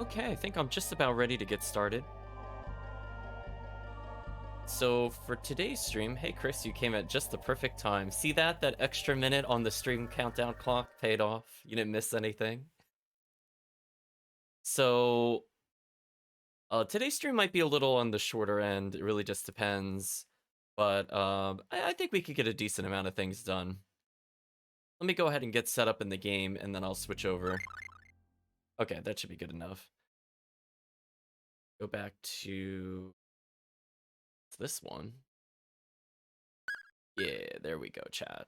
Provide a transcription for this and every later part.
Okay, I think I'm just about ready to get started. So for today's stream, hey Chris, you came at just the perfect time. See that? That extra minute on the stream countdown clock paid off. You didn't miss anything. So today's stream might be a little on the shorter end. It really just depends. But I think we could get a decent amount of things done. Let me go ahead and get set up in the game, and then I'll switch over. Okay, that should be good enough. Go back to this one. Yeah, there we go, chat.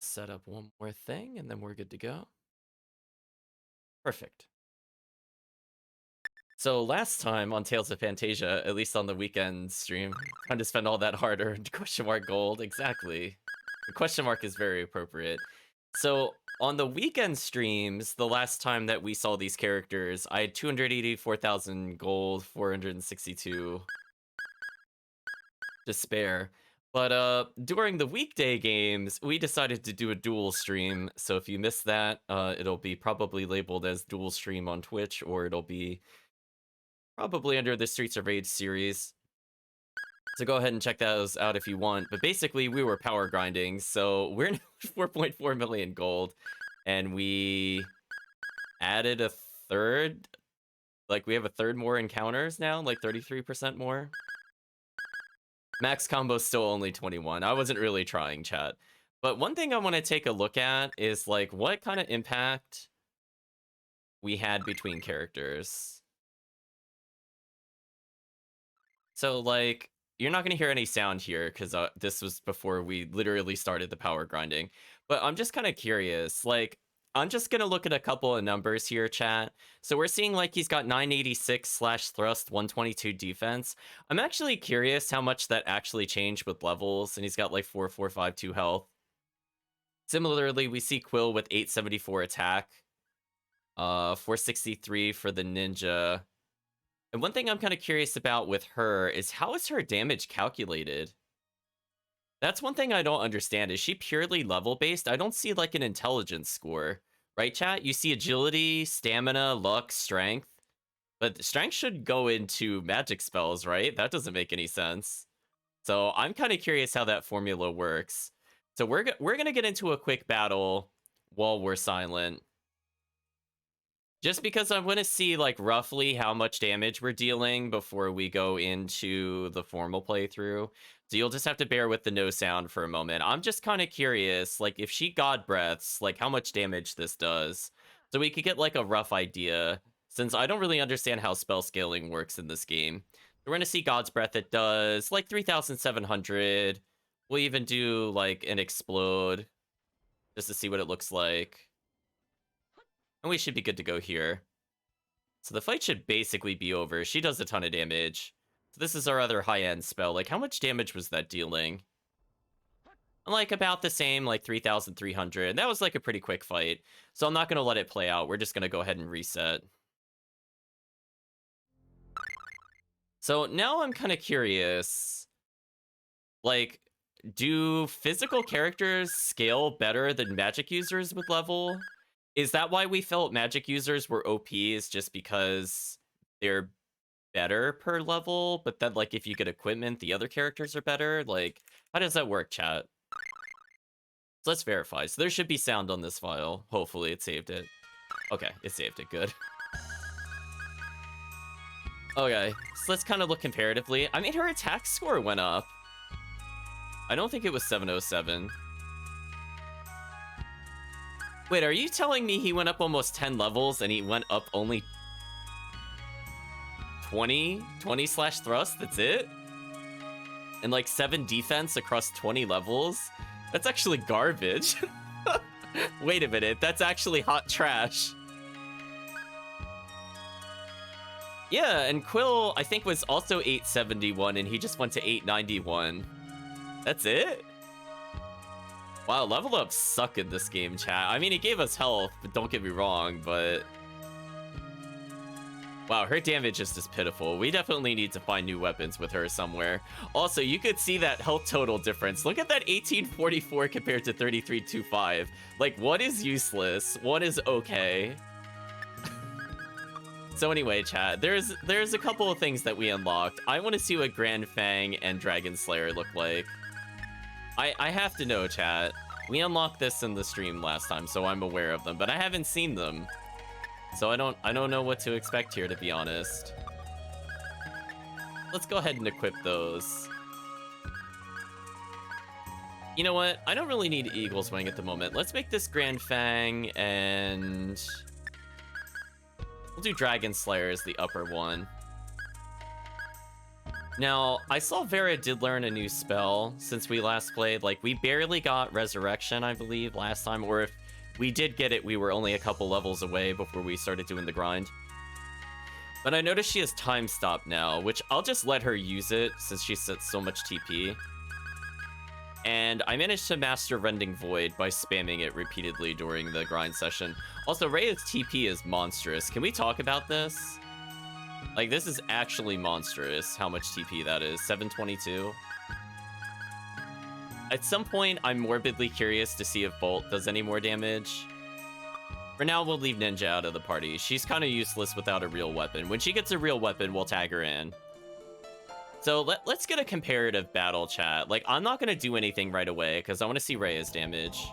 Set up one more thing, and then we're good to go. Perfect. So last time on Tales of Phantasia, at least on the weekend stream, trying to spend all that hard-earned question mark gold. Exactly. The question mark is very appropriate. So on the weekend streams, the last time that we saw these characters, I had 284,000 gold, 462 to spare. But during the weekday games, we decided to do a dual stream. So if you missed that, it'll be probably labeled as dual stream on Twitch, or it'll be probably under the Streets of Rage series. So go ahead and check those out if you want. But basically, we were power grinding, so we're now 4.4 million gold, and we added a third. Like, we have a third more encounters now, like 33% more. Max combo's still only 21. I wasn't really trying, chat. But one thing I want to take a look at is, like, what kind of impact we had between characters. So, like, you're not going to hear any sound here because this was before we literally started the power grinding. But I'm just kind of curious. Like, I'm just going to look at a couple of numbers here, chat. So we're seeing, like, he's got 986 slash thrust, 122 defense. I'm actually curious how much that actually changed with levels. And he's got, like, 4452 health. Similarly, we see Quill with 874 attack. 463 for the ninja. And one thing I'm kind of curious about with her is how is her damage calculated? That's one thing I don't understand. Is she purely level based? I don't see like an intelligence score. Right, chat? You see agility, stamina, luck, strength. But strength should go into magic spells, right? That doesn't make any sense. So I'm kind of curious how that formula works. So we're going to get into a quick battle while we're silent. Just because I want to see, like, roughly how much damage we're dealing before we go into the formal playthrough. So you'll just have to bear with the no sound for a moment. I'm just kind of curious, like, if she God Breaths, like, how much damage this does. So we could get, like, a rough idea, since I don't really understand how spell scaling works in this game. We're going to see God's Breath. It does, like, 3,700. We'll even do, like, an Explode, just to see what it looks like. And we should be good to go here. So the fight should basically be over. She does a ton of damage. So this is our other high-end spell. Like, how much damage was that dealing? Like, about the same, like 3,300. That was, like, a pretty quick fight. So I'm not going to let it play out. We're just going to go ahead and reset. So now I'm kind of curious. Like, do physical characters scale better than magic users with level? Is that why we felt magic users were OP, is just because they're better per level, but then, like, if you get equipment, the other characters are better? Like, how does that work, chat? So let's verify. So there should be sound on this file. Hopefully it saved it. Okay, it saved it. Good. Okay, so let's kind of look comparatively. I mean, her attack score went up. I don't think it was 707. Wait, are you telling me he went up almost 10 levels and he went up only 20 slash thrust? That's it? And like 7 defense across 20 levels? That's actually garbage. Wait a minute, that's actually hot trash. Yeah, and Quill, I think, was also 871 and he just went to 891. That's it? Wow, level ups suck in this game, chat. I mean, it gave us health, but don't get me wrong, but Wow, her damage is just pitiful. We definitely need to find new weapons with her somewhere. Also, you could see that health total difference. Look at that 1844 compared to 3325. Like, one is useless, one is okay. So anyway, chat, there's a couple of things that we unlocked. I want to see what Grand Fang and Dragon Slayer look like. I have to know, chat. We unlocked this in the stream last time, so I'm aware of them, but I haven't seen them. So I don't know what to expect here, to be honest. Let's go ahead and equip those. You know what? I don't really need Eagle's Wing at the moment. Let's make this Grand Fang, and we'll do Dragon Slayer as the upper one. Now, I saw Vera did learn a new spell since we last played. Like, we barely got Resurrection, I believe, last time. Or if we did get it, we were only a couple levels away before we started doing the grind. But I noticed she has Time Stop now, which I'll just let her use it since she sets so much TP. And I managed to master Rending Void by spamming it repeatedly during the grind session. Also, Rhea's TP is monstrous. Can we talk about this? Like, this is actually monstrous, how much TP that is. 722. At some point, I'm morbidly curious to see if Bolt does any more damage. For now, we'll leave Ninja out of the party. She's kind of useless without a real weapon. When she gets a real weapon, we'll tag her in. So let's get a comparative battle, chat. Like, I'm not going to do anything right away, because I want to see Rhea's damage.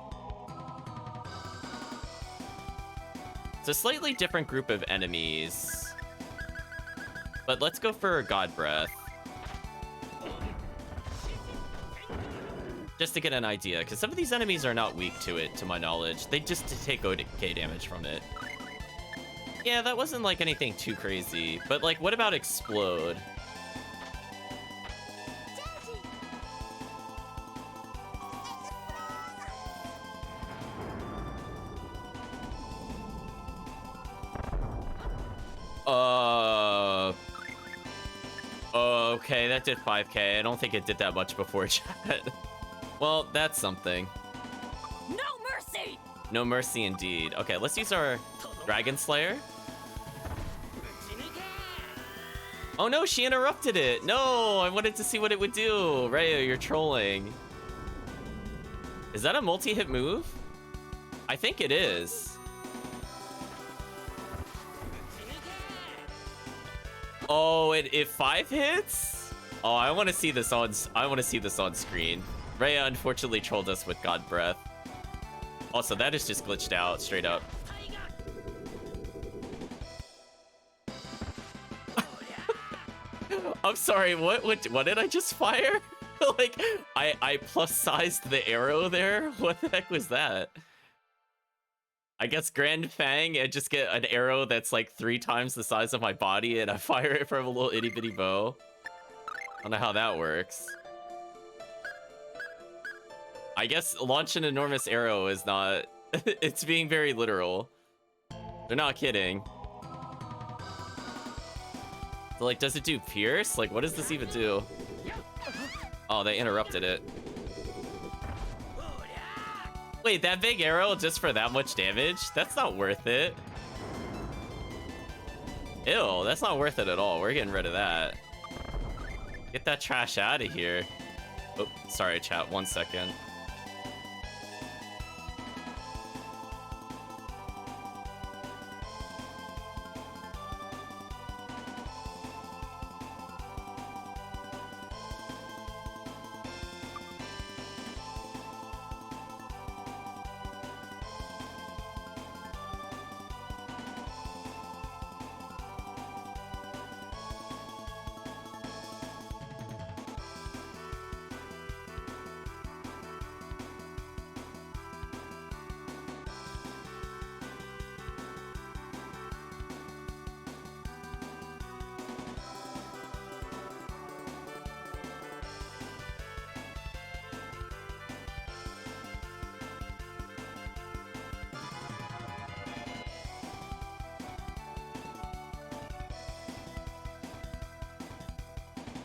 It's a slightly different group of enemies. But let's go for God Breath. Just to get an idea, because some of these enemies are not weak to it, to my knowledge. They just take OK damage from it. Yeah, that wasn't like anything too crazy. But like, what about Explode? Okay, that did 5k. I don't think it did that much before, chat. Well, that's something. No mercy! No mercy indeed. Okay, let's use our Dragon Slayer. Oh no, she interrupted it. No, I wanted to see what it would do. Rhea, you're trolling. Is that a multi-hit move? I think it is. Oh, it 5 hits? Oh, I want to see this on screen. Rhea unfortunately trolled us with God Breath. Also, that is just glitched out straight up. I'm sorry, what did I just fire? Like, I plus sized the arrow there? What the heck was that? I guess Grand Fang, I just get an arrow that's like 3 times the size of my body and I fire it from a little itty bitty bow. I don't know how that works. I guess launch an enormous arrow is not... It's being very literal. They're not kidding. So like, does it do pierce? Like, what does this even do? Oh, they interrupted it. Wait, that big arrow just for that much damage? That's not worth it. Ew, that's not worth it at all. We're getting rid of that. Get that trash out of here. Oh, sorry, chat. 1 second.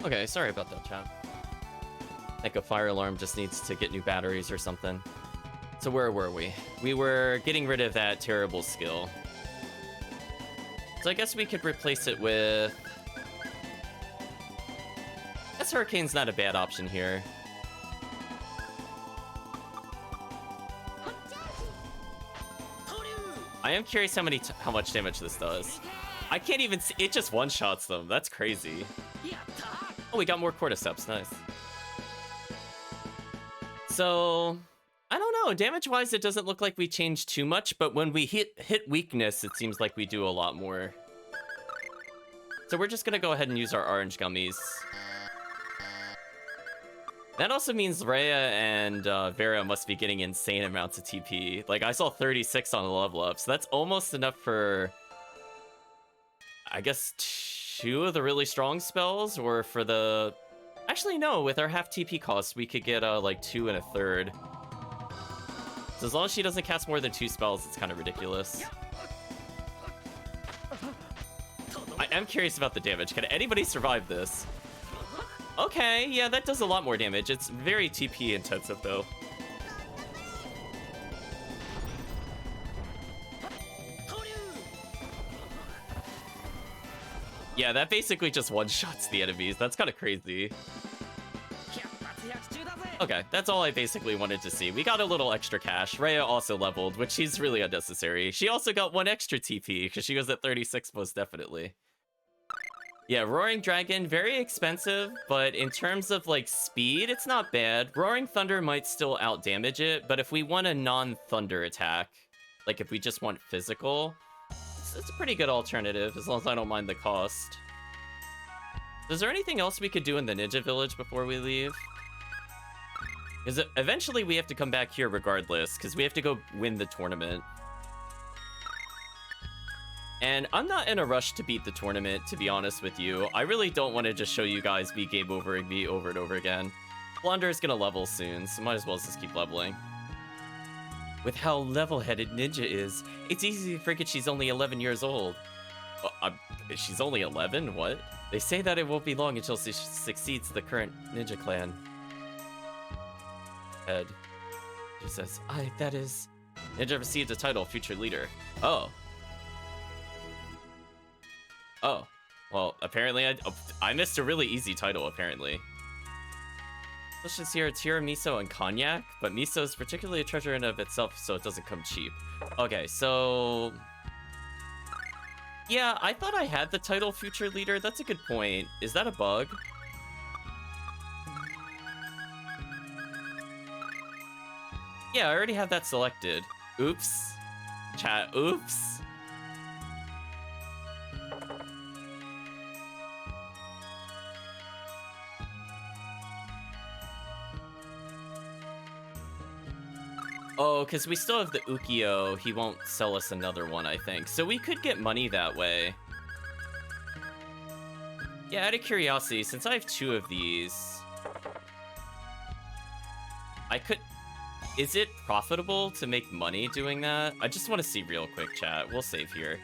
Okay, sorry about that, chat. I think a fire alarm just needs to get new batteries or something. So where were we? We were getting rid of that terrible skill. So I guess we could replace it with... I guess Hurricane's not a bad option here. I am curious how much damage this does. I can't even see, it just one-shots them. That's crazy. Oh, we got more Cordyceps, nice. So, I don't know, damage-wise it doesn't look like we changed too much, but when we hit weakness, it seems like we do a lot more. So we're just gonna go ahead and use our orange gummies. That also means Rhea and Vera must be getting insane amounts of TP. Like, I saw 36 on a level up, so that's almost enough for, I guess, 2 of the really strong spells, or for the... Actually, no, with our half TP cost, we could get, like, 2 and a third. So as long as she doesn't cast more than 2 spells, it's kind of ridiculous. I am curious about the damage. Can anybody survive this? Okay, yeah, that does a lot more damage. It's very TP intensive, though. Yeah, that basically just one-shots the enemies. That's kind of crazy. Okay, that's all I basically wanted to see. We got a little extra cash. Rhea also leveled, which is really unnecessary. She also got 1 extra TP, because she was at 36 most definitely. Yeah, Roaring Dragon, very expensive, but in terms of, like, speed, it's not bad. Roaring Thunder might still outdamage it, but if we want a non-thunder attack, like if we just want physical, it's a pretty good alternative, as long as I don't mind the cost. Is there anything else we could do in the Ninja Village before we leave? Because eventually we have to come back here regardless, because we have to go win the tournament. And I'm not in a rush to beat the tournament, to be honest with you. I really don't want to just show you guys me game overing me over and over again. Blunder is going to level soon, so might as well just keep leveling. With how level-headed Ninja is, it's easy to forget she's only 11 years old. She's only 11? What? They say that it won't be long until she succeeds the current Ninja clan head. She says, that is... Ninja received the title Future Leader. Oh. Oh, well, apparently I missed a really easy title, apparently. Let's just hear tiramisu and cognac, but miso is particularly a treasure in of itself, so it doesn't come cheap. Okay, so... Yeah, I thought I had the title Future Leader. That's a good point. Is that a bug? Yeah, I already have that selected. Oops. Chat, oops. Oh, because we still have the Ukiyo. He won't sell us another one, I think. So we could get money that way. Yeah, out of curiosity, since I have 2 of these... I could... Is it profitable to make money doing that? I just want to see real quick, chat. We'll save here.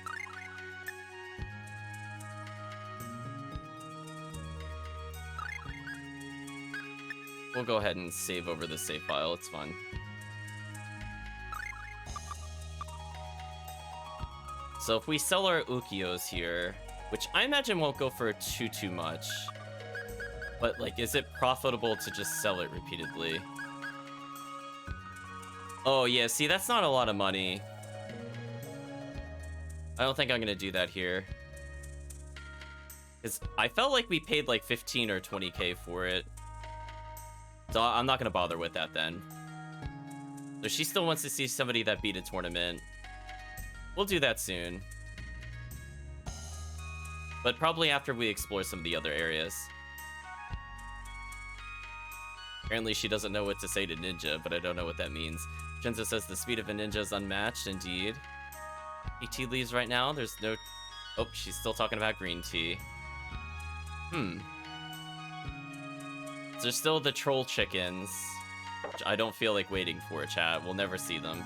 We'll go ahead and save over the save file. It's fun. So if we sell our Ukiyos here, which I imagine won't go for too much, but like, is it profitable to just sell it repeatedly? Oh yeah, see, that's not a lot of money. I don't think I'm gonna do that here. Because I felt like we paid like 15 or 20k for it. So I'm not gonna bother with that then. So she still wants to see somebody that beat a tournament. We'll do that soon. But probably after we explore some of the other areas. Apparently she doesn't know what to say to Ninja, but I don't know what that means. Shinzo says the speed of a ninja is unmatched, indeed. Tea leaves right now, there's no... Oh, she's still talking about green tea. There's still the troll chickens, which I don't feel like waiting for, chat. We'll never see them.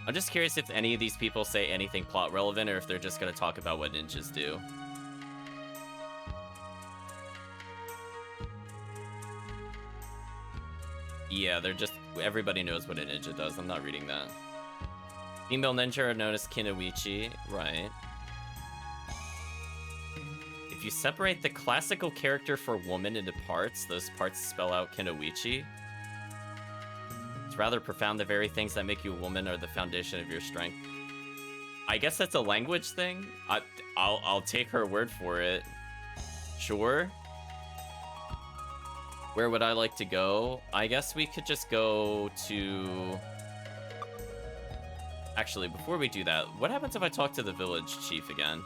I'm just curious if any of these people say anything plot relevant or if they're just gonna talk about what ninjas do. Yeah, they're just... Everybody knows what a ninja does. I'm not reading that. Female ninja are known as Kinoichi. Right. If you separate the classical character for woman into parts, those parts spell out Kinoichi. It's rather profound. The very things that make you a woman are the foundation of your strength. I guess that's a language thing. I'll take her word for it. Sure. Where would I like to go? I guess we could just go to... Actually, before we do that, what happens if I talk to the village chief again?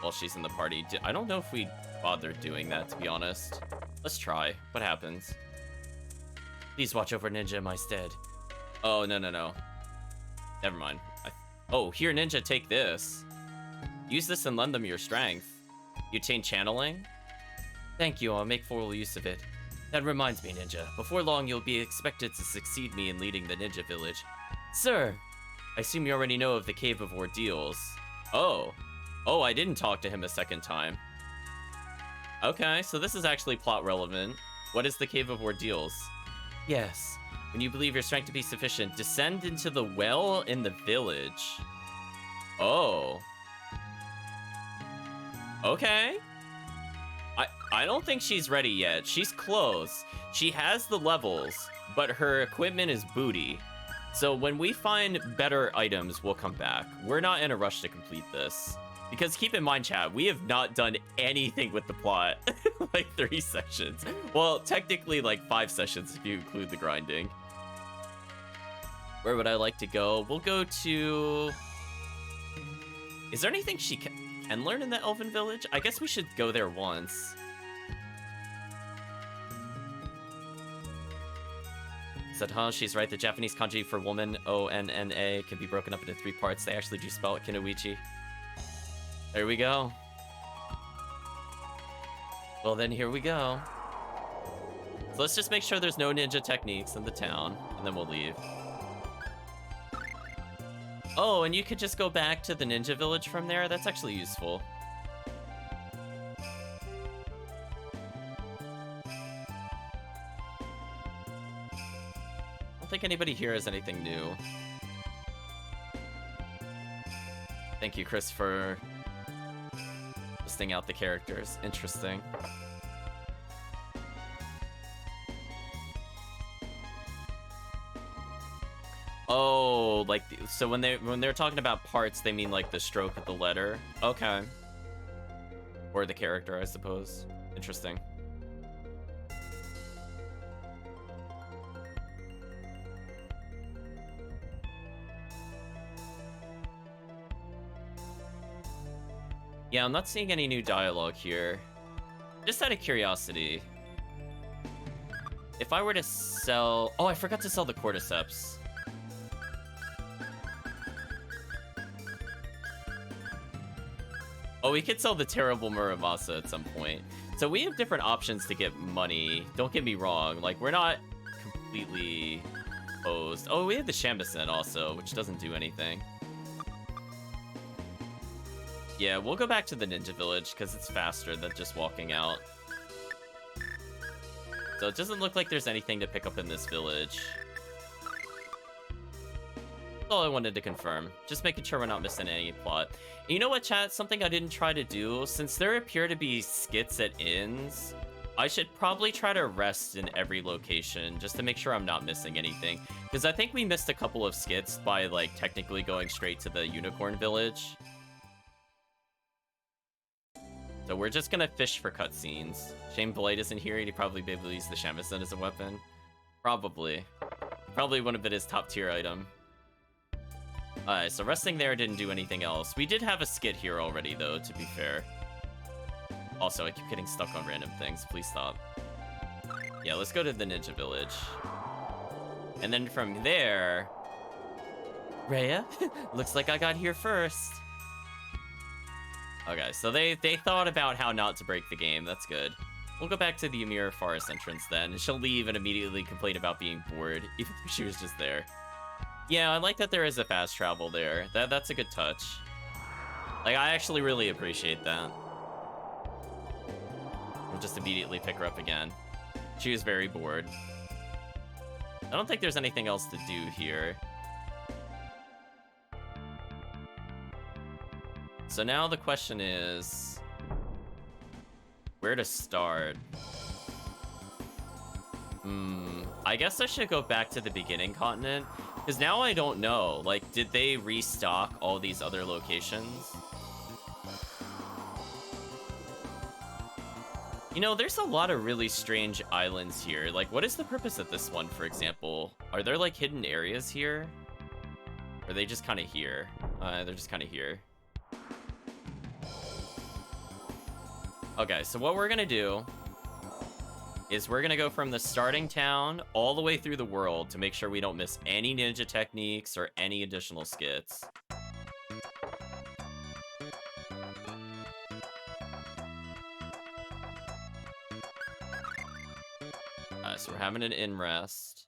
While she's in the party. I don't know if we bothered doing that, to be honest. Let's try. What happens? Please watch over Ninja in my stead. Oh, no. Never mind. Oh, here, Ninja, take this. Use this and lend them your strength. You attain channeling? Thank you, I'll make full use of it. That reminds me, Ninja. Before long, you'll be expected to succeed me in leading the Ninja Village. Sir! I assume you already know of the Cave of Ordeals. Oh, I didn't talk to him a second time. Okay, so this is actually plot relevant. What is the Cave of Ordeals? Yes. When you believe your strength to be sufficient, descend into the well in the village. Oh. Okay. I don't think she's ready yet. She's close. She has the levels, but her equipment is booty. So when we find better items, we'll come back. We're not in a rush to complete this. Because keep in mind, chat, we have not done anything with the plot. Like 3 sessions. Well, technically like 5 sessions if you include the grinding. Where would I like to go? We'll go to... Is there anything she can learn in the Elven Village? I guess we should go there once. Said, huh? She's right. The Japanese kanji for woman, O-N-N-A, can be broken up into 3 parts. They actually do spell it Kinoichi. There we go. Well, then here we go. So let's just make sure there's no ninja techniques in the town, and then we'll leave. Oh, and you could just go back to the ninja village from there? That's actually useful. I don't think anybody here has anything new. Thank you, Chris, for listing out the characters. Interesting. Oh, like, so when they're talking about parts, they mean like the stroke of the letter. Okay. Or the character, I suppose. Interesting. Yeah, I'm not seeing any new dialogue here. Just out of curiosity. If I were to sell... Oh, I forgot to sell the cordyceps. Oh, we could sell the terrible Muramasa at some point. So we have different options to get money. Don't get me wrong. Like, we're not completely opposed. Oh, we have the Shamisen also, which doesn't do anything. Yeah, we'll go back to the ninja village because it's faster than just walking out. So it doesn't look like there's anything to pick up in this village. That's all I wanted to confirm. Just making sure we're not missing any plot. And you know what, chat? Something I didn't try to do. Since there appear to be skits at inns, I should probably try to rest in every location just to make sure I'm not missing anything. Because I think we missed a couple of skits by, like, technically going straight to the unicorn village. So we're just gonna fish for cutscenes. Shame Blade isn't here. He'd probably be able to use the Shamisen as a weapon. Probably. Probably would have been his top tier item. Alright, so resting there didn't do anything else. We did have a skit here already, though, to be fair. Also, I keep getting stuck on random things. Please stop. Yeah, let's go to the ninja village. And then from there... Rhea? Looks like I got here first. Okay, so they thought about how not to break the game. That's good. We'll go back to the Ymir Forest entrance then. She'll leave and immediately complain about being bored, even if she was just there. Yeah, I like that there is a fast travel there. That's a good touch. Like, I actually really appreciate that. We'll just immediately pick her up again. She was very bored. I don't think there's anything else to do here. So now the question is, where to start? I guess I should go back to the beginning continent, because now I don't know. Like, did they restock all these other locations? You know, there's a lot of really strange islands here. Like, what is the purpose of this one, for example? Are there, like, hidden areas here? Or are they just kind of here? They're just kind of here. Okay, so what we're gonna do is we're gonna go from the starting town all the way through the world to make sure we don't miss any ninja techniques or any additional skits. So we're having an in rest.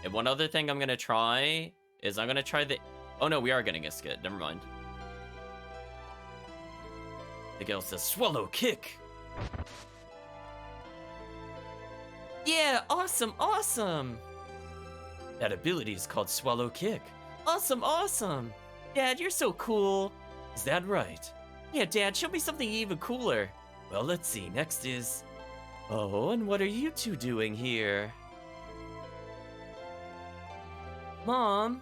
And one other thing I'm gonna try is I'm gonna try the... Oh no, we are getting a skit. Never mind. The girl says, swallow kick. Yeah, awesome, awesome. That ability is called swallow kick. Awesome, awesome. Dad, you're so cool. Is that right? Yeah, Dad, show me something even cooler. Well, let's see. Next is... Oh, and what are you two doing here? Mom?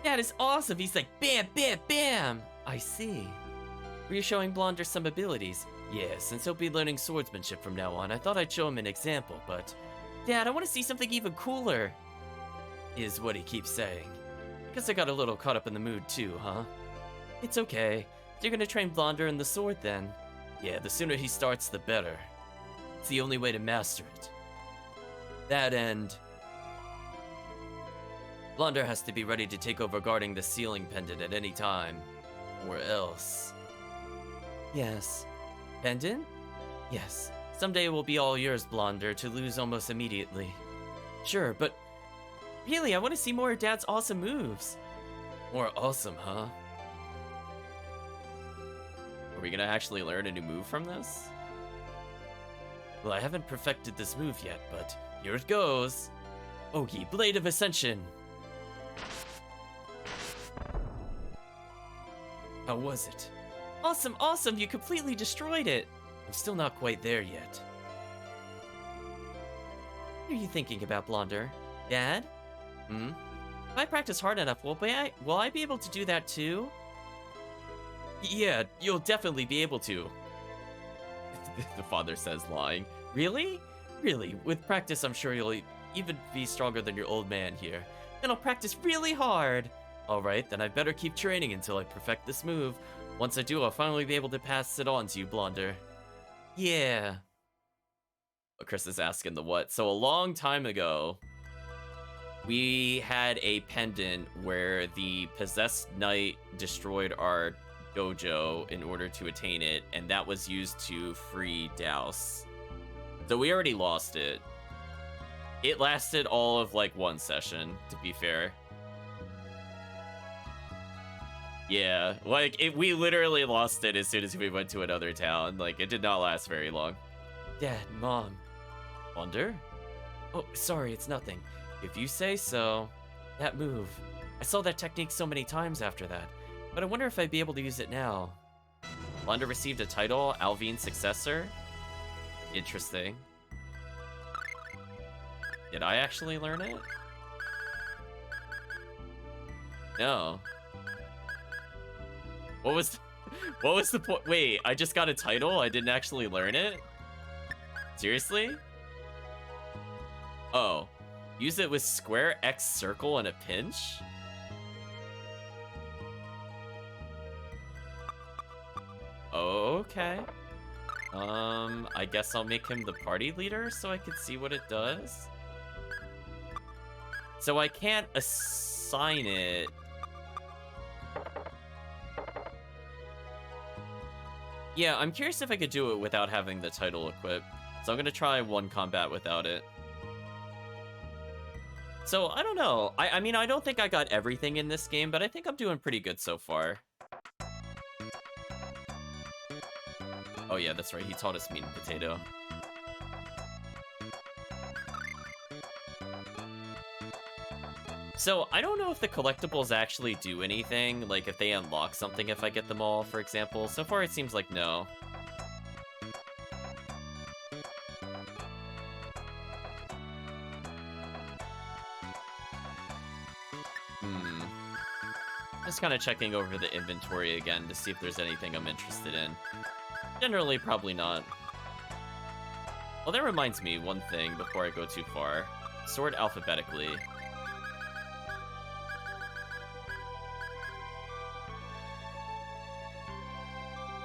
That is awesome. He's like, bam, bam, bam. I see. Were you showing Blonder some abilities? Yeah, since he'll be learning swordsmanship from now on, I thought I'd show him an example, but... Dad, I want to see something even cooler. Is what he keeps saying. Guess I got a little caught up in the mood too, huh? It's okay. You're gonna train Blonder in the sword then. Yeah, the sooner he starts, the better. It's the only way to master it. That end... Blonder has to be ready to take over guarding the ceiling pendant at any time. Or else... Yes. Pendant? Yes. Someday it will be all yours, Blonder, to lose almost immediately. Sure, but... Really, I want to see more of Dad's awesome moves. More awesome, huh? Are we gonna actually learn a new move from this? Well, I haven't perfected this move yet, but here it goes. Ogi, Blade of Ascension. How was it? Awesome, awesome, you completely destroyed it. I'm still not quite there yet. What are you thinking about, Blonder? Dad? If I practice hard enough, will I be able to do that too? Yeah, you'll definitely be able to. The father says, lying. Really? Really, with practice I'm sure you'll even be stronger than your old man here. Then I'll practice really hard. Alright, then I better keep training until I perfect this move. Once I do, I'll finally be able to pass it on to you, Blonder. Yeah. Oh, Chris is asking the what. So a long time ago, we had a pendant where the possessed knight destroyed our dojo in order to attain it, and that was used to free Douse. So we already lost it. It lasted all of like one session, to be fair. Yeah, like we literally lost it as soon as we went to another town. Like it did not last very long. Dad, Mom. Wonder? Oh, sorry, it's nothing. If you say so. That move. I saw that technique so many times after that, but I wonder if I'd be able to use it now. Wanda received a title, Alvine's successor? Interesting. Did I actually learn it? No. What was the point? Wait, I just got a title? I didn't actually learn it? Seriously? Oh. Use it with square, X, circle, and a pinch? Okay. I guess I'll make him the party leader so I can see what it does. So I can't assign it. Yeah, I'm curious if I could do it without having the title equipped. So I'm gonna try one combat without it. So, I don't know. I mean, I don't think I got everything in this game, but I think I'm doing pretty good so far. Oh yeah, that's right. He taught us meat and potato. So, I don't know if the collectibles actually do anything, like if they unlock something if I get them all, for example. So far, it seems like no. Hmm. Just kind of checking over the inventory again to see if there's anything I'm interested in. Generally, probably not. Well, that reminds me one thing before I go too far. Sort alphabetically.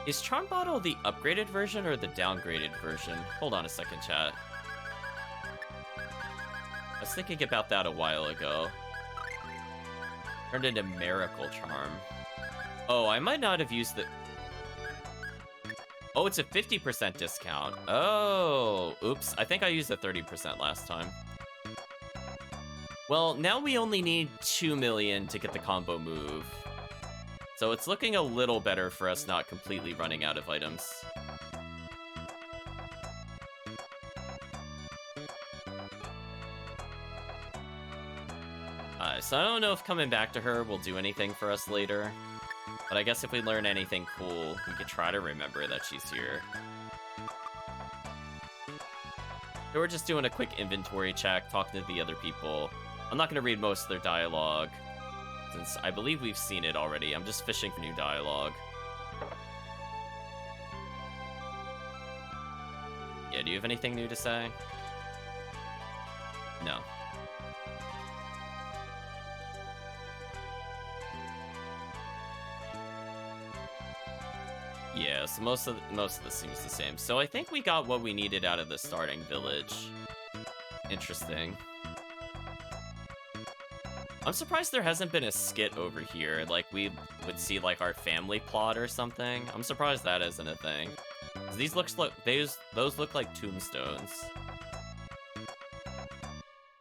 Is Charm Bottle the upgraded version or the downgraded version? Hold on a second, chat. I was thinking about that a while ago. Turned into Miracle Charm. Oh, I might not have used the... Oh, it's a 50% discount. Oh, oops. I think I used the 30% last time. Well, now we only need 2 million to get the combo move. So it's looking a little better for us not completely running out of items. So I don't know if coming back to her will do anything for us later. But I guess if we learn anything cool, we could try to remember that she's here. So we're just doing a quick inventory check, talking to the other people. I'm not going to read most of their dialogue, since I believe we've seen it already. I'm just fishing for new dialogue. Yeah, do you have anything new to say? No. Yeah, so most of this seems the same. So I think we got what we needed out of the starting village. Interesting. I'm surprised there hasn't been a skit over here, like we would see like our family plot or something. I'm surprised that isn't a thing. These those look like tombstones.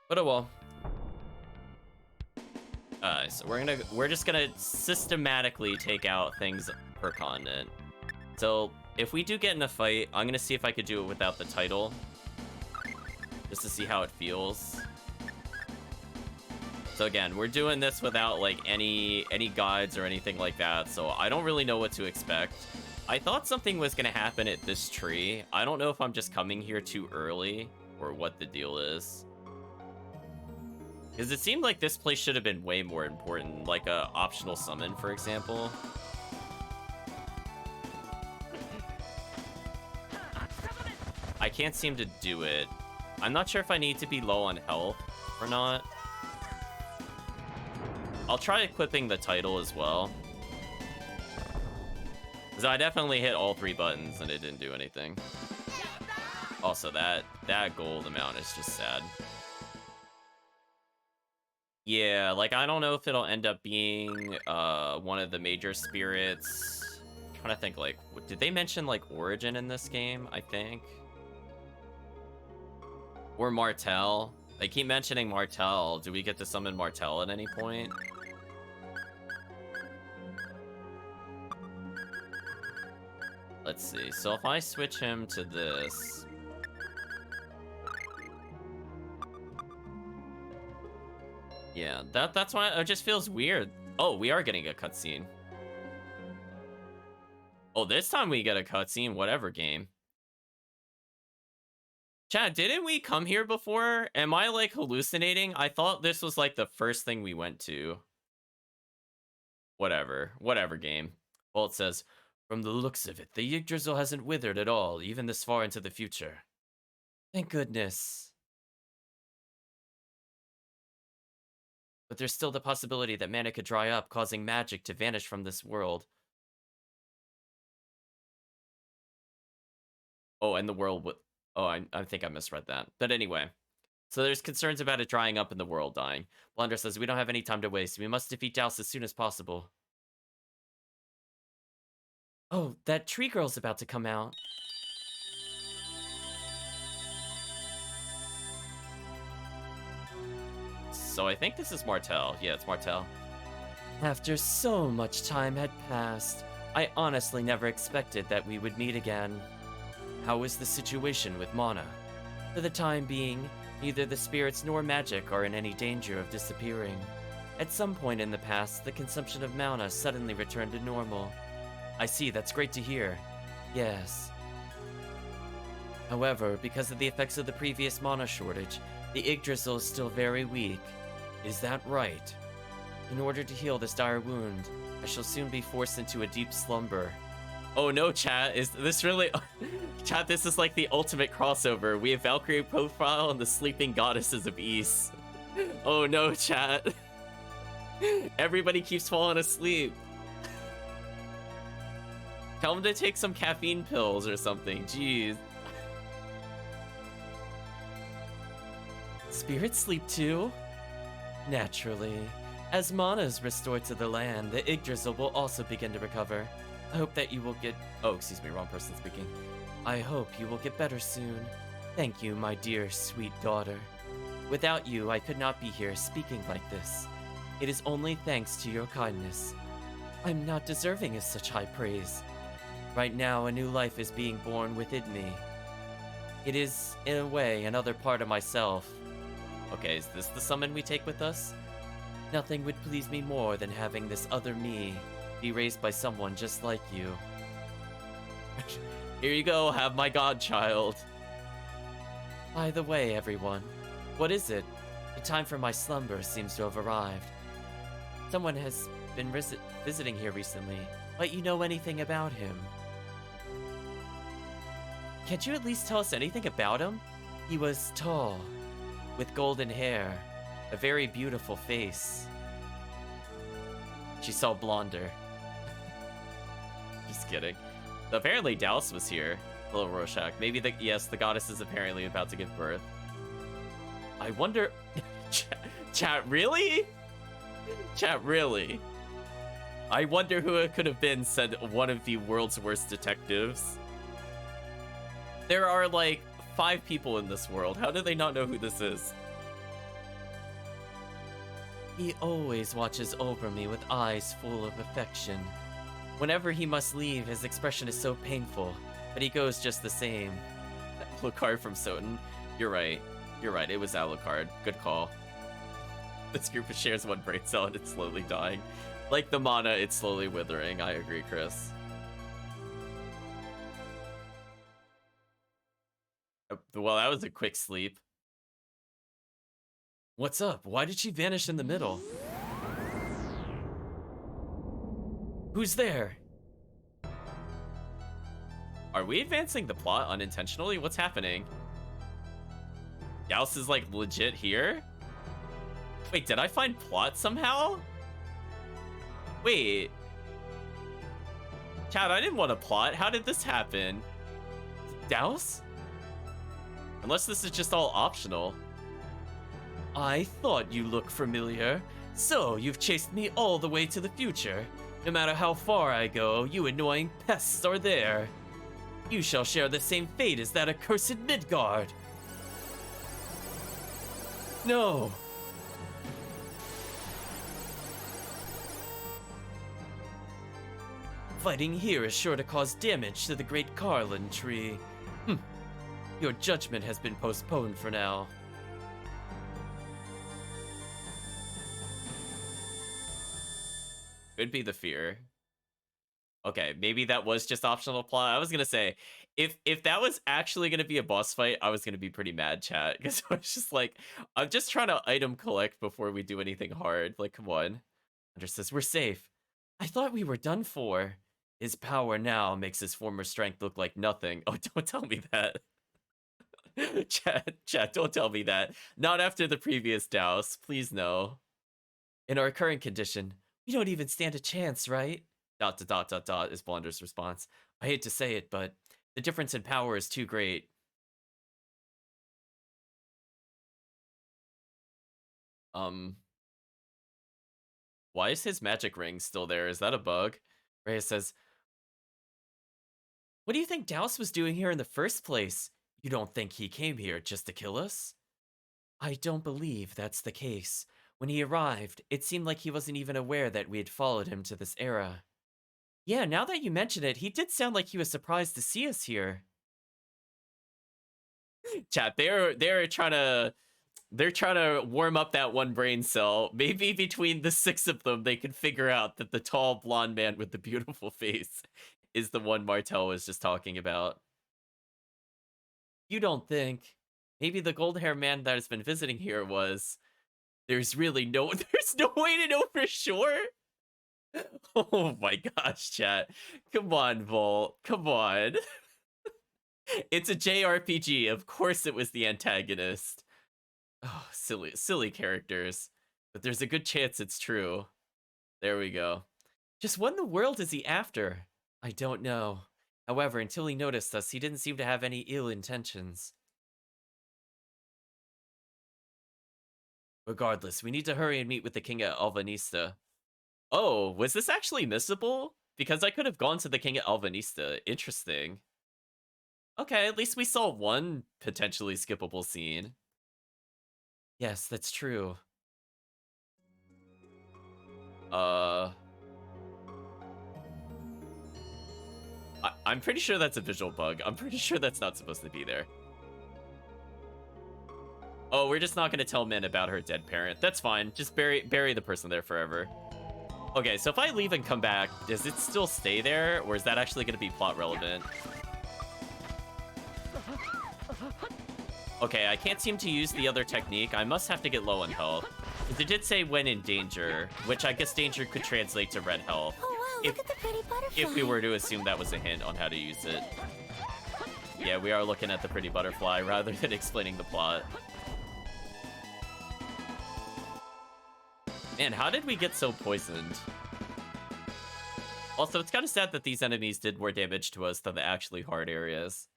But oh well. So we're just gonna systematically take out things per continent. So if we do get in a fight, I'm gonna see if I could do it without the title, just to see how it feels. So again, we're doing this without like any guides or anything like that, so I don't really know what to expect. I thought something was gonna happen at this tree. I don't know if I'm just coming here too early or what the deal is. Because it seemed like this place should have been way more important, like a optional summon, for example. I can't seem to do it. I'm not sure if I need to be low on health or not. I'll try equipping the title as well. Because I definitely hit all 3 buttons and it didn't do anything. Also, that gold amount is just sad. Yeah, like, I don't know if it'll end up being one of the major spirits. I'm trying to think, like, did they mention, like, Origin in this game, I think? Or Martel. They keep mentioning Martel. Do we get to summon Martel at any point? Let's see. So if I switch him to this... Yeah, that's why it just feels weird. Oh, we are getting a cutscene. Oh, this time we get a cutscene, whatever game. Chad, didn't we come here before? Am I, like, hallucinating? I thought this was, like, the first thing we went to. Whatever game. Well, it says, from the looks of it, the Yggdrasil hasn't withered at all, even this far into the future. Thank goodness. But there's still the possibility that mana could dry up, causing magic to vanish from this world. Oh, and the world would... Oh, I think I misread that. But anyway. So there's concerns about it drying up and the world dying. Blunder says, we don't have any time to waste. We must defeat Douse as soon as possible. Oh, that tree girl's about to come out. So I think this is Martel. Yeah, it's Martel. After so much time had passed, I honestly never expected that we would meet again. How is the situation with mana? For the time being, neither the spirits nor magic are in any danger of disappearing. At some point in the past, the consumption of mana suddenly returned to normal. I see, that's great to hear. Yes. However, because of the effects of the previous mana shortage, the Yggdrasil is still very weak. Is that right? In order to heal this dire wound, I shall soon be forced into a deep slumber. Oh no, chat, is this really... Chat, this is like the ultimate crossover. We have Valkyrie profile and the sleeping goddesses of East. Oh no, chat. Everybody keeps falling asleep. Tell them to take some caffeine pills or something, jeez. Spirits sleep too? Naturally. As mana is restored to the land, the Yggdrasil will also begin to recover. I hope that you will get... Oh, excuse me, wrong person speaking. I hope you will get better soon. Thank you, my dear, sweet daughter. Without you, I could not be here speaking like this. It is only thanks to your kindness. I'm not deserving of such high praise. Right now, a new life is being born within me. It is, in a way, another part of myself. Okay, is this the summon we take with us? Nothing would please me more than having this other me be raised by someone just like you. Here you go, have my godchild. By the way, everyone, what is it? The time for my slumber seems to have arrived. Someone has been visiting here recently. Might you know anything about him? Can't you at least tell us anything about him? He was tall, with golden hair, a very beautiful face. She saw blonder. Just kidding. Apparently Dallas was here. Little Rorschach. Maybe yes, the goddess is apparently about to give birth. I wonder... Chat, really? Chat, really? I wonder who it could have been, said one of the world's worst detectives. There are like 5 people in this world. How do they not know who this is? He always watches over me with eyes full of affection. Whenever he must leave, his expression is so painful, but he goes just the same. Alucard from Soten. You're right. You're right. It was Alucard. Good call. This group shares one brain cell and it's slowly dying. Like the mana, it's slowly withering. I agree, Chris. Well, that was a quick sleep. What's up? Why did she vanish in the middle? Who's there? Are we advancing the plot unintentionally? What's happening? Gauss is like legit here? Wait, did I find plot somehow? Wait. Chat, I didn't want a plot. How did this happen? Douse? Unless this is just all optional. I thought you looked familiar. So, you've chased me all the way to the future. No matter how far I go, you annoying pests are there. You shall share the same fate as that accursed Midgard. No. Fighting here is sure to cause damage to the great Carlin tree. Your judgment has been postponed for now. Could be the fear. Okay, maybe that was just optional plot. I was gonna say, if that was actually gonna be a boss fight, I was gonna be pretty mad, chat, because I was just like, I'm just trying to item collect before we do anything hard. Like, come on. Hunter says, we're safe. I thought we were done for. His power now makes his former strength look like nothing. Oh, don't tell me that. Chat, don't tell me that. Not after the previous douse. Please no. In our current condition, we don't even stand a chance, right? ... is Blunder's response. I hate to say it, but the difference in power is too great. Why is his magic ring still there? Is that a bug? Reyes says, what do you think Douse was doing here in the first place? You don't think he came here just to kill us? I don't believe that's the case. When he arrived, it seemed like he wasn't even aware that we had followed him to this era. Yeah, now that you mention it, he did sound like he was surprised to see us here. Chat, they're trying to warm up that one brain cell. Maybe between the 6 of them, they can figure out that the tall blonde man with the beautiful face is the one Martel was just talking about. You don't think? Maybe the gold hair man that has been visiting here was. There's really no there's no way to know for sure. Oh my gosh, chat. Come on, Volt. Come on. It's a JRPG. Of course it was the antagonist. Oh, silly characters. But there's a good chance it's true. There we go. Just what in the world is he after? I don't know. However, until he noticed us, he didn't seem to have any ill intentions. Regardless, we need to hurry and meet with the king at Alvanista. Oh, was this actually missable? Because I could have gone to the king at Alvanista. Interesting. Okay, at least we saw one potentially skippable scene. Yes, that's true. I'm pretty sure that's a visual bug. I'm pretty sure that's not supposed to be there. Oh, we're just not going to tell Min about her dead parent. That's fine. Just bury the person there forever. Okay, so if I leave and come back, does it still stay there? Or is that actually going to be plot relevant? Okay, I can't seem to use the other technique. I must have to get low on health. It did say when in danger, which I guess danger could translate to red health. Oh wow, look at the pretty butterfly. If we were to assume that was a hint on how to use it. Yeah, we are looking at the pretty butterfly rather than explaining the plot. Man, how did we get so poisoned? Also, it's kind of sad that these enemies did more damage to us than the actually hard areas.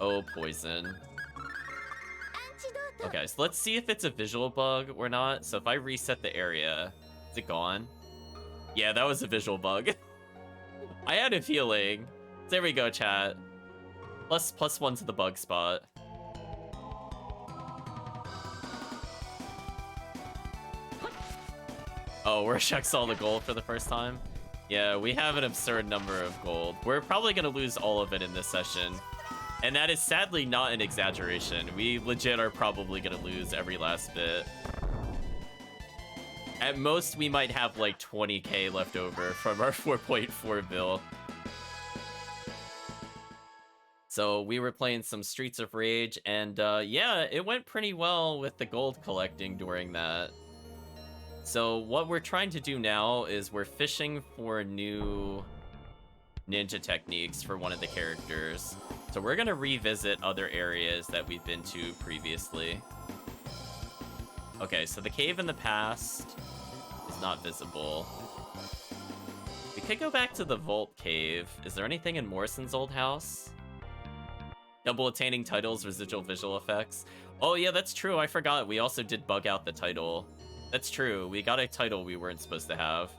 Oh, poison. Okay, so let's see if it's a visual bug or not. So if I reset the area, is it gone? Yeah, that was a visual bug. I had a feeling. There we go, chat. +1 to the bug spot. Oh, Rorschach saw the gold for the first time. Yeah, we have an absurd number of gold. We're probably going to lose all of it in this session. And that is sadly not an exaggeration. We legit are probably going to lose every last bit. At most, we might have like 20k left over from our 4.4 bill. So we were playing some Streets of Rage, and yeah, it went pretty well with the gold collecting during that. So what we're trying to do now is we're fishing for new ninja techniques for one of the characters. So we're gonna revisit other areas that we've been to previously. Okay, so the cave in the past is not visible. We could go back to the Vault Cave. Is there anything in Morrison's old house? Double attaining titles, residual visual effects. Oh yeah, that's true. I forgot. We also did bug out the title. That's true. We got a title we weren't supposed to have.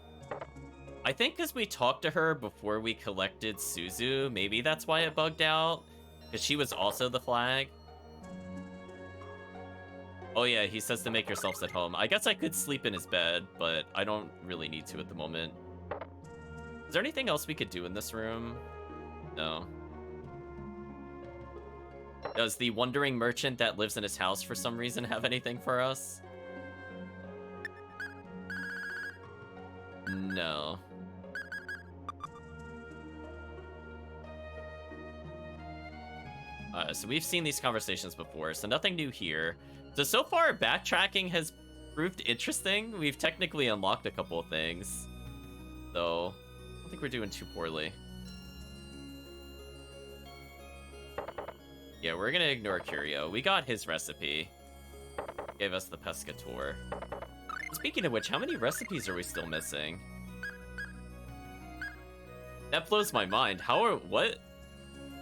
I think because we talked to her before we collected Suzu, maybe that's why it bugged out. Because she was also the flag. Oh yeah, he says to make yourselves at home. I guess I could sleep in his bed, but I don't really need to at the moment. Is there anything else we could do in this room? No. Does the wandering merchant that lives in his house for some reason have anything for us? No. So we've seen these conversations before, so nothing new here. So far, backtracking has proved interesting. We've technically unlocked a couple of things. So, I don't think we're doing too poorly. Yeah, we're gonna ignore Curio. We got his recipe. Gave us the Pescator. Speaking of which, how many recipes are we still missing? That blows my mind. What?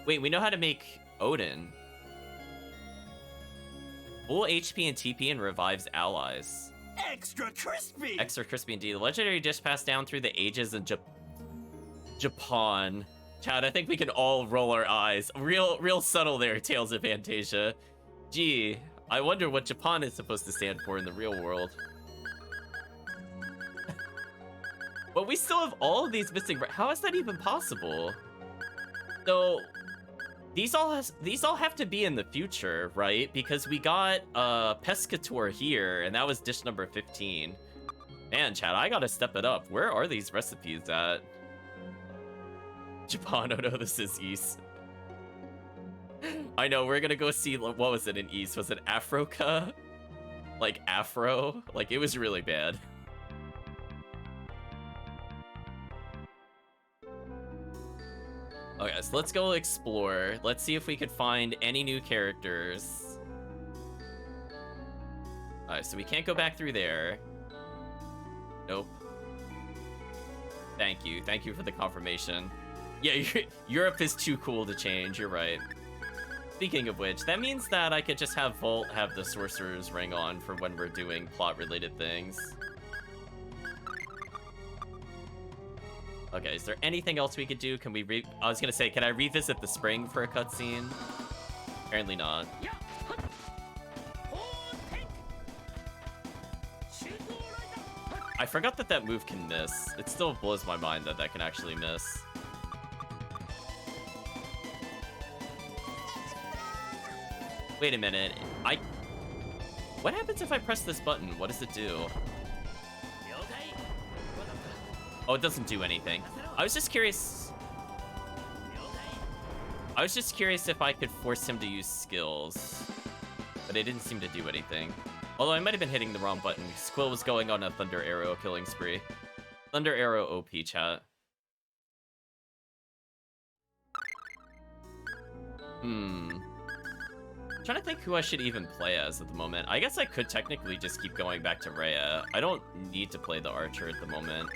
Wait, we know how to make Odin. Full HP and TP and revives allies. Extra crispy! Extra crispy indeed. The legendary dish passed down through the ages in Japan. Chad, I think we can all roll our eyes. Real subtle there, Tales of Phantasia. Gee, I wonder what Japan is supposed to stand for in the real world. But we still have all of these missing. How is that even possible? So these all have to be in the future, right? Because we got Pescator here, and that was dish number 15. Man, Chad, I gotta step it up. Where are these recipes at? Japan, oh no, this is East. I know, we're gonna go see, what was it in East? Was it Africa? Like Afro? Like, it was really bad. Okay, so let's go explore. Let's see if we could find any new characters. Alright, so we can't go back through there. Nope. Thank you. Thank you for the confirmation. Yeah, Europe is too cool to change. You're right. Speaking of which, that means that I could just have Volt have the Sorcerer's Ring on for when we're doing plot-related things. Okay, is there anything else we could do? Can we I was gonna say, can I revisit the spring for a cutscene? Apparently not. I forgot that that move can miss. It still blows my mind that that can actually miss. Wait a minute. What happens if I press this button? What does it do? Oh, it doesn't do anything. I was just curious. I was just curious if I could force him to use skills. But it didn't seem to do anything. Although I might have been hitting the wrong button. Quill was going on a Thunder Arrow killing spree. Thunder Arrow OP, chat. I'm trying to think who I should even play as at the moment. I guess I could technically just keep going back to Rhea. I don't need to play the Archer at the moment.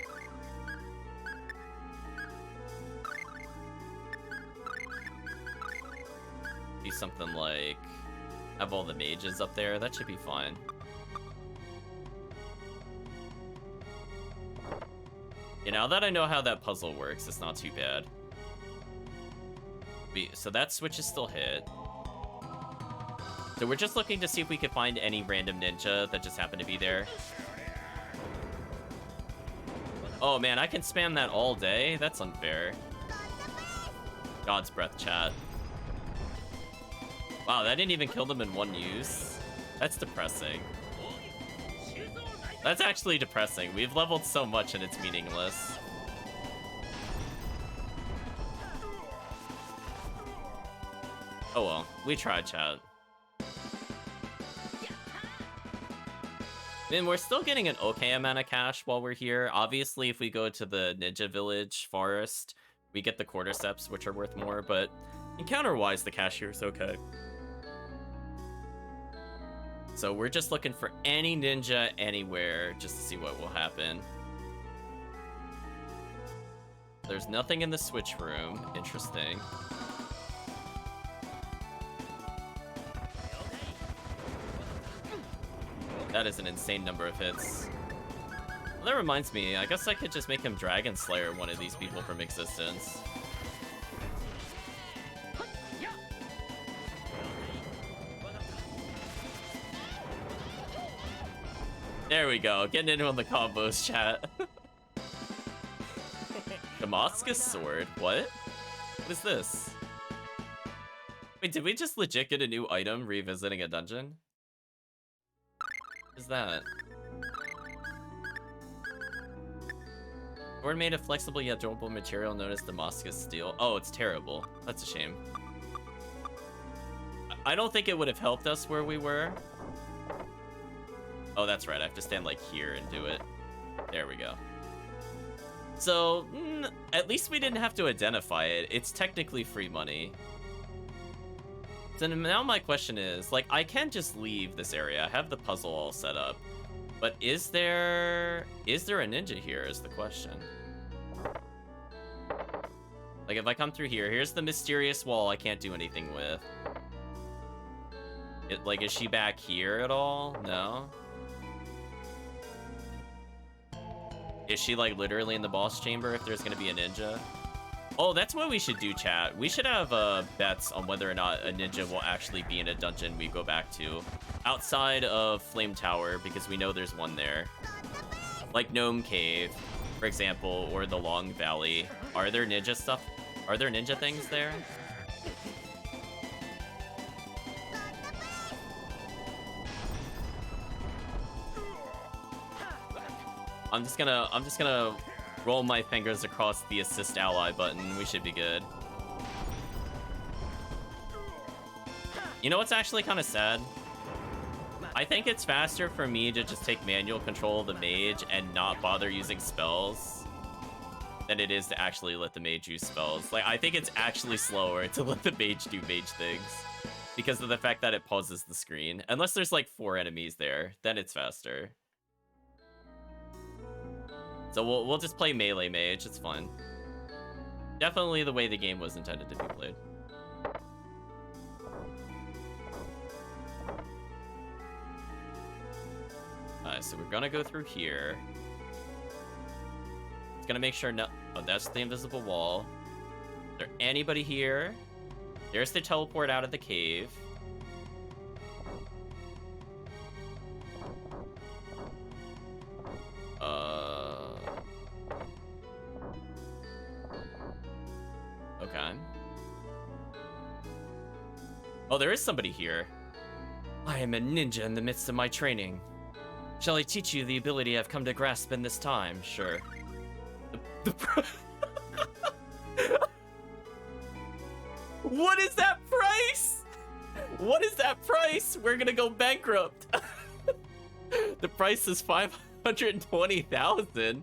Be something like have all the mages up there. That should be fine. Yeah, now that I know how that puzzle works, it's not too bad. So that switch is still hit. So we're just looking to see if we could find any random ninja that just happened to be there. Oh man, I can spam that all day? That's unfair. God's breath, chat. Wow, that didn't even kill them in one use. That's depressing. That's actually depressing. We've leveled so much and it's meaningless. Oh well, we tried, chat. I mean, we're still getting an okay amount of cash while we're here. Obviously, if we go to the Ninja Village Forest, we get the Cordyceps, which are worth more, but encounter-wise, the cash here is okay. So we're just looking for any ninja anywhere just to see what will happen. There's nothing in the switch room. Interesting. That is an insane number of hits. Well, that reminds me, I guess I could just make him Dragon Slayer one of these people from existence. There we go, getting into on the combos, chat. Damascus Sword? What? What is this? Wait, did we just legit get a new item revisiting a dungeon? What is that? Sword made of flexible yet durable material known as Damascus steel. Oh, it's terrible. That's a shame. I don't think it would have helped us where we were. Oh, that's right. I have to stand like here and do it. There we go. So, at least we didn't have to identify it. It's technically free money. So now my question is, like, I can just leave this area. I have the puzzle all set up. But is there a ninja here is the question. Like, if I come through here, here's the mysterious wall I can't do anything with. Like, is she back here at all? No? Is she, like, literally in the boss chamber if there's gonna be a ninja? Oh, that's what we should do, chat. We should have bets on whether or not a ninja will actually be in a dungeon we go back to. Outside of Flame Tower, because we know there's one there. Like Gnome Cave, for example, or the Long Valley. Are there ninja stuff? Are there ninja things there? I'm just gonna roll my fingers across the assist ally button. We should be good. You know what's actually kind of sad? I think it's faster for me to just take manual control of the mage and not bother using spells than it is to actually let the mage use spells. Like, I think it's actually slower to let the mage do mage things because of the fact that it pauses the screen. Unless there's like 4 enemies there, then it's faster. So we'll just play melee mage. It's fun. Definitely the way the game was intended to be played. So we're gonna go through here. It's gonna make sure no. Oh, that's the invisible wall. Is there anybody here? There's the teleport out of the cave. Okay. Oh, there is somebody here. I am a ninja in the midst of my training. Shall I teach you the ability I've come to grasp in this time? Sure. What is that price? What is that price? We're gonna go bankrupt. The price is 520,000.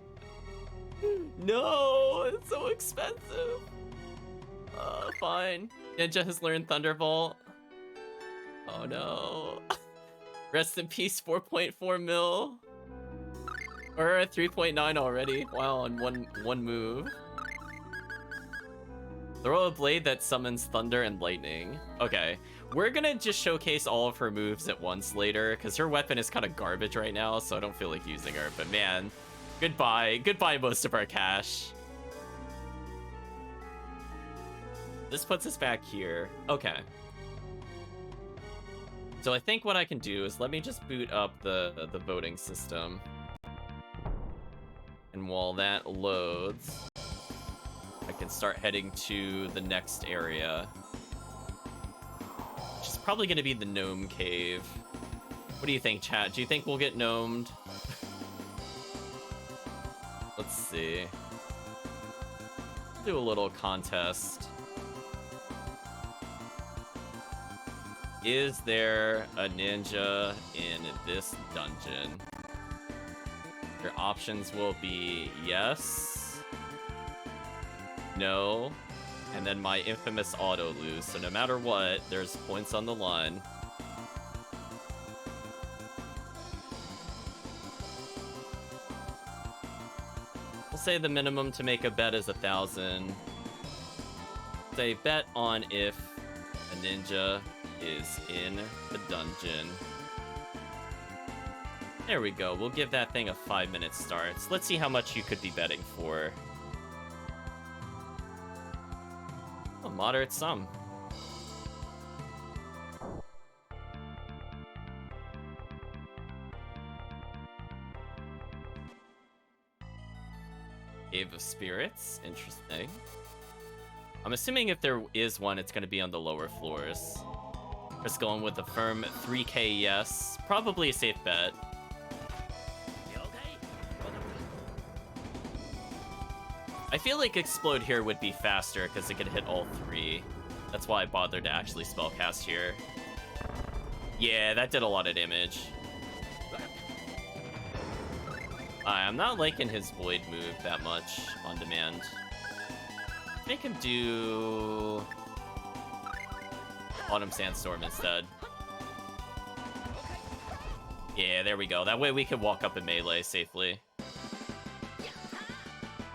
No, it's so expensive. Fine. Ninja has learned Thunderbolt. Oh no. Rest in peace, 4.4 mil. We're at 3.9 already. Wow, on one move. Throw a blade that summons thunder and lightning. Okay, we're gonna just showcase all of her moves at once later, because her weapon is kind of garbage right now, so I don't feel like using her. But man, goodbye. Goodbye most of our cash. This puts us back here. Okay. So I think what I can do is let me just boot up the voting system. And while that loads, I can start heading to the next area. Which is probably going to be the gnome cave. What do you think, chat? Do you think we'll get gnomed? Let's see. Do a little contest. Is there a ninja in this dungeon? Your options will be yes, no, and then my infamous auto lose. So no matter what, there's points on the line. We'll say the minimum to make a bet is 1,000. Say bet on if a ninja is in the dungeon. There we go. We'll give that thing a 5-minute start. So let's see how much you could be betting for. A moderate sum. Cave of Spirits. Interesting. I'm assuming if there is one, it's going to be on the lower floors. Just going with a firm 3K yes. Probably a safe bet. I feel like Explode here would be faster because it could hit all 3. That's why I bothered to actually spellcast here. Yeah, that did a lot of damage. I'm not liking his Void move that much on demand. Make him do Autumn Sandstorm instead. Yeah, there we go. That way we can walk up in melee safely.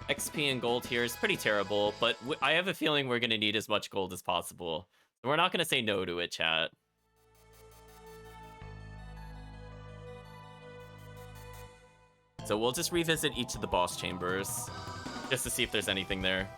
XP and gold here is pretty terrible, but I have a feeling we're going to need as much gold as possible. So we're not going to say no to it, chat. So we'll just revisit each of the boss chambers, just to see if there's anything there.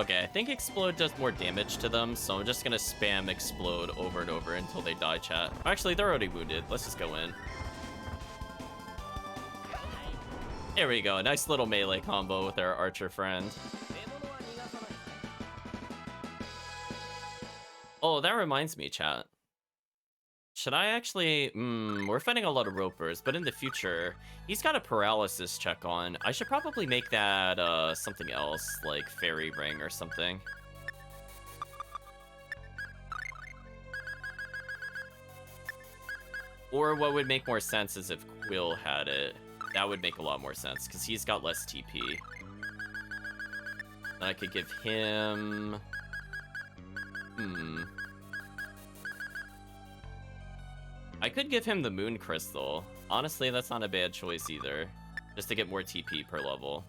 Okay, I think Explode does more damage to them, so I'm just gonna spam Explode over and over until they die, chat. Actually, they're already wounded. Let's just go in. There we go. A nice little melee combo with our archer friend. Oh, that reminds me, chat. Should I actually... we're fighting a lot of ropers, but in the future, he's got a paralysis check on. I should probably make that something else, like fairy ring or something. Or what would make more sense is if Quill had it. That would make a lot more sense, because he's got less TP. Then I could give him... I could give him the Moon Crystal. Honestly, that's not a bad choice either. Just to get more TP per level.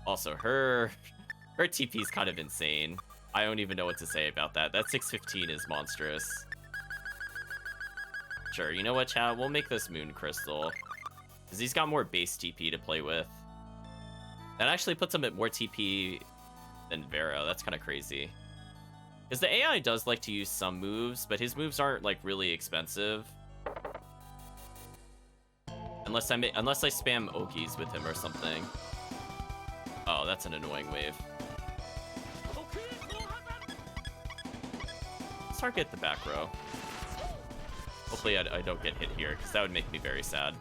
Also, her TP is kind of insane. I don't even know what to say about that. That 615 is monstrous. Sure, you know what, chat? We'll make this Moon Crystal. Because he's got more base TP to play with. That actually puts him at more TP than Vera. That's kind of crazy. Because the AI does like to use some moves, but his moves aren't, like, really expensive. Unless I spam Okies with him or something. Oh, that's an annoying wave. Let's target the back row. Hopefully I don't get hit here, because that would make me very sad.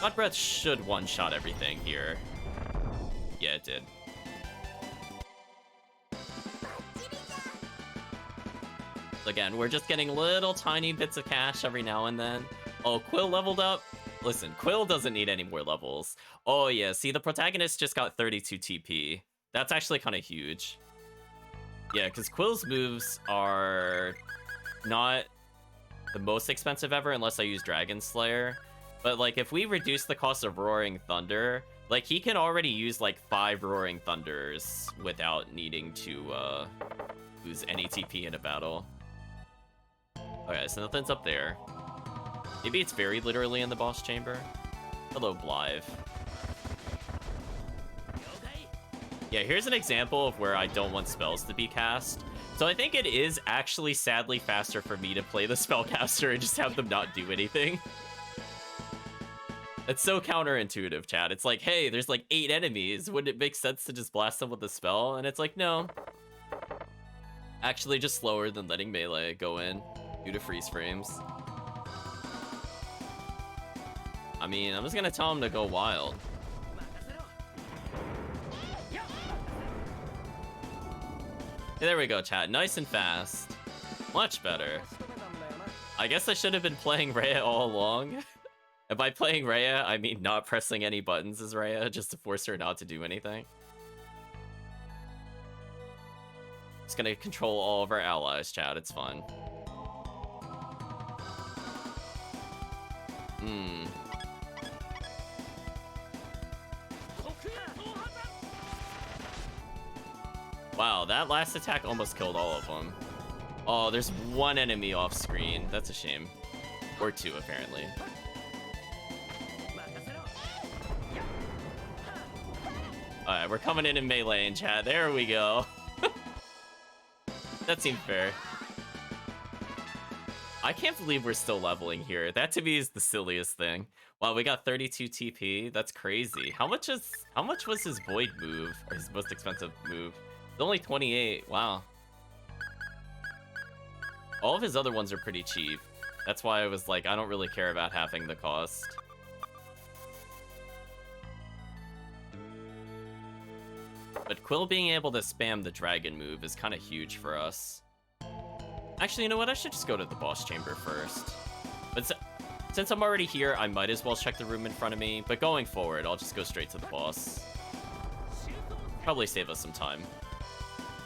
God Breath should one-shot everything here. Yeah, it did. Again, we're just getting little tiny bits of cash every now and then. Oh, Quill leveled up? Listen, Quill doesn't need any more levels. Oh yeah, see, the protagonist just got 32 TP. That's actually kind of huge. Yeah, because Quill's moves are not the most expensive ever unless I use Dragon Slayer. But, like, if we reduce the cost of Roaring Thunder, like, he can already use, like, 5 Roaring Thunders without needing to lose any TP in a battle. Okay, so nothing's up there. Maybe it's very literally in the boss chamber. Hello, Blythe. Yeah, here's an example of where I don't want spells to be cast. So I think it is actually sadly faster for me to play the spellcaster and just have them not do anything. It's so counterintuitive, chat. It's like, hey, there's like 8 enemies. Wouldn't it make sense to just blast them with a spell? And it's like, no. Actually, just slower than letting melee go in due to freeze frames. I mean, I'm just gonna tell him to go wild. There we go, chat. Nice and fast. Much better. I guess I should have been playing Rhea all along. And by playing Rhea, I mean not pressing any buttons as Rhea, just to force her not to do anything. Just gonna control all of our allies, chat. It's fun. Wow, that last attack almost killed all of them. Oh, there's one enemy off screen. That's a shame. Or 2, apparently. Alright, we're coming in melee in chat. There we go. That seemed fair. I can't believe we're still leveling here. That to me is the silliest thing. Wow, we got 32 TP. That's crazy. How much was his void move, or his most expensive move? It's only 28. Wow. All of his other ones are pretty cheap. That's why I was like, I don't really care about halving the cost. But Quill being able to spam the dragon move is kind of huge for us. Actually, you know what? I should just go to the boss chamber first. But since I'm already here, I might as well check the room in front of me. But going forward, I'll just go straight to the boss. Probably save us some time.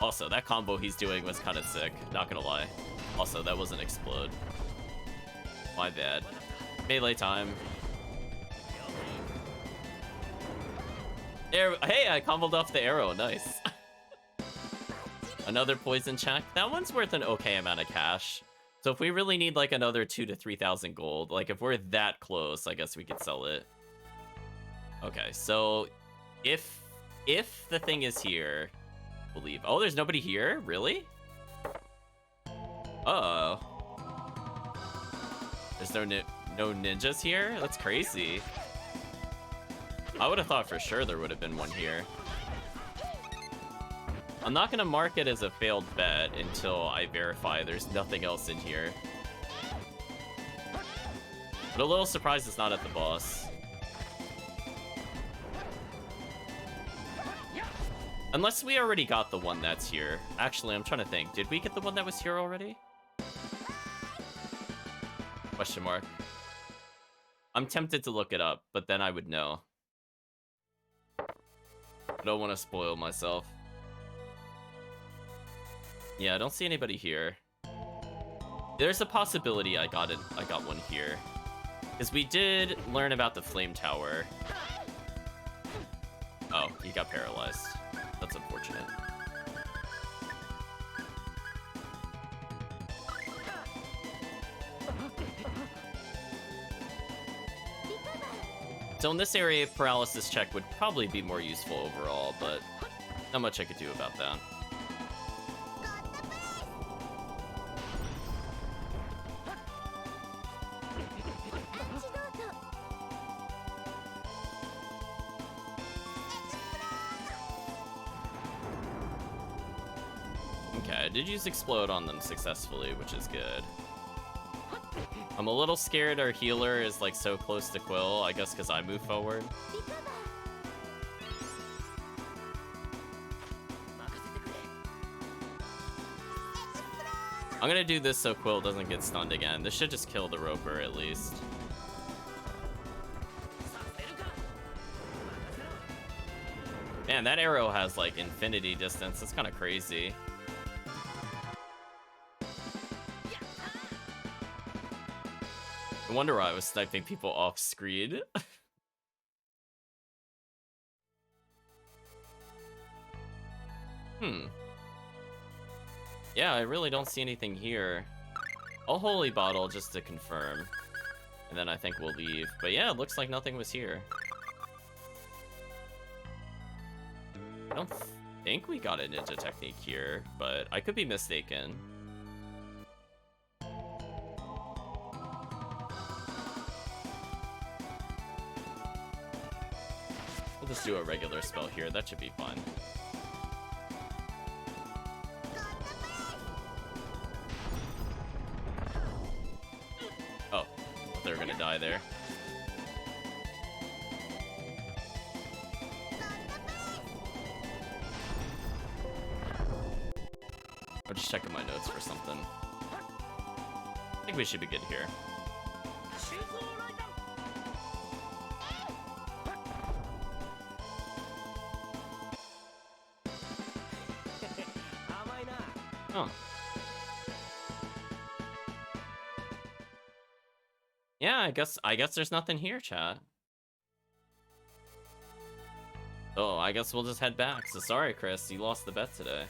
Also, that combo he's doing was kind of sick. Not gonna lie. Also, that wasn't explode. My bad. Melee time. Hey, I comboed off the arrow. Nice. Another poison check. That one's worth an okay amount of cash. So if we really need like another 2,000 to 3,000 gold, like if we're that close, I guess we could sell it. Okay, so if the thing is here, we'll leave. Oh, there's nobody here? Really? Uh-oh. There's no ninjas here? That's crazy. I would have thought for sure there would have been one here. I'm not gonna mark it as a failed bet until I verify there's nothing else in here. But a little surprised it's not at the boss. Unless we already got the one that's here. Actually, I'm trying to think. Did we get the one that was here already? Question mark. I'm tempted to look it up, but then I would know. I don't want to spoil myself. Yeah, I don't see anybody here. There's a possibility I got one here. Because we did learn about the flame tower. Oh, he got paralyzed. That's unfortunate. So in this area, paralysis check would probably be more useful overall, but not much I could do about that. Okay, I did use Explode on them successfully, which is good. I'm a little scared our healer is like so close to Quill, I guess because I move forward. I'm gonna do this so Quill doesn't get stunned again. This should just kill the Roper at least. Man, that arrow has like infinity distance. That's kind of crazy. I wonder why I was sniping people off screen. Yeah, I really don't see anything here. I'll Holy Bottle just to confirm. And then I think we'll leave. But yeah, it looks like nothing was here. I don't think we got a ninja technique here, but I could be mistaken. We'll just do a regular spell here. That should be fun. Oh, they're gonna die there. I'm just checking my notes for something. I think we should be good here. Oh. Yeah, I guess there's nothing here, chat. Oh, I guess we'll just head back. So sorry, Chris, you lost the bet today.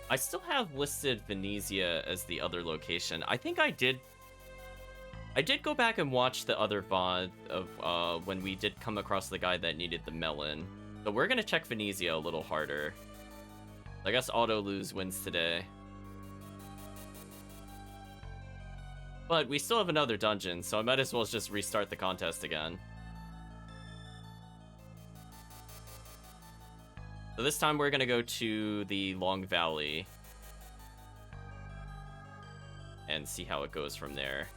I still have listed Venezia as the other location. I think I did go back and watch the other VOD of when we did come across the guy that needed the melon. So we're gonna check Venezia a little harder. I guess auto lose wins today. But we still have another dungeon, so I might as well just restart the contest again. So this time we're gonna go to the Long Valley and see how it goes from there.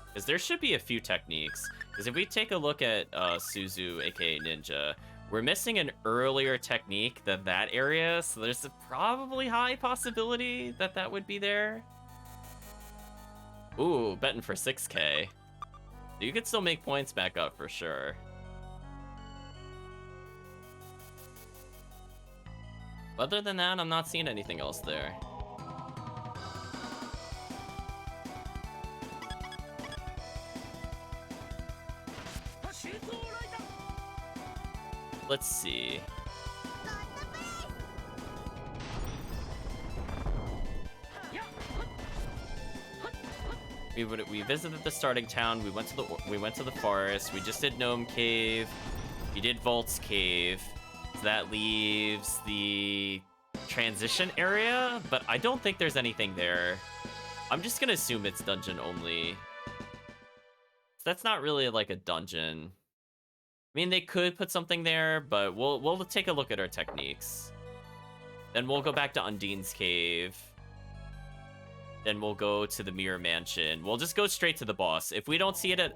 Because there should be a few techniques. Because if we take a look at Suzu, aka Ninja, we're missing an earlier technique than that area, so there's a probably high possibility that that would be there. Ooh, betting for 6k. You could still make points back up for sure. Other than that, I'm not seeing anything else there. Let's see. We visited the starting town. We went to the forest. We just did Gnome Cave. We did Volt's Cave. So that leaves the transition area, but I don't think there's anything there. I'm just gonna assume it's dungeon only. So that's not really like a dungeon. I mean, they could put something there, but we'll take a look at our techniques. Then we'll go back to Undine's Cave. Then we'll go to the Mirror Mansion. We'll just go straight to the boss. If we don't see it at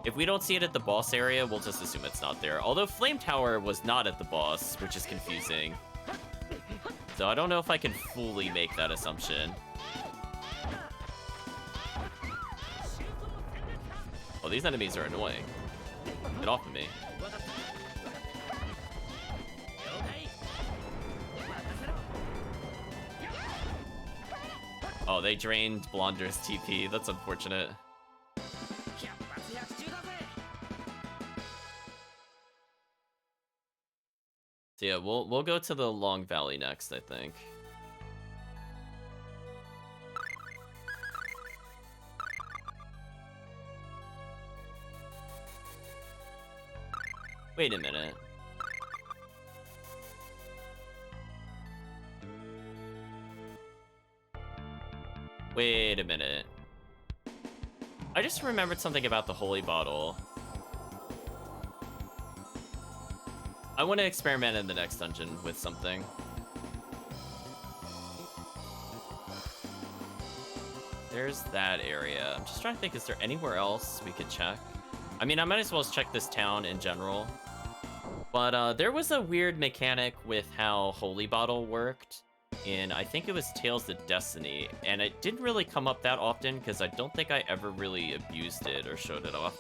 the boss area, we'll just assume it's not there. Although Flame Tower was not at the boss, which is confusing. So I don't know if I can fully make that assumption. Oh, these enemies are annoying. Get off of me. Oh, they drained Blonder's TP. That's unfortunate. So yeah, we'll go to the Long Valley next, I think. Wait a minute. Wait a minute. I just remembered something about the Holy Bottle. I want to experiment in the next dungeon with something. There's that area. I'm just trying to think, is there anywhere else we could check? I mean, I might as well check this town in general. But there was a weird mechanic with how Holy Bottle worked in, I think it was Tales of Destiny, and it didn't really come up that often because I don't think I ever really abused it or showed it off.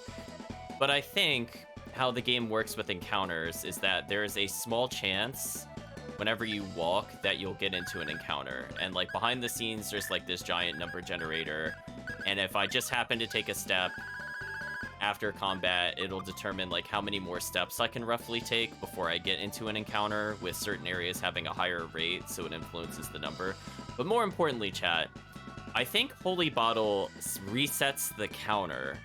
But I think how the game works with encounters is that there is a small chance whenever you walk that you'll get into an encounter. And like behind the scenes, there's like this giant number generator. And if I just happen to take a step after combat, it'll determine like how many more steps I can roughly take before I get into an encounter, with certain areas having a higher rate, so it influences the number. But more importantly, chat, I think Holy Bottle resets the counter.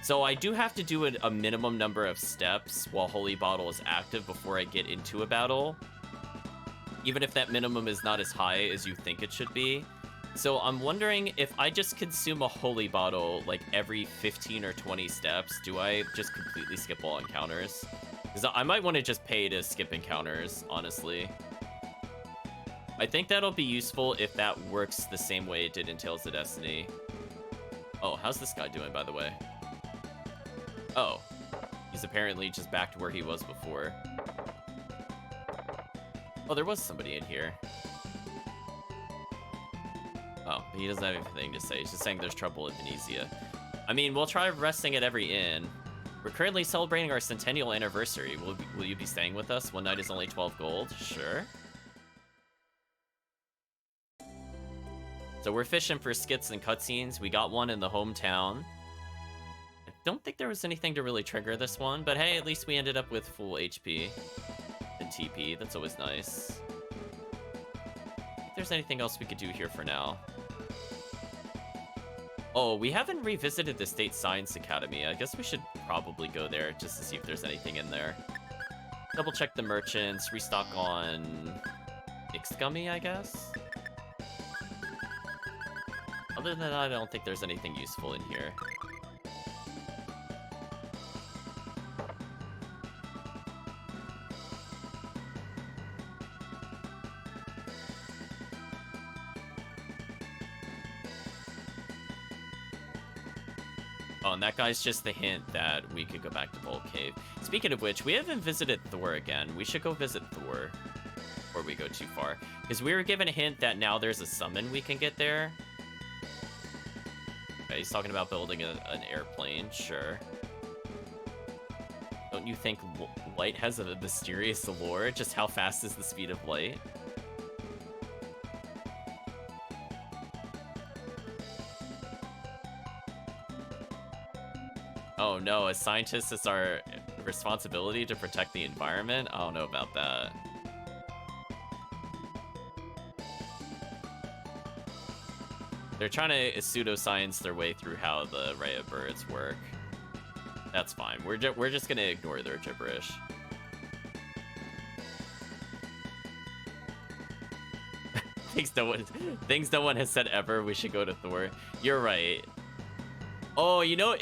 So I do have to do a minimum number of steps while Holy Bottle is active before I get into a battle, even if that minimum is not as high as you think it should be. So I'm wondering if I just consume a Holy Bottle like every 15 or 20 steps, do I just completely skip all encounters? Because I might want to just pay to skip encounters, honestly. I think that'll be useful if that works the same way it did in Tales of Destiny. Oh, how's this guy doing, by the way? Oh, he's apparently just back to where he was before. Oh, there was somebody in here. Oh, but he doesn't have anything to say. He's just saying there's trouble in Venezia. I mean, we'll try resting at every inn. We're currently celebrating our centennial anniversary. Will you be staying with us? One night is only 12 gold. Sure. So we're fishing for skits and cutscenes. We got one in the hometown. I don't think there was anything to really trigger this one, but hey, at least we ended up with full HP and TP. That's always nice. If there's anything else we could do here for now. Oh, we haven't revisited the State Science Academy. I guess we should probably go there just to see if there's anything in there. Double check the merchants, restock on Ixgummy, I guess? Other than that, I don't think there's anything useful in here. Oh, and that guy's just the hint that we could go back to Bolt Cave. Speaking of which, we haven't visited Thor again. We should go visit Thor before we go too far. Because we were given a hint that now there's a summon we can get there. Okay, he's talking about building an airplane, sure. Don't you think light has a mysterious allure? Just how fast is the speed of light? Oh no, as scientists, it's our responsibility to protect the environment? I don't know about that. They're trying to pseudoscience their way through how the Raya birds work. That's fine. We're just gonna ignore their gibberish. Things no one has said ever. We should go to Thor. You're right. Oh, you know,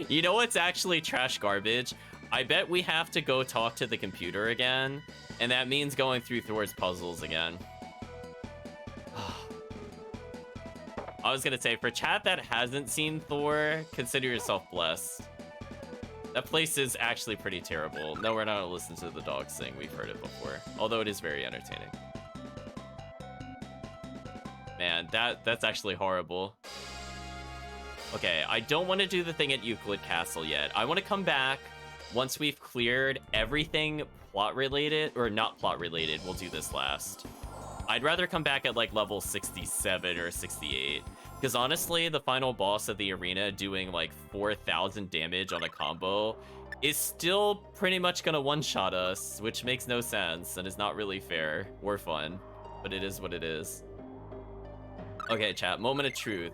you know what's actually trash garbage? I bet we have to go talk to the computer again, and that means going through Thor's puzzles again. I was gonna say, for chat that hasn't seen Thor, consider yourself blessed. That place is actually pretty terrible. No, we're not gonna listen to the dogs sing. We've heard it before, although it is very entertaining. Man, that's actually horrible. Okay, I don't want to do the thing at Euclid Castle yet. I want to come back once we've cleared everything plot-related, or not plot-related. We'll do this last. I'd rather come back at like level 67 or 68. Because honestly, the final boss of the arena doing like 4,000 damage on a combo is still pretty much gonna one-shot us, which makes no sense and is not really fair or fun. But it is what it is. Okay, chat, moment of truth.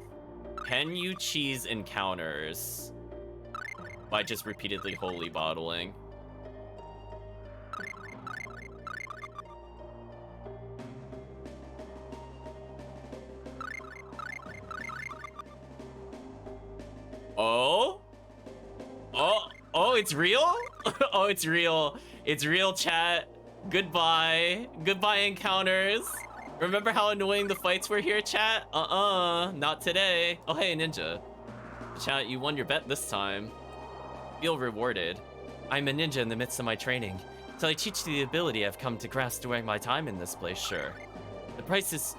Can you cheese encounters by just repeatedly holy bottling? Oh? Oh, it's real? Oh, it's real. It's real, chat. Goodbye. Goodbye, encounters. Remember how annoying the fights were here, chat? Not today. Oh, hey, Ninja. Chat, you won your bet this time. Feel rewarded. I'm a ninja in the midst of my training. Till I teach you the ability I've come to grasp during my time in this place, sure. The price is...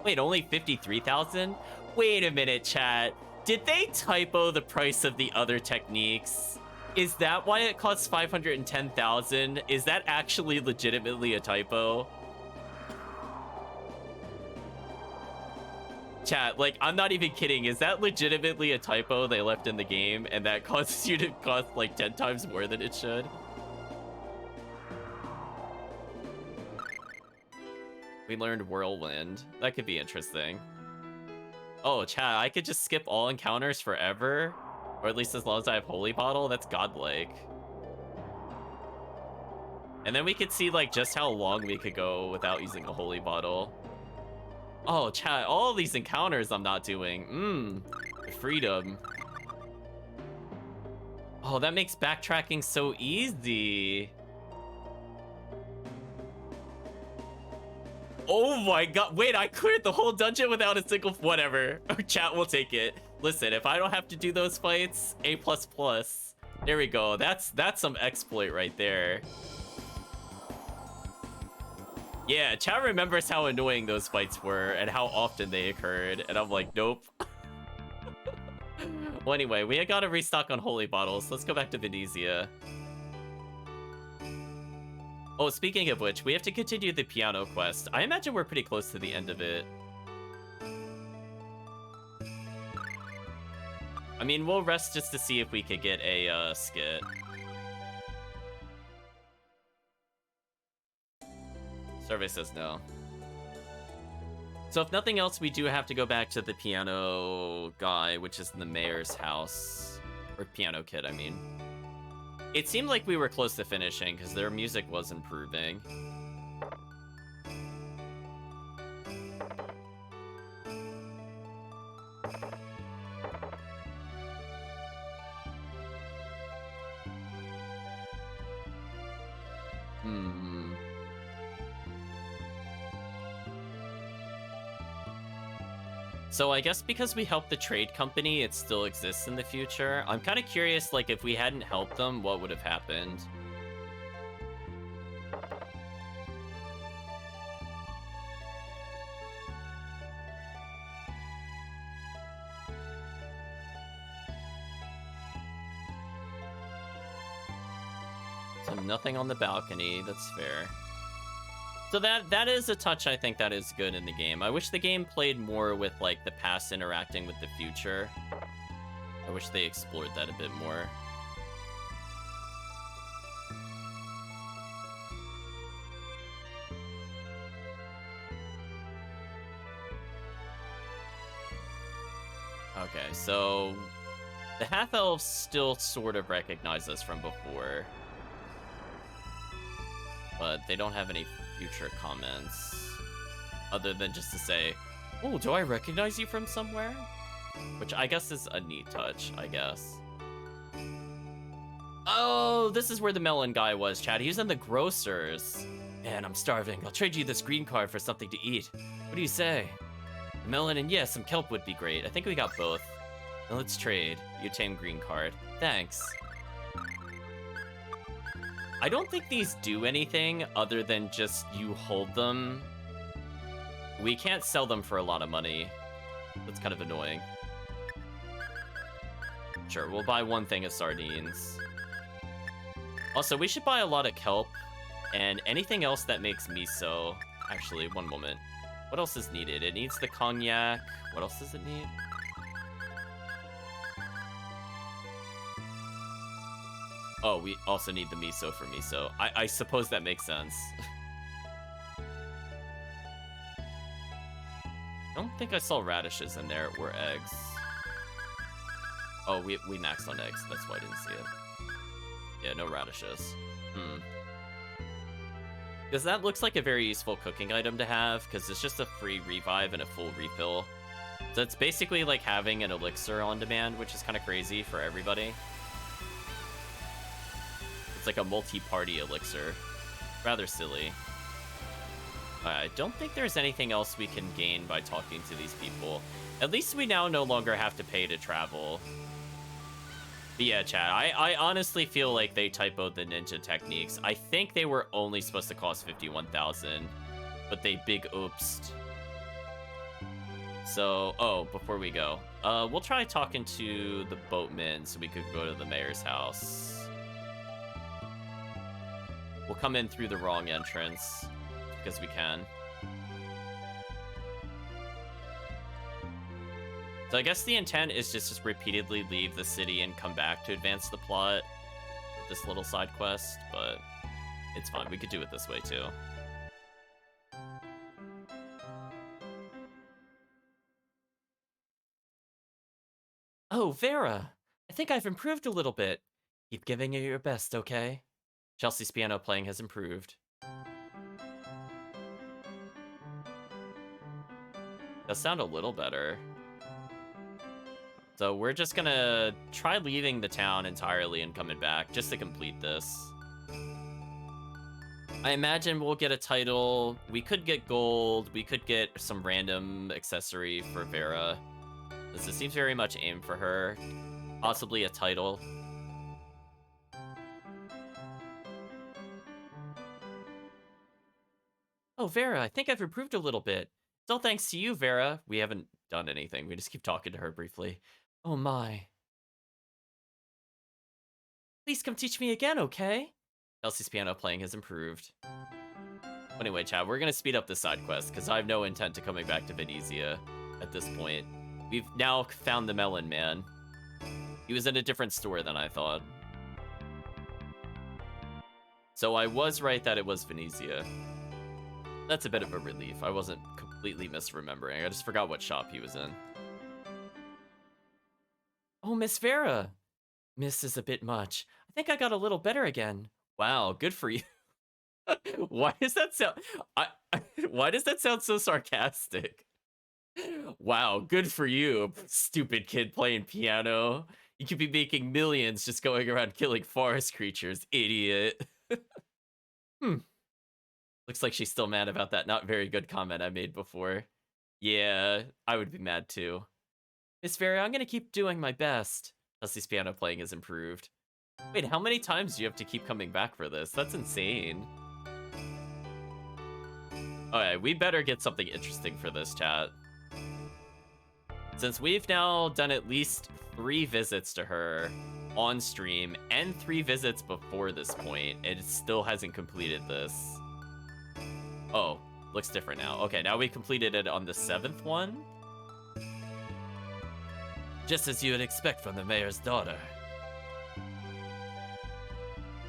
Wait, only 53,000? Wait a minute, chat. Did they typo the price of the other techniques? Is that why it costs 510,000? Is that actually legitimately a typo? Chat, like, I'm not even kidding. Is that legitimately a typo they left in the game and that causes you to cost like 10 times more than it should? We learned Whirlwind. That could be interesting. Oh, chat, I could just skip all encounters forever? Or at least as long as I have Holy Bottle? That's godlike. And then we could see, like, just how long we could go without using a Holy Bottle. Oh, chat, all these encounters I'm not doing. Freedom. Oh, that makes backtracking so easy. Oh my god, wait, I cleared the whole dungeon without a single... Whatever. Chat will take it. Listen, if I don't have to do those fights, A++. There we go. That's some exploit right there. Yeah, chat remembers how annoying those fights were and how often they occurred, and I'm like, nope. Well, anyway, we got to restock on Holy Bottles. Let's go back to Venezia. Oh, speaking of which, we have to continue the piano quest. I imagine we're pretty close to the end of it. I mean, we'll rest just to see if we could get a skit. Survey says no. So if nothing else, we do have to go back to the piano guy, which is in the mayor's house. Or piano kid, I mean. It seemed like we were close to finishing, because their music was improving. So I guess because we helped the trade company, it still exists in the future. I'm kind of curious, like, if we hadn't helped them, what would have happened? So nothing on the balcony, that's fair. So that is a touch I think that is good in the game. I wish the game played more with, like, the past interacting with the future. I wish they explored that a bit more. So, the half-elves still sort of recognize us from before. But they don't have any future comments. Other than just to say, oh, do I recognize you from somewhere? Which I guess is a neat touch, I guess. Oh, this is where the melon guy was, Chad. He was in the grocer's. Man, I'm starving. I'll trade you this green card for something to eat. What do you say? A melon and yes, some kelp would be great. I think we got both. Now let's trade. You tame green card. Thanks. I don't think these do anything other than just you hold them. We can't sell them for a lot of money. That's kind of annoying. Sure, we'll buy one thing of sardines. Also, we should buy a lot of kelp and anything else that makes miso. Actually, one moment. What else is needed? It needs the cognac. What else does it need? Oh, we also need the miso for miso. I suppose that makes sense. I don't think I saw radishes in there or eggs. Oh, we maxed on eggs. That's why I didn't see it. Yeah, no radishes. Because that looks like a very useful cooking item to have, because it's just a free revive and a full refill. So it's basically like having an elixir on demand, which is kind of crazy for everybody. It's like a multi-party elixir. Rather silly. I don't think there's anything else we can gain by talking to these people. At least we now no longer have to pay to travel. But yeah, chat, I honestly feel like they typoed the ninja techniques. I think they were only supposed to cost 51,000, but they big oopsed. So, oh, before we go, we'll try talking to the boatman so we could go to the mayor's house. We'll come in through the wrong entrance, because we can. So I guess the intent is just repeatedly leave the city and come back to advance the plot with this little side quest, but it's fine. We could do it this way too. Oh, Vera! I think I've improved a little bit. Keep giving it your best, okay? Chelsea's piano playing has improved. Does sound a little better. So we're just gonna try leaving the town entirely and coming back just to complete this. I imagine we'll get a title. We could get gold. We could get some random accessory for Vera. This seems very much aimed for her. Possibly a title. Oh, Vera, I think I've improved a little bit. It's all thanks to you, Vera. We haven't done anything. We just keep talking to her briefly. Oh my. Please come teach me again, okay? Elsie's piano playing has improved. Anyway, chat, we're gonna speed up the side quest, because I have no intent to coming back to Venezia at this point. We've now found the Melon Man. He was in a different store than I thought. So I was right that it was Venezia. That's a bit of a relief. I wasn't completely misremembering. I just forgot what shop he was in. Oh, Miss Vera. Miss is a bit much. I think I got a little better again. Wow, good for you. Why does that sound... why does that sound so sarcastic? Wow, good for you, stupid kid playing piano. You could be making millions just going around killing forest creatures, idiot. Looks like she's still mad about that not very good comment I made before. Yeah, I would be mad too. Miss Vera, I'm gonna keep doing my best. Leslie's piano playing has improved. Wait, how many times do you have to keep coming back for this? That's insane. Alright, we better get something interesting for this, chat. Since we've now done at least 3 visits to her on stream and 3 visits before this point, and it still hasn't completed this. Oh, looks different now. Okay, now we completed it on the 7th one. Just as you would expect from the mayor's daughter.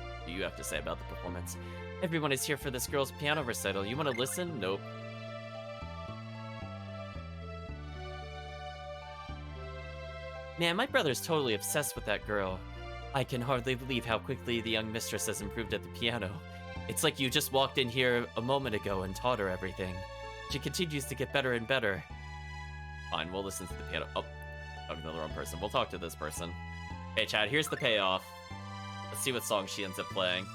What do you have to say about the performance? Everyone is here for this girl's piano recital. You want to listen? Nope. Man, my brother's totally obsessed with that girl. I can hardly believe how quickly the young mistress has improved at the piano. It's like you just walked in here a moment ago and taught her everything. She continues to get better and better. Fine, we'll listen to the piano. Oh, talking to the wrong person. We'll talk to this person. Hey, Chad, here's the payoff. Let's see what song she ends up playing.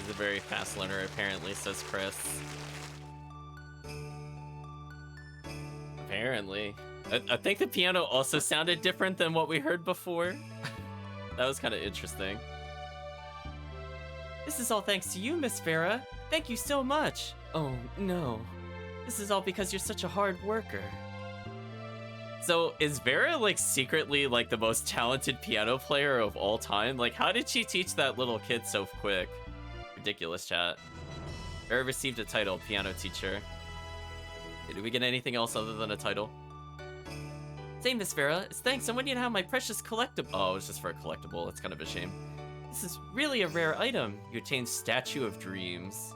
He's a very fast learner, apparently, says Chris. Apparently. I think the piano also sounded different than what we heard before. That was kind of interesting. This is all thanks to you, Miss Farah. Thank you so much. Oh, no. This is all because you're such a hard worker. So, is Vera, like, secretly, like, the most talented piano player of all time? Like, how did she teach that little kid so quick? Ridiculous, chat. Vera received a title, piano teacher. Did we get anything else other than a title? Same, Miss Vera. It's thanks. I want you to have my precious collectible. Oh, it's just for a collectible. It's kind of a shame. This is really a rare item. You attained Statue of Dreams.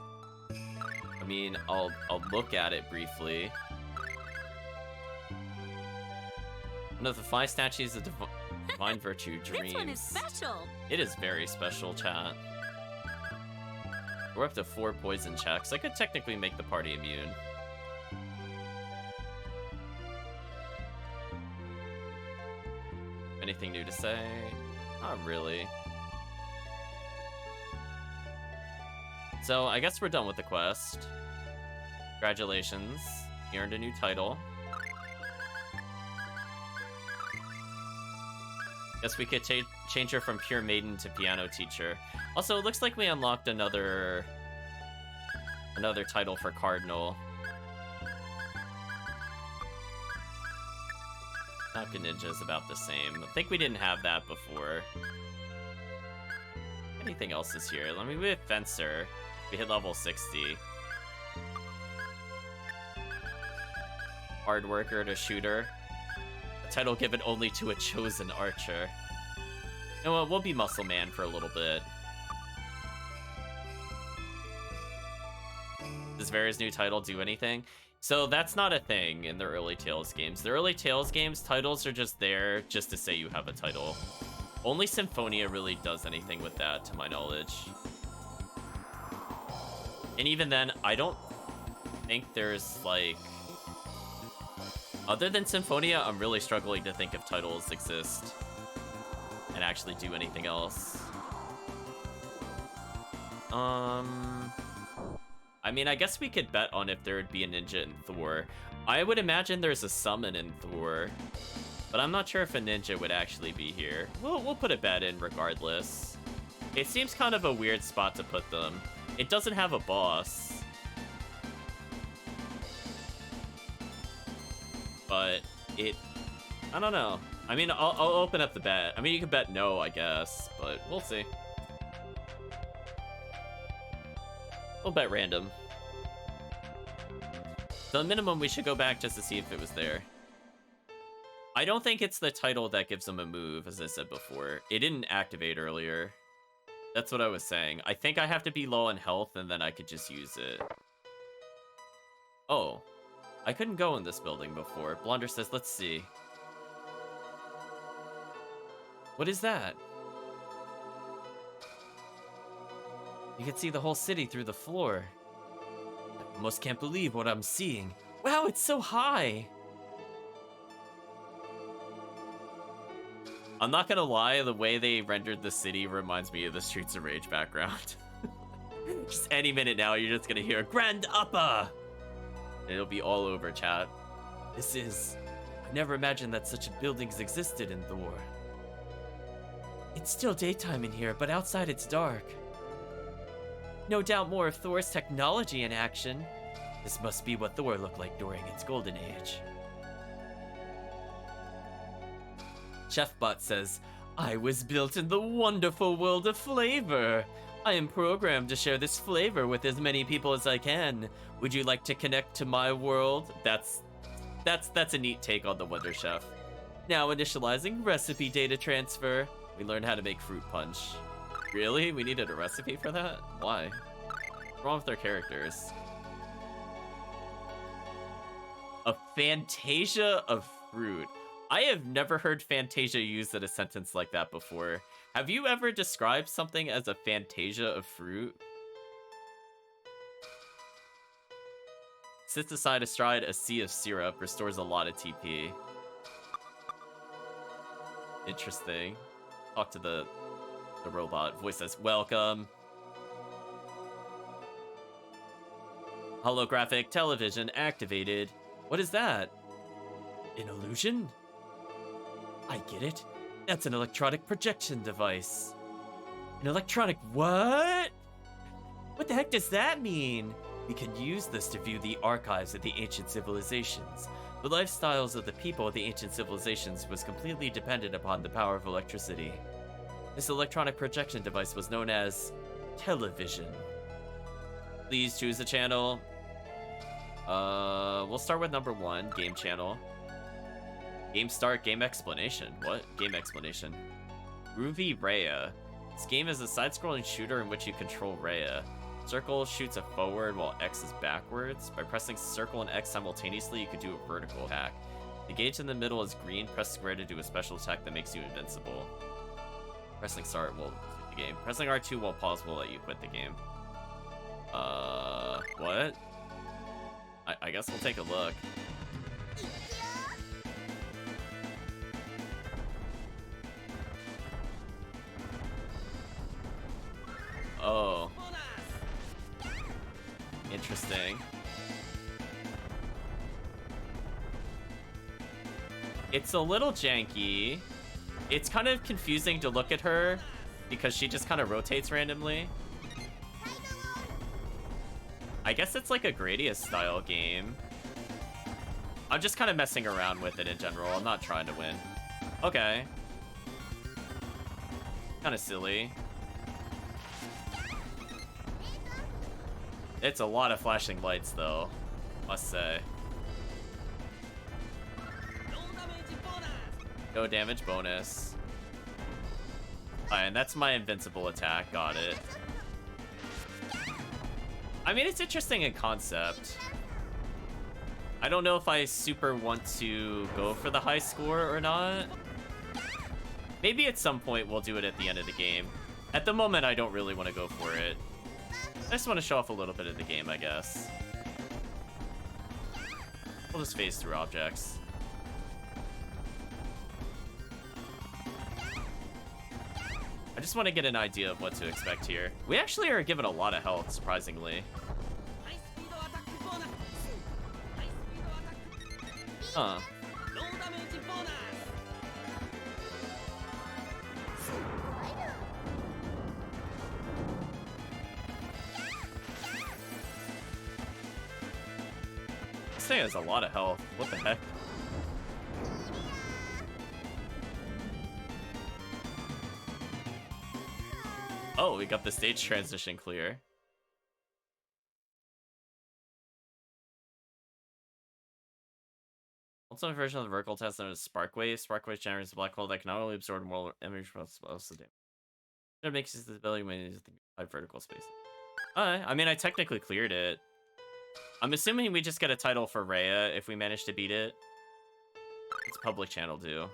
I mean, I'll look at it briefly. One of the 5 statues of divine virtue, dreams. This one is special. It is very special, chat. We're up to 4 poison checks. I could technically make the party immune. Anything new to say? Not really. So, I guess we're done with the quest. Congratulations. You earned a new title. Guess we could change her from Pure Maiden to Piano Teacher. Also, it looks like we unlocked another title for Cardinal. Taka Ninja is about the same. I think we didn't have that before. Anything else is here? Let me be a Fencer. We hit level 60. Hard worker to shooter. A title given only to a chosen archer. You know what? We'll be Muscle Man for a little bit. Does Vera's new title do anything? So that's not a thing in the early Tales games. The early Tales games, titles are just there just to say you have a title. Only Symphonia really does anything with that, to my knowledge. And even then, I don't think there's, like... Other than Symphonia, I'm really struggling to think if titles exist and actually do anything else. I mean, I guess we could bet on if there would be a ninja in Thor. I would imagine there's a summon in Thor. But I'm not sure if a ninja would actually be here. We'll put a bet in regardless. It seems kind of a weird spot to put them. It doesn't have a boss. But I don't know. I mean, I'll open up the bet. I mean, you can bet no, I guess, but we'll see. We'll bet random. The minimum, we should go back just to see if it was there. I don't think it's the title that gives them a move, as I said before. It didn't activate earlier. That's what I was saying. I think I have to be low on health, and then I could just use it. Oh. I couldn't go in this building before. Blunder says, let's see. What is that? You can see the whole city through the floor. I almost can't believe what I'm seeing. Wow, it's so high! I'm not gonna lie, the way they rendered the city reminds me of the Streets of Rage background. Just any minute now, you're just gonna hear Grand Upper! And it'll be all over, chat. I never imagined that such buildings existed in Thor. It's still daytime in here, but outside it's dark. No doubt more of Thor's technology in action. This must be what Thor looked like during its golden age. Chefbot says, I was built in the wonderful world of flavor. I am programmed to share this flavor with as many people as I can. Would you like to connect to my world? That's a neat take on the Wonder Chef. Now initializing recipe data transfer. We learned how to make fruit punch. Really? We needed a recipe for that? Why? What's wrong with their characters? A Phantasia of fruit. I have never heard Phantasia used in a sentence like that before. Have you ever described something as a Phantasia of fruit? Sits aside astride a sea of syrup, restores a lot of TP. Interesting. Talk to the robot. Voice says, welcome. Holographic television activated. What is that? An illusion? I get it. That's an electronic projection device. An electronic what? What the heck does that mean? We can use this to view the archives of the ancient civilizations. The lifestyles of the people of the ancient civilizations was completely dependent upon the power of electricity. This electronic projection device was known as television. Please choose a channel. We'll start with number 1, game channel. Game start, game explanation. What? Game explanation. Ruby Rhea. This game is a side-scrolling shooter in which you control Rhea. Circle shoots a forward while X is backwards. By pressing circle and X simultaneously, you can do a vertical attack. The gauge in the middle is green. Press square to do a special attack that makes you invincible. Pressing start will quit the game. Pressing R2 while pause will let you quit the game. What? I guess we'll take a look. Oh. Interesting. It's a little janky. It's kind of confusing to look at her because she just kind of rotates randomly. I guess it's like a Gradius style game. I'm just kind of messing around with it in general. I'm not trying to win. Okay. Kind of silly. It's a lot of flashing lights, though, must say. No damage bonus. Alright, and that's my invincible attack. Got it. I mean, it's interesting in concept. I don't know if I super want to go for the high score or not. Maybe at some point we'll do it at the end of the game. At the moment, I don't really want to go for it. I just want to show off a little bit of the game, I guess. We'll just phase through objects. I just want to get an idea of what to expect here. We actually are given a lot of health, surprisingly. Huh. thing has a lot of health. What the heck? Oh, we got the stage transition clear. Also, a version of the vertical test known as Spark Wave. Spark Wave generates a black hole that can not only absorb more energy but also damage. It makes its ability when it's the vertical space. I mean, I technically cleared it. I'm assuming we just get a title for Rhea if we manage to beat it. It's public channel due.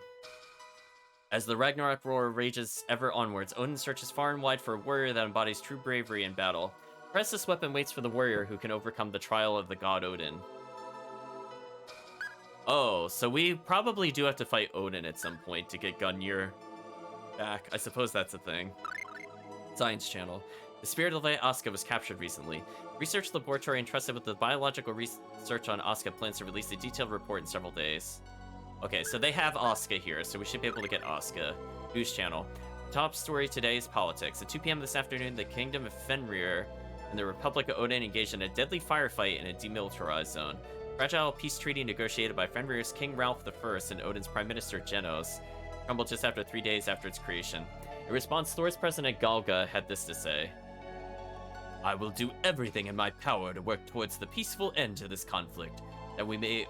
As the Ragnarok roar rages ever onwards, Odin searches far and wide for a warrior that embodies true bravery in battle. Precious weapon waits for the warrior who can overcome the trial of the god Odin. Oh, so we probably do have to fight Odin at some point to get Gungnir back. I suppose that's a thing. Science Channel. The spirit of Asuka was captured recently. Research laboratory entrusted with the biological research on Asuka plans to release a detailed report in several days. Okay, so they have Asuka here, so we should be able to get Asuka. News Channel. Top story today is politics. At 2 p.m. this afternoon, the Kingdom of Fenrir and the Republic of Odin engaged in a deadly firefight in a demilitarized zone. Fragile peace treaty negotiated by Fenrir's King Ralph I and Odin's Prime Minister Genos crumbled just after 3 days after its creation. In response, Thor's President Galga had this to say. I will do everything in my power to work towards the peaceful end to this conflict that we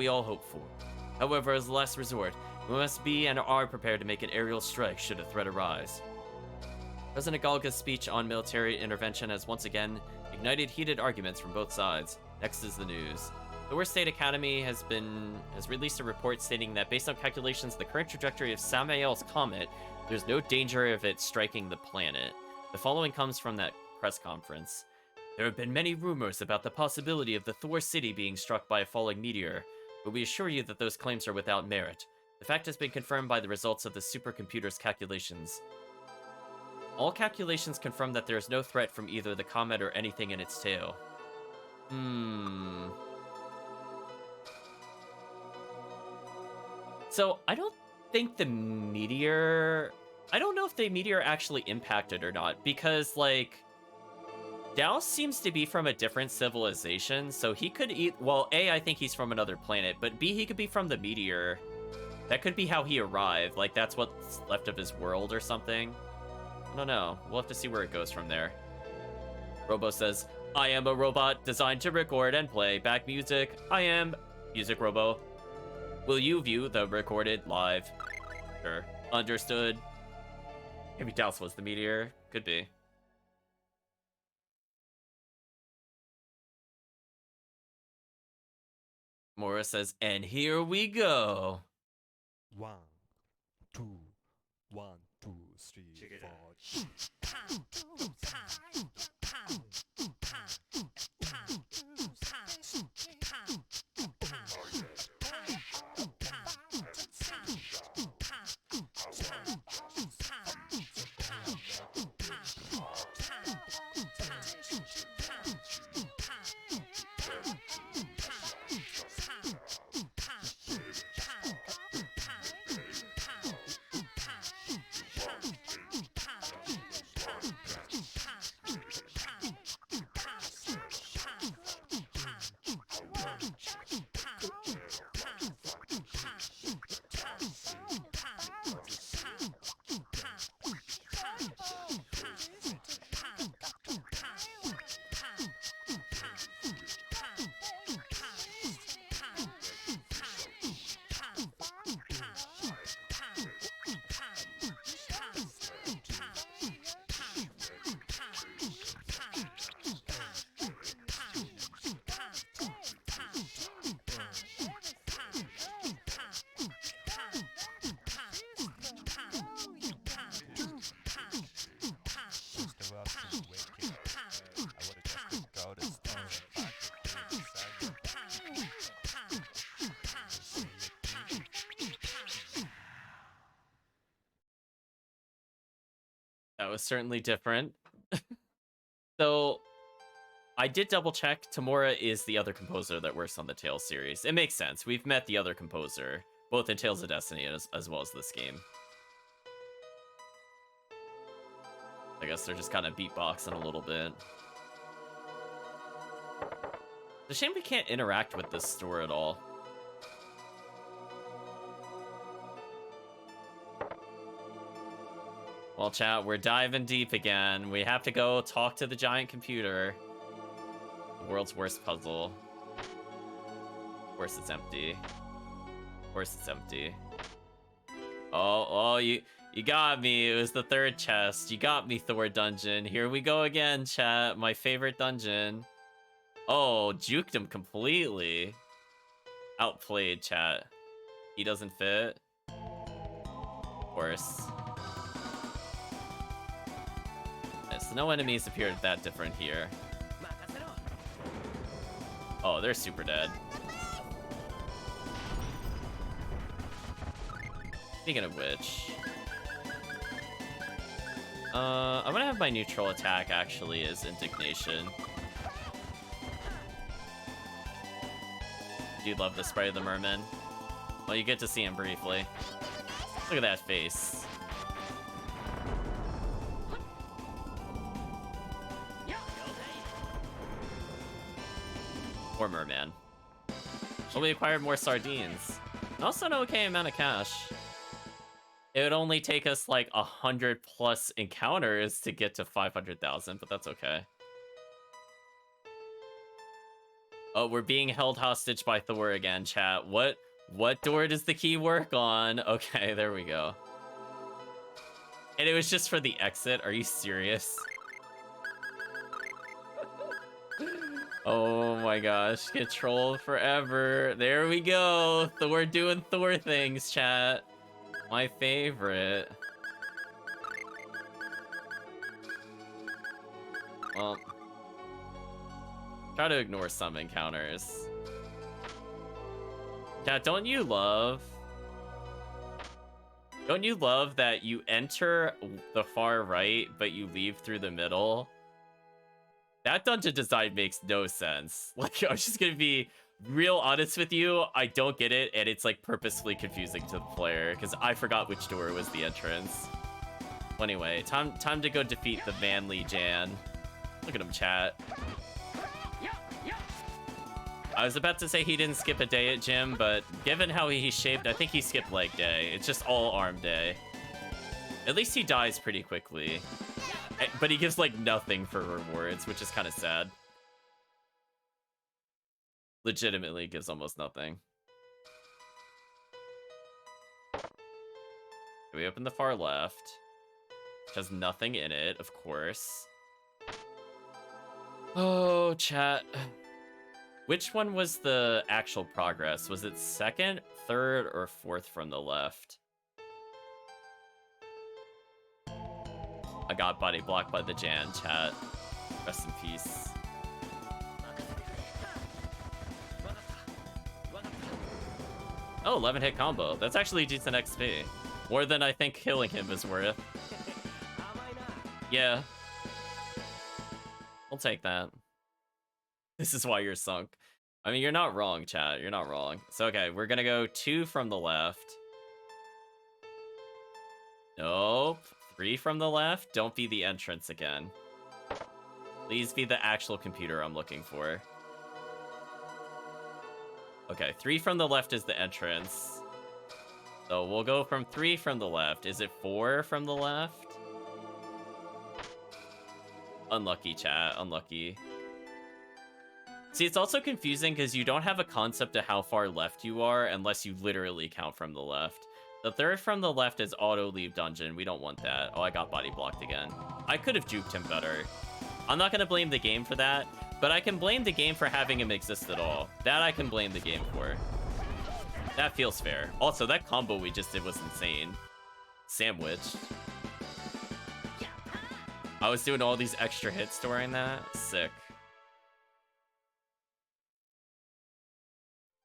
all hope for. However, as a last resort, we must be and are prepared to make an aerial strike should a threat arise. President Galga's speech on military intervention has once again ignited heated arguments from both sides. Next is the news. The War State Academy has released a report stating that based on calculations, the current trajectory of Samael's comet, there's no danger of it striking the planet. The following comes from that press conference. There have been many rumors about the possibility of the Thor city being struck by a falling meteor, but we assure you that those claims are without merit. The fact has been confirmed by the results of the supercomputer's calculations. All calculations confirm that there is no threat from either the comet or anything in its tail. So, I don't think the meteor... I don't know if the meteor actually impacted or not, because, like... Daos seems to be from a different civilization, so he could well, A, I think he's from another planet, but B, he could be from the meteor. That could be how he arrived, like that's what's left of his world or something. I don't know. We'll have to see where it goes from there. Robo says, I am a robot designed to record and play back music. I am Music Robo. Will you view the recorded live? Sure. Understood. Maybe Daos was the meteor. Could be. Mora says, and here we go. 1, 2, 1, 2, 3, 4. That was certainly different. So, I did double check. Tamura is the other composer that works on the Tales series. It makes sense. We've met the other composer, both in Tales of Destiny as well as this game. I guess they're just kind of beatboxing a little bit. It's a shame we can't interact with this store at all. Well, chat, we're diving deep again. We have to go talk to the giant computer. The world's worst puzzle. Of course it's empty. Of course it's empty. Oh, you got me. It was the third chest. You got me, Thor Dungeon. Here we go again, chat. My favorite dungeon. Oh, juked him completely. Outplayed, chat. He doesn't fit. Of course. So no enemies appeared that different here. Oh, they're super dead. Speaking of which, I'm gonna have my neutral attack actually as Indignation. Do you love the sprite of the merman? Well, you get to see him briefly. Look at that face. Or merman. Well, we acquired more sardines. Also an okay amount of cash. It would only take us like 100+ encounters to get to 500,000, but that's okay. Oh, we're being held hostage by Thor again, chat. What door does the key work on? Okay, there we go. And it was just for the exit. Are you serious? Oh my gosh, control forever. There we go. Thor doing Thor things, chat. My favorite. Well, try to ignore some encounters. Chat, don't you love that you enter the far right, but you leave through the middle? That dungeon design makes no sense. Like, I'm just gonna be real honest with you. I don't get it, and it's like purposefully confusing to the player because I forgot which door was the entrance. Well, anyway, time to go defeat the manly Jan. Look at him, chat. I was about to say he didn't skip a day at gym, but given how he's shaped, I think he skipped leg day. It's just all arm day. At least he dies pretty quickly. But he gives, like, nothing for rewards, which is kind of sad. Legitimately gives almost nothing. We open the far left, which has nothing in it, of course. Oh, chat. Which one was the actual progress? Was it second, third, or fourth from the left? I got body blocked by the Jan, chat. Rest in peace. Oh, 11 hit combo. That's actually decent XP. More than I think killing him is worth. Yeah. I'll take that. This is why you're sunk. I mean, you're not wrong, chat. You're not wrong. So, okay, we're gonna go 2 from the left. Nope. 3 from the left. Don't be the entrance again. Please be the actual computer I'm looking for. Okay, 3 from the left is the entrance. So we'll go from 3 from the left. Is it 4 from the left? Unlucky, chat. Unlucky. See, it's also confusing because you don't have a concept of how far left you are unless you literally count from the left. The 3rd from the left is auto-leave dungeon. We don't want that. Oh, I got body blocked again. I could have juked him better. I'm not going to blame the game for that, but I can blame the game for having him exist at all. That I can blame the game for. That feels fair. Also, that combo we just did was insane. Sandwiched. I was doing all these extra hits during that. Sick.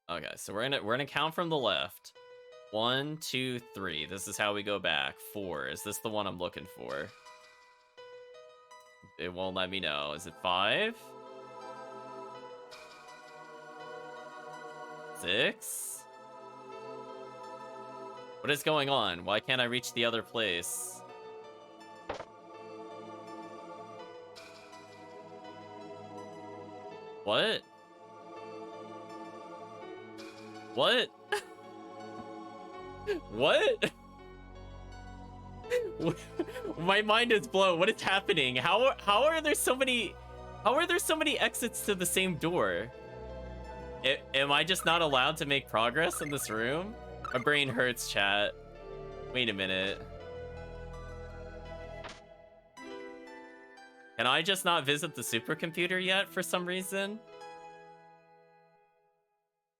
Okay, so we're gonna count from the left. 1, 2, 3. This is how we go back. 4. Is this the one I'm looking for? It won't let me know. Is it 5? 6? What is going on? Why can't I reach the other place? What? What? What? My mind is blown. What is happening? How are there so many exits to the same door? Am I just not allowed to make progress in this room? My brain hurts, chat. Wait a minute. Can I just not visit the supercomputer yet for some reason?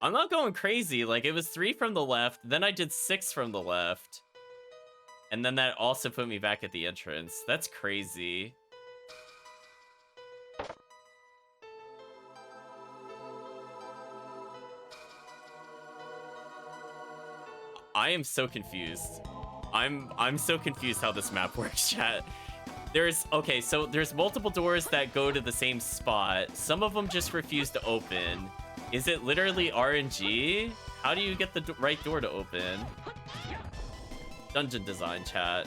I'm not going crazy. Like, it was 3 from the left, then I did 6 from the left. And then that also put me back at the entrance. That's crazy. I am so confused. I'm so confused how this map works, chat. Okay, so there's multiple doors that go to the same spot. Some of them just refuse to open. Is it literally RNG? How do you get the right door to open? Dungeon design, chat.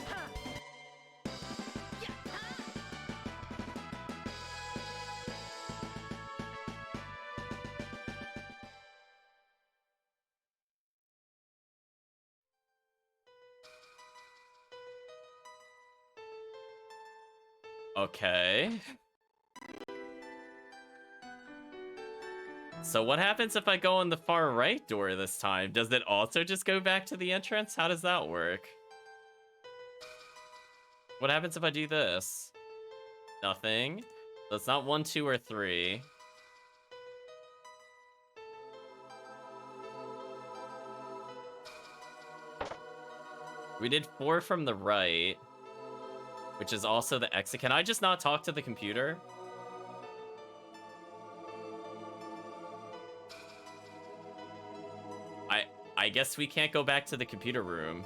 Okay. So what happens if I go in the far right door this time? Does it also just go back to the entrance? How does that work? What happens if I do this? Nothing. So it's not 1, 2, or 3. We did 4 from the right, which is also the exit. Can I just not talk to the computer? I guess we can't go back to the computer room.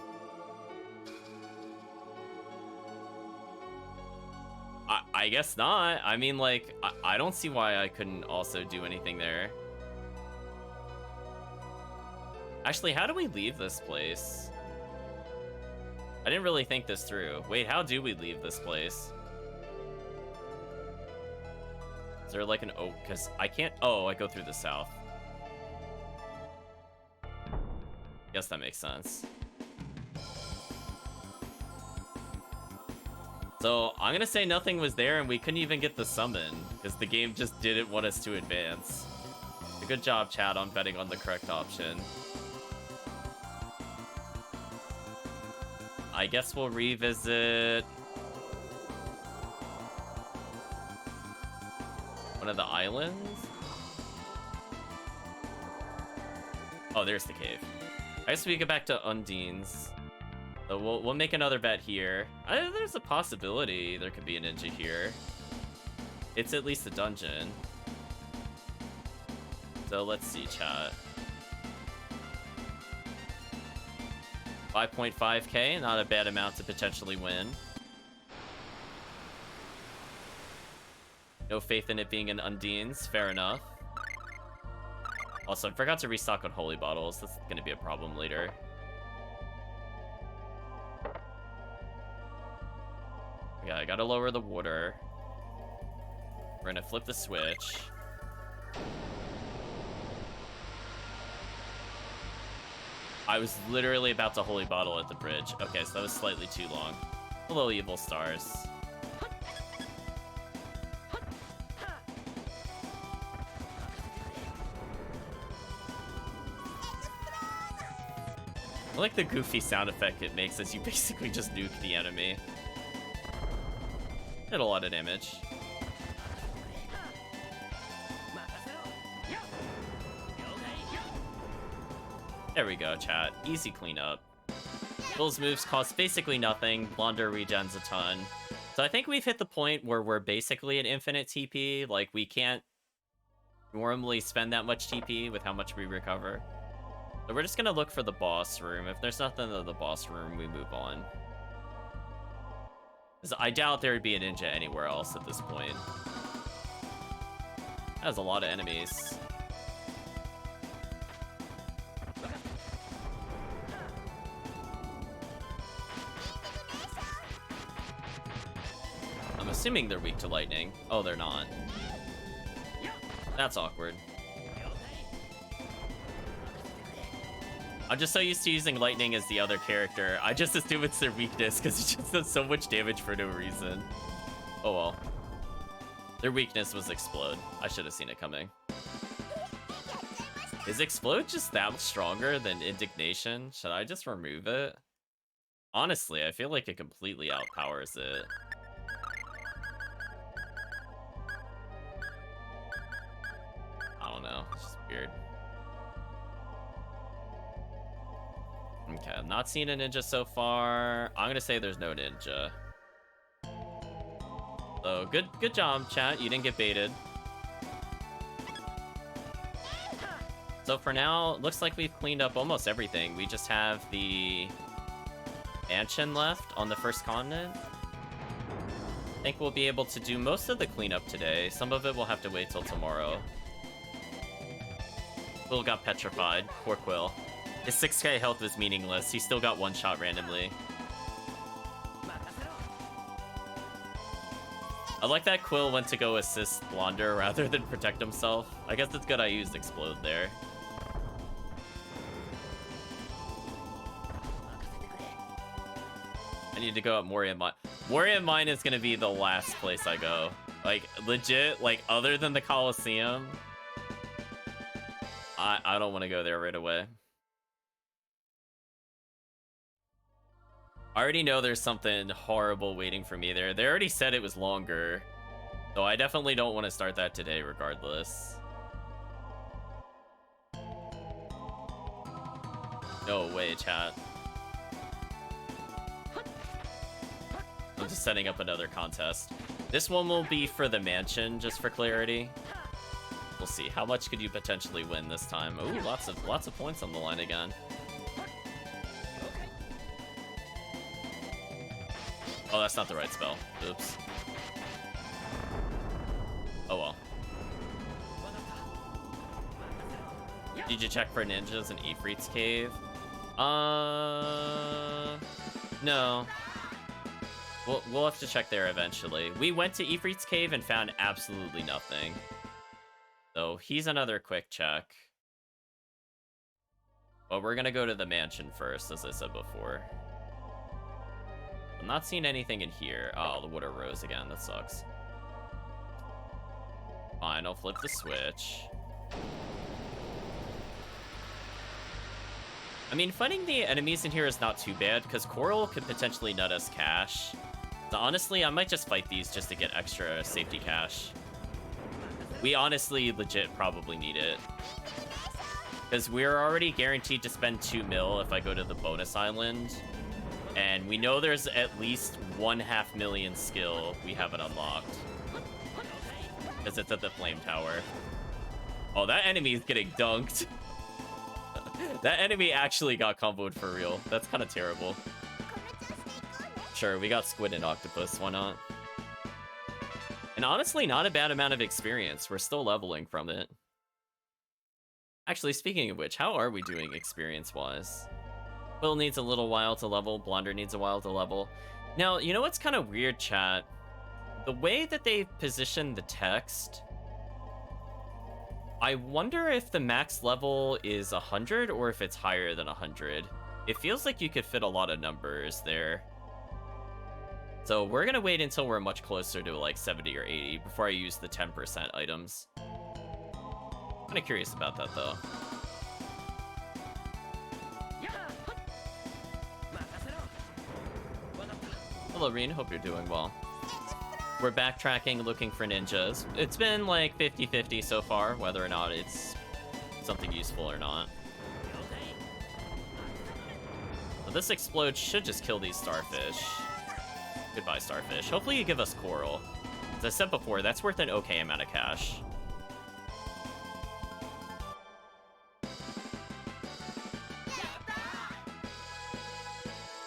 I guess not. I mean, like, I don't see why I couldn't also do anything there. Actually, how do we leave this place? I didn't really think this through. Wait, how do we leave this place? Is there like an oak? Because I can't... Oh, I go through the south. Guess that makes sense. So I'm gonna say nothing was there and we couldn't even get the summon because the game just didn't want us to advance. Good job, chat, on betting on the correct option. I guess we'll revisit one of the islands. Oh, there's the cave. I guess we get back to Undine's. So we'll make another bet here. There's a possibility there could be a ninja here. It's at least a dungeon. So let's see, chat. 5.5k, not a bad amount to potentially win. No faith in it being an Undine's, fair enough. Also, I forgot to restock on holy bottles. That's gonna be a problem later. Yeah, I gotta lower the water. We're gonna flip the switch. I was literally about to holy bottle at the bridge. Okay, so that was slightly too long. Hello, evil stars. I like the goofy sound effect it makes as you basically just nuke the enemy. Did a lot of damage. There we go, chat. Easy cleanup. Bill's moves cost basically nothing. Blonder regens a ton. So I think we've hit the point where we're basically at infinite TP. Like, we can't normally spend that much TP with how much we recover. So we're just gonna look for the boss room. If there's nothing in the boss room, we move on. Because I doubt there would be a ninja anywhere else at this point. That has a lot of enemies. I'm assuming they're weak to lightning. Oh, they're not. That's awkward. I'm just so used to using lightning as the other character. I just assume it's their weakness because it just does so much damage for no reason. Oh well. Their weakness was explode. I should have seen it coming. Is explode just that much stronger than indignation? Should I just remove it? Honestly, I feel like it completely outpowers it. I don't know. It's just weird. Okay, I'm not seeing a ninja so far. I'm gonna say there's no ninja. So good job, chat. You didn't get baited. So for now, looks like we've cleaned up almost everything. We just have the mansion left on the first continent. I think we'll be able to do most of the cleanup today. Some of it will have to wait till tomorrow. Quill got petrified. Poor Quill. His 6k health was meaningless. He still got one shot randomly. I like that Quill went to go assist Blonder rather than protect himself. I guess it's good I used Explode there. I need to go at Moria Mine. Moria Mine is gonna be the last place I go. Like, legit, like, other than the Coliseum, I don't want to go there right away. I already know there's something horrible waiting for me there. They already said it was longer. So I definitely don't want to start that today regardless. No way, chat. I'm just setting up another contest. This one will be for the mansion, just for clarity. We'll see. How much could you potentially win this time? Ooh, lots of points on the line again. Oh, that's not the right spell. Oops. Oh well. Did you check for ninjas in Ifrit's cave? No. We'll have to check there eventually. We went to Ifrit's cave and found absolutely nothing. So he's another quick check. But we're gonna go to the mansion first, as I said before. I'm not seeing anything in here. Oh, the water rose again. That sucks. Fine, I'll flip the switch. I mean, fighting the enemies in here is not too bad, because Coral could potentially nut us cash. So honestly, I might just fight these just to get extra safety cash. We honestly legit probably need it. Because we're already guaranteed to spend 2 mil if I go to the bonus island. And we know there's at least 500,000 skill we haven't unlocked. Because it's at the flame tower. Oh, that enemy is getting dunked. That enemy actually got comboed for real. That's kind of terrible. Sure, we got squid and octopus. Why not? And honestly, not a bad amount of experience. We're still leveling from it. Actually, speaking of which, how are we doing experience-wise? Will needs a little while to level. Blonder needs a while to level. Now, you know what's kind of weird, chat? The way that they position the text, I wonder if the max level is 100 or if it's higher than 100. It feels like you could fit a lot of numbers there. So we're gonna wait until we're much closer to like 70 or 80 before I use the 10% items. Kind of curious about that though. Hello, Reen. Hope you're doing well. We're backtracking, looking for ninjas. It's been like 50-50 so far, whether or not it's something useful or not. So this explode should just kill these starfish. Goodbye, starfish. Hopefully you give us coral. As I said before, that's worth an okay amount of cash.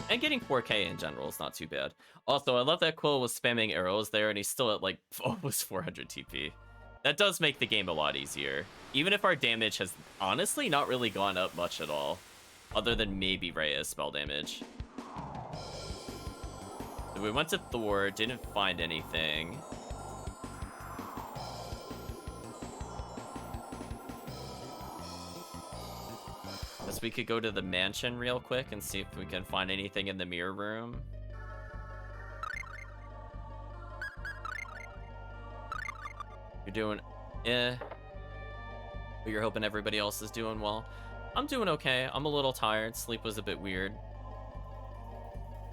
And getting 4k in general is not too bad. Also, I love that Quill was spamming arrows there, and he's still at like almost 400 TP. That does make the game a lot easier. Even if our damage has honestly not really gone up much at all. Other than maybe Rhea's spell damage. So we went to Thor, didn't find anything. guess we could go to the mansion real quick and see if we can find anything in the mirror room. You're doing but you're hoping everybody else is doing well. I'm doing okay. I'm a little tired. Sleep was a bit weird.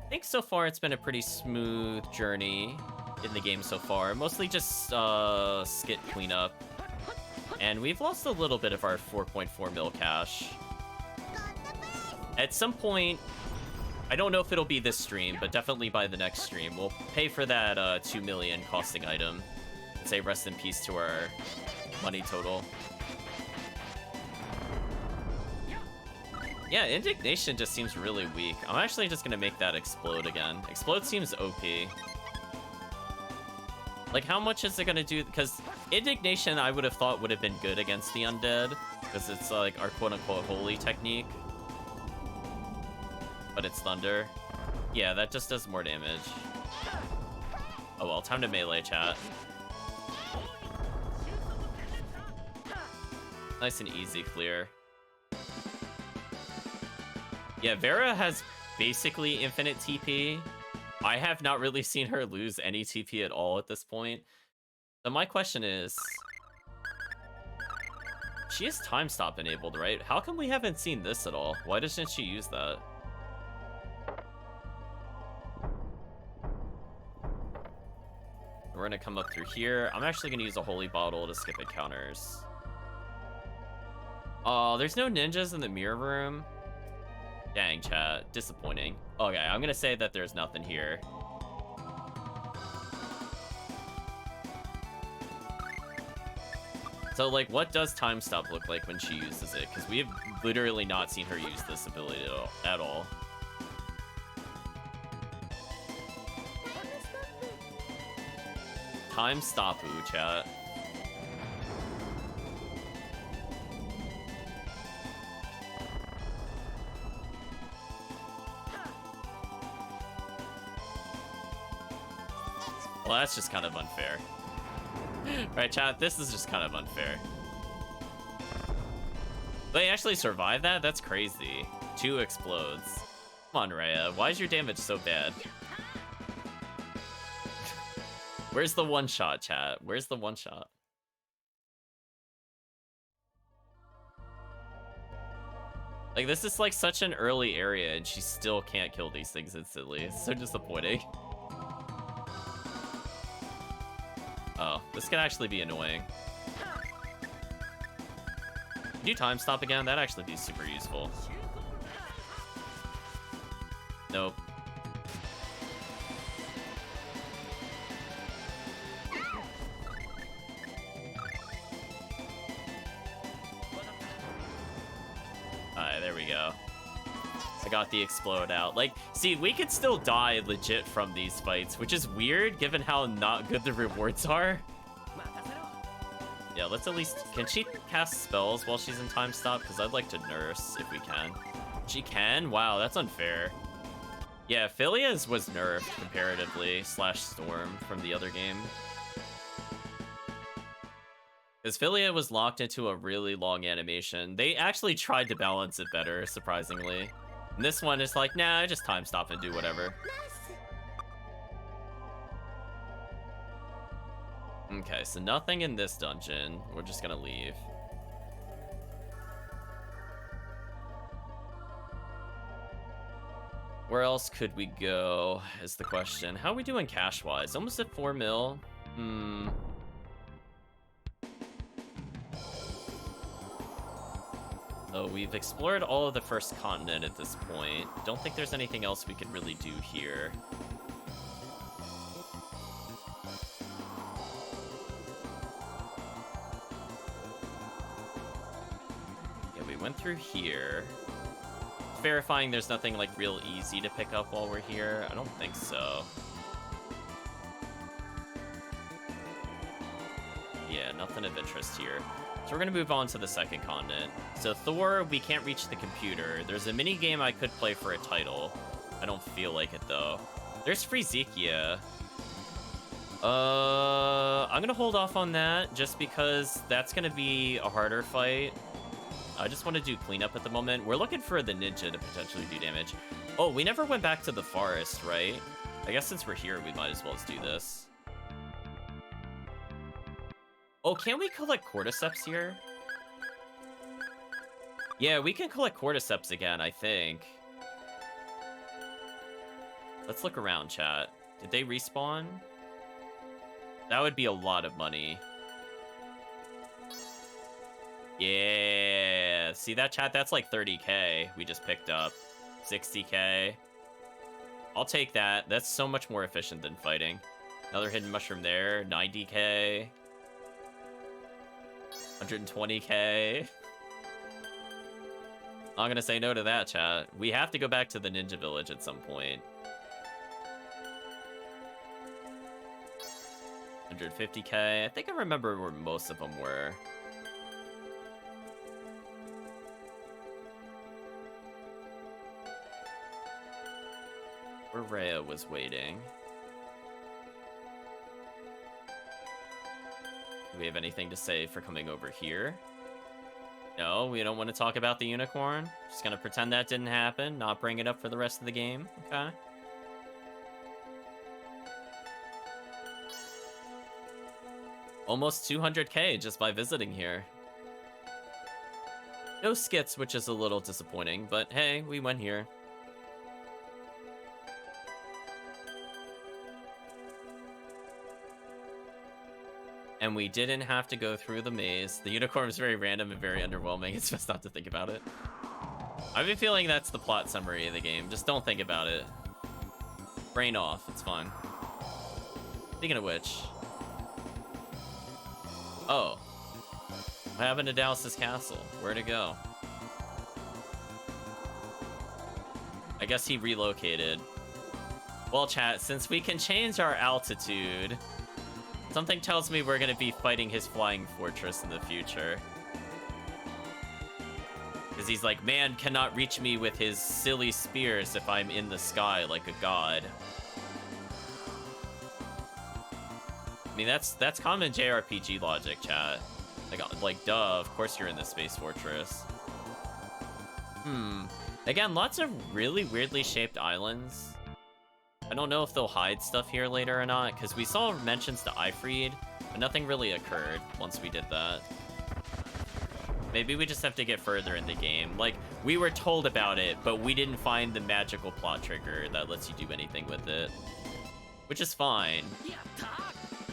I think so far it's been a pretty smooth journey in the game so far. Mostly just skit cleanup. And we've lost a little bit of our 4.4 mil cash. At some point, I don't know if it'll be this stream, but definitely by the next stream, we'll pay for that 2 million costing item. And say rest in peace to our money total. Yeah, Indignation just seems really weak. I'm actually just gonna make that explode again. Explode seems OP. Like, how much is it gonna do? Because Indignation, I would have thought would have been good against the undead, because it's like our quote-unquote holy technique. But it's thunder. Yeah, that just does more damage. Oh well, time to melee, chat. Nice and easy clear. Yeah, Vera has basically infinite TP. I have not really seen her lose any TP at all at this point. So my question is, she has time stop enabled, right? How come we haven't seen this at all? Why doesn't she use that? We're gonna come up through here. I'm actually gonna use a holy bottle to skip encounters. Oh, there's no ninjas in the mirror room. Dang, chat. Disappointing. Okay, I'm gonna say that there's nothing here. So, like, what does time stop look like when she uses it? Because we have literally not seen her use this ability at all. Time stop, ooh, chat. Well, that's just kind of unfair. Right, chat? This is just kind of unfair. They actually survived that? That's crazy. 2 explodes. Come on, Rhea. Why is your damage so bad? Where's the one shot, chat? Where's the one shot? Like, this is like such an early area and she still can't kill these things instantly. It's so disappointing. Oh, this can actually be annoying. Can you time stop again? That'd actually be super useful. Nope. Alright, there we go. I got the explode out. Like, see, we could still die legit from these fights, which is weird given how not good the rewards are. Yeah, let's at least... Can she cast spells while she's in time stop? Because I'd like to nurse if we can. She can? Wow, that's unfair. Yeah, Philia's was nerfed comparatively, / Storm from the other game. Because Philia was locked into a really long animation. They actually tried to balance it better, surprisingly. And this one is like, nah, just time stop and do whatever. Okay, so nothing in this dungeon. We're just gonna leave. Where else could we go, is the question. How are we doing cash-wise? Almost at 4 mil. So we've explored all of the first continent at this point. Don't think there's anything else we could really do here. Yeah, we went through here. Verifying there's nothing like real easy to pick up while we're here. I don't think so. Yeah, nothing of interest here. So we're gonna move on to the second continent. So Thor, we can't reach the computer. There's a mini game I could play for a title. I don't feel like it though. There's Freezekia. I'm gonna hold off on that just because that's gonna be a harder fight. I just want to do cleanup at the moment. We're looking for the ninja to potentially do damage. Oh, we never went back to the forest, right? I guess since we're here, we might as well just do this. Oh, can we collect cordyceps here? Yeah, we can collect cordyceps again, I think. Let's look around, chat. Did they respawn? That would be a lot of money. Yeah. See that, chat? That's like 30k we just picked up. 60k. I'll take that. That's so much more efficient than fighting. Another hidden mushroom there. 90k. 120k. I'm gonna say no to that, chat. We have to go back to the ninja village at some point. 150k. I think I remember where most of them were. Where Rhea was waiting. Do we have anything to say for coming over here? No, we don't want to talk about the unicorn. Just gonna pretend that didn't happen, not bring it up for the rest of the game. Okay. Almost 200k just by visiting here. No skits, which is a little disappointing, but hey, we went here. And we didn't have to go through the maze. The unicorn was very random and very underwhelming. It's best not to think about it. I have a feeling that's the plot summary of the game. Just don't think about it. Brain off. It's fine. Speaking of which... Oh. What happened to Dallas's castle? Where'd it go? I guess he relocated. Well, chat, since we can change our altitude... Something tells me we're gonna be fighting his flying fortress in the future. Because he's like, man cannot reach me with his silly spears if I'm in the sky like a god. I mean, that's common JRPG logic, chat. Like, duh, of course you're in the space fortress. Again, lots of really weirdly shaped islands. I don't know if they'll hide stuff here later or not, because we saw mentions to Ifreed, but nothing really occurred once we did that. Maybe we just have to get further in the game. Like, we were told about it, but we didn't find the magical plot trigger that lets you do anything with it. Which is fine.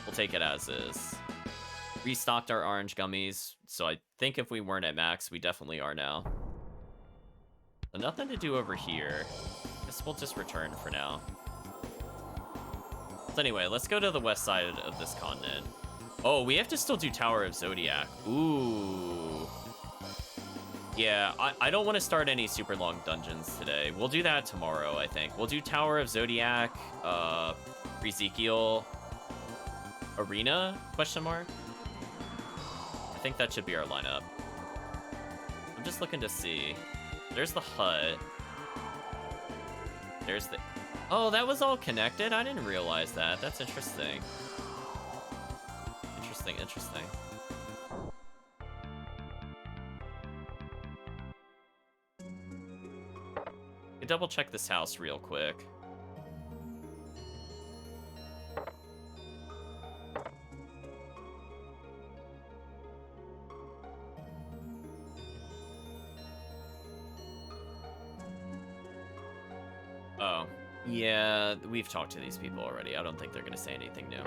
We'll take it as is. Restocked our orange gummies, so I think if we weren't at max, we definitely are now. So nothing to do over here. Guess we'll just return for now. So anyway, let's go to the west side of this continent. Oh, we have to still do Tower of Zodiac. Ooh. Yeah, I don't want to start any super long dungeons today. We'll do that tomorrow, I think. We'll do Tower of Zodiac, Ezekiel, Arena, question mark? I think that should be our lineup. I'm just looking to see. There's the hut. There's the... Oh, that was all connected? I didn't realize that. That's interesting. Interesting. Double check this house real quick. Oh. Yeah, we've talked to these people already. I don't think they're gonna say anything new.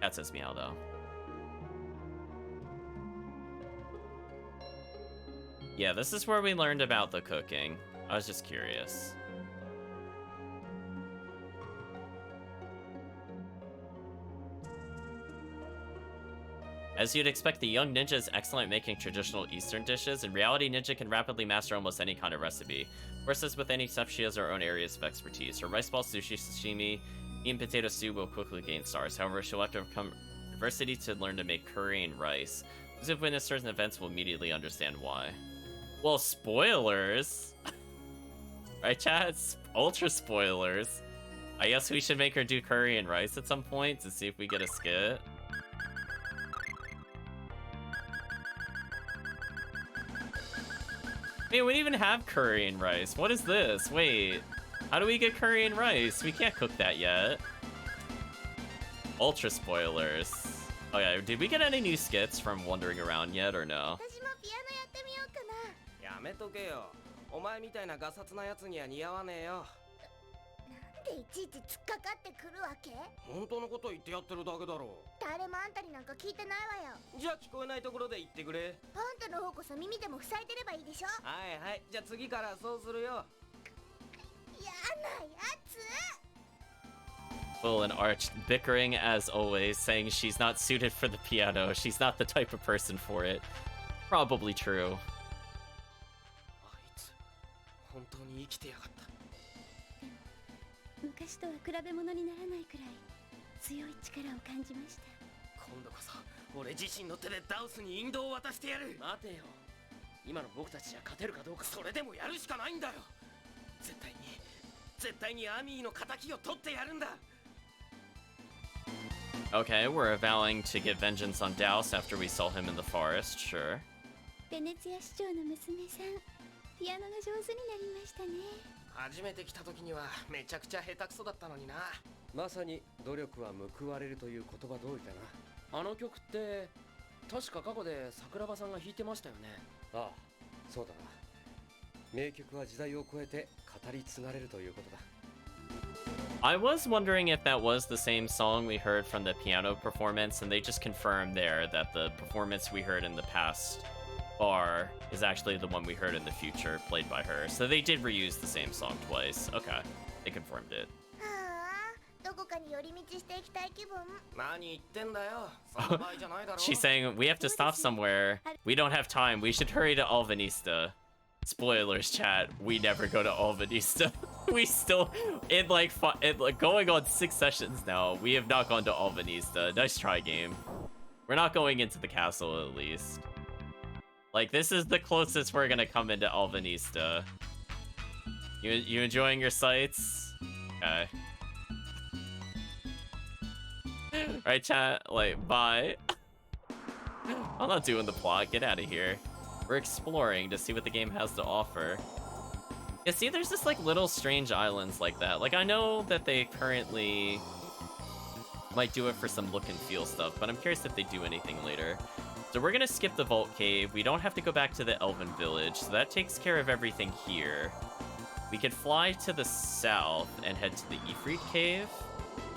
That says meow, though. Yeah, this is where we learned about the cooking. I was just curious. As you'd expect, the young ninja is excellent at making traditional Eastern dishes. In reality, ninja can rapidly master almost any kind of recipe. Of course, as with any chef, she has her own areas of expertise. Her rice ball, sushi, sashimi, and potato stew will quickly gain stars. However, she'll have to overcome adversity to learn to make curry and rice. Those who've witnessed certain events will immediately understand why. Well, spoilers! Right, chat? It's ultra spoilers. I guess we should make her do curry and rice at some point to see if we get a skit. We don't even have curry and rice. What is this? Wait. How do we get curry and rice? We can't cook that yet. Ultra spoilers. Okay, did we get any new skits from wandering around yet or no? 私もピアノやってみようかな。やめとけよ。お前みたいなガサツなやつには似合わねえよ。なんでいちいち突っかかってくるわけ？本当のこと言ってやってるだけだろ。誰もあんたになんか聞いてないわよ。じゃあ聞こえないところで言ってくれ。あんたの方こそ耳でも塞いでればいいでしょ。はいはい、じゃあ次からそうするよ。嫌なやつ。 Will and Arch bickering as always, saying she's not suited for the piano. She's not the type of person for it. Probably true. あいつ、本当に生きてやがった。昔とは比べ物にならないくらい強い力を感じました。今度こそ俺自身の手でダウスに引導を渡してやる。待てよ。今の僕たちじゃ勝てるかどうか、それでもやるしかないんだよ。絶対にアミーの仇を取ってやるんだ。Okay, we're vowing to get vengeance on Douse after we saw him in the forest, sure. ベネツィア市長の娘さん、ピアノが上手になりましたね。初めて来た時にはめちゃくちゃ下手くそだったのにな。まさに努力は報われるという言葉通りだな。あの曲って確か過去で桜庭さんが弾いてましたよね。ああ、そうだな。名曲は時代を超えて語り継がれるということだ。I was wondering if that was the same song we heard from the piano performance, and they just confirmed there that the performance we heard in the past bar is actually the one we heard in the future, played by her. So they did reuse the same song twice. Okay, they confirmed it. はあ、どこかに寄り道していきたい気分。何言ってんだよ。その場合じゃないだろ。 She's saying, we have to stop somewhere. We don't have time. We should hurry to Alvanista. Spoilers, chat. We never go to Alvanista. We still, in like going on 6 sessions now, we have not gone to Alvanista. Nice try, game. We're not going into the castle, at least. Like, this is the closest we're gonna come into Alvanista. You enjoying your sights? Okay. Alright, chat. Like, bye. I'm not doing the plot. Get out of here. We're exploring to see what the game has to offer. Yeah, see, there's just like little strange islands like that. Like, I know that they currently might do it for some look and feel stuff, but I'm curious if they do anything later. So we're gonna skip the Vault Cave. We don't have to go back to the Elven Village, so that takes care of everything here. We could fly to the south and head to the Ifrit Cave,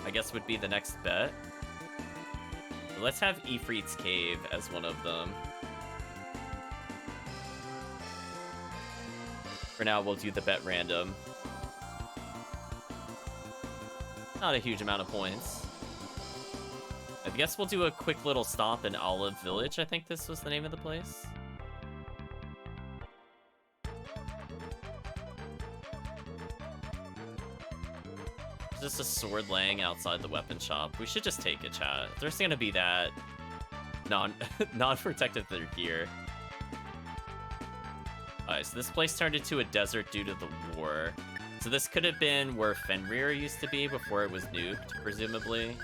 I guess would be the next bet. So let's have Ifrit's Cave as one of them. For now, we'll do the bet random. Not a huge amount of points. I guess we'll do a quick little stop in Olive Village. I think this was the name of the place. There's just a sword laying outside the weapon shop. We should just take it, chat. If there's gonna be that non-protective their gear. Alright, so this place turned into a desert due to the war. So this could have been where Fenrir used to be before it was nuked, presumably.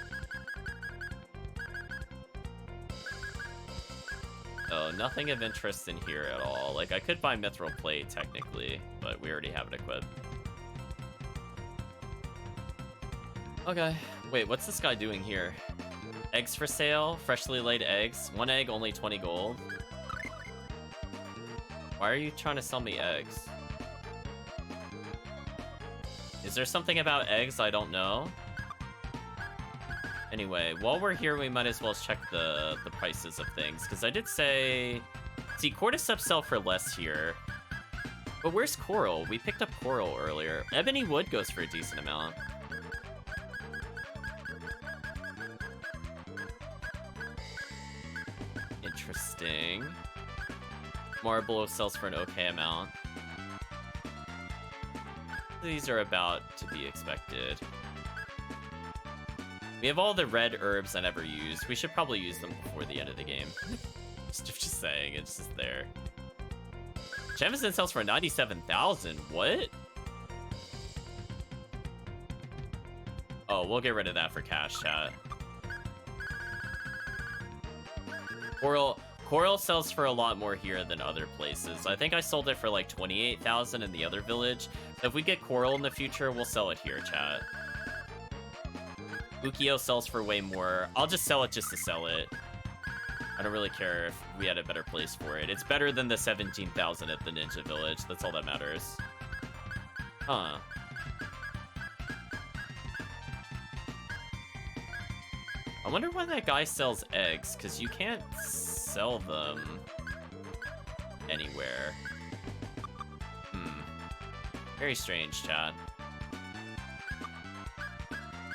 Oh, nothing of interest in here at all. Like, I could buy Mithril Plate, technically, but we already have it equipped. Okay. Wait, what's this guy doing here? Eggs for sale? Freshly laid eggs. 1 egg, only 20 gold. Why are you trying to sell me eggs? Is there something about eggs I don't know? Anyway, while we're here, we might as well check the prices of things, because I did say... See, Cordyceps sell for less here. But where's Coral? We picked up Coral earlier. Ebony Wood goes for a decent amount. Interesting. Marble sells for an okay amount. These are about to be expected. We have all the red herbs I never used. We should probably use them before the end of the game. just saying, it's just there. Jemison sells for 97,000. What? Oh, we'll get rid of that for cash, chat. Coral sells for a lot more here than other places. I think I sold it for like 28,000 in the other village. So if we get Coral in the future, we'll sell it here, chat. Ukiyo sells for way more. I'll just sell it just to sell it. I don't really care if we had a better place for it. It's better than the 17,000 at the Ninja Village. That's all that matters. Huh. I wonder why that guy sells eggs, because you can't sell them anywhere. Very strange, chat.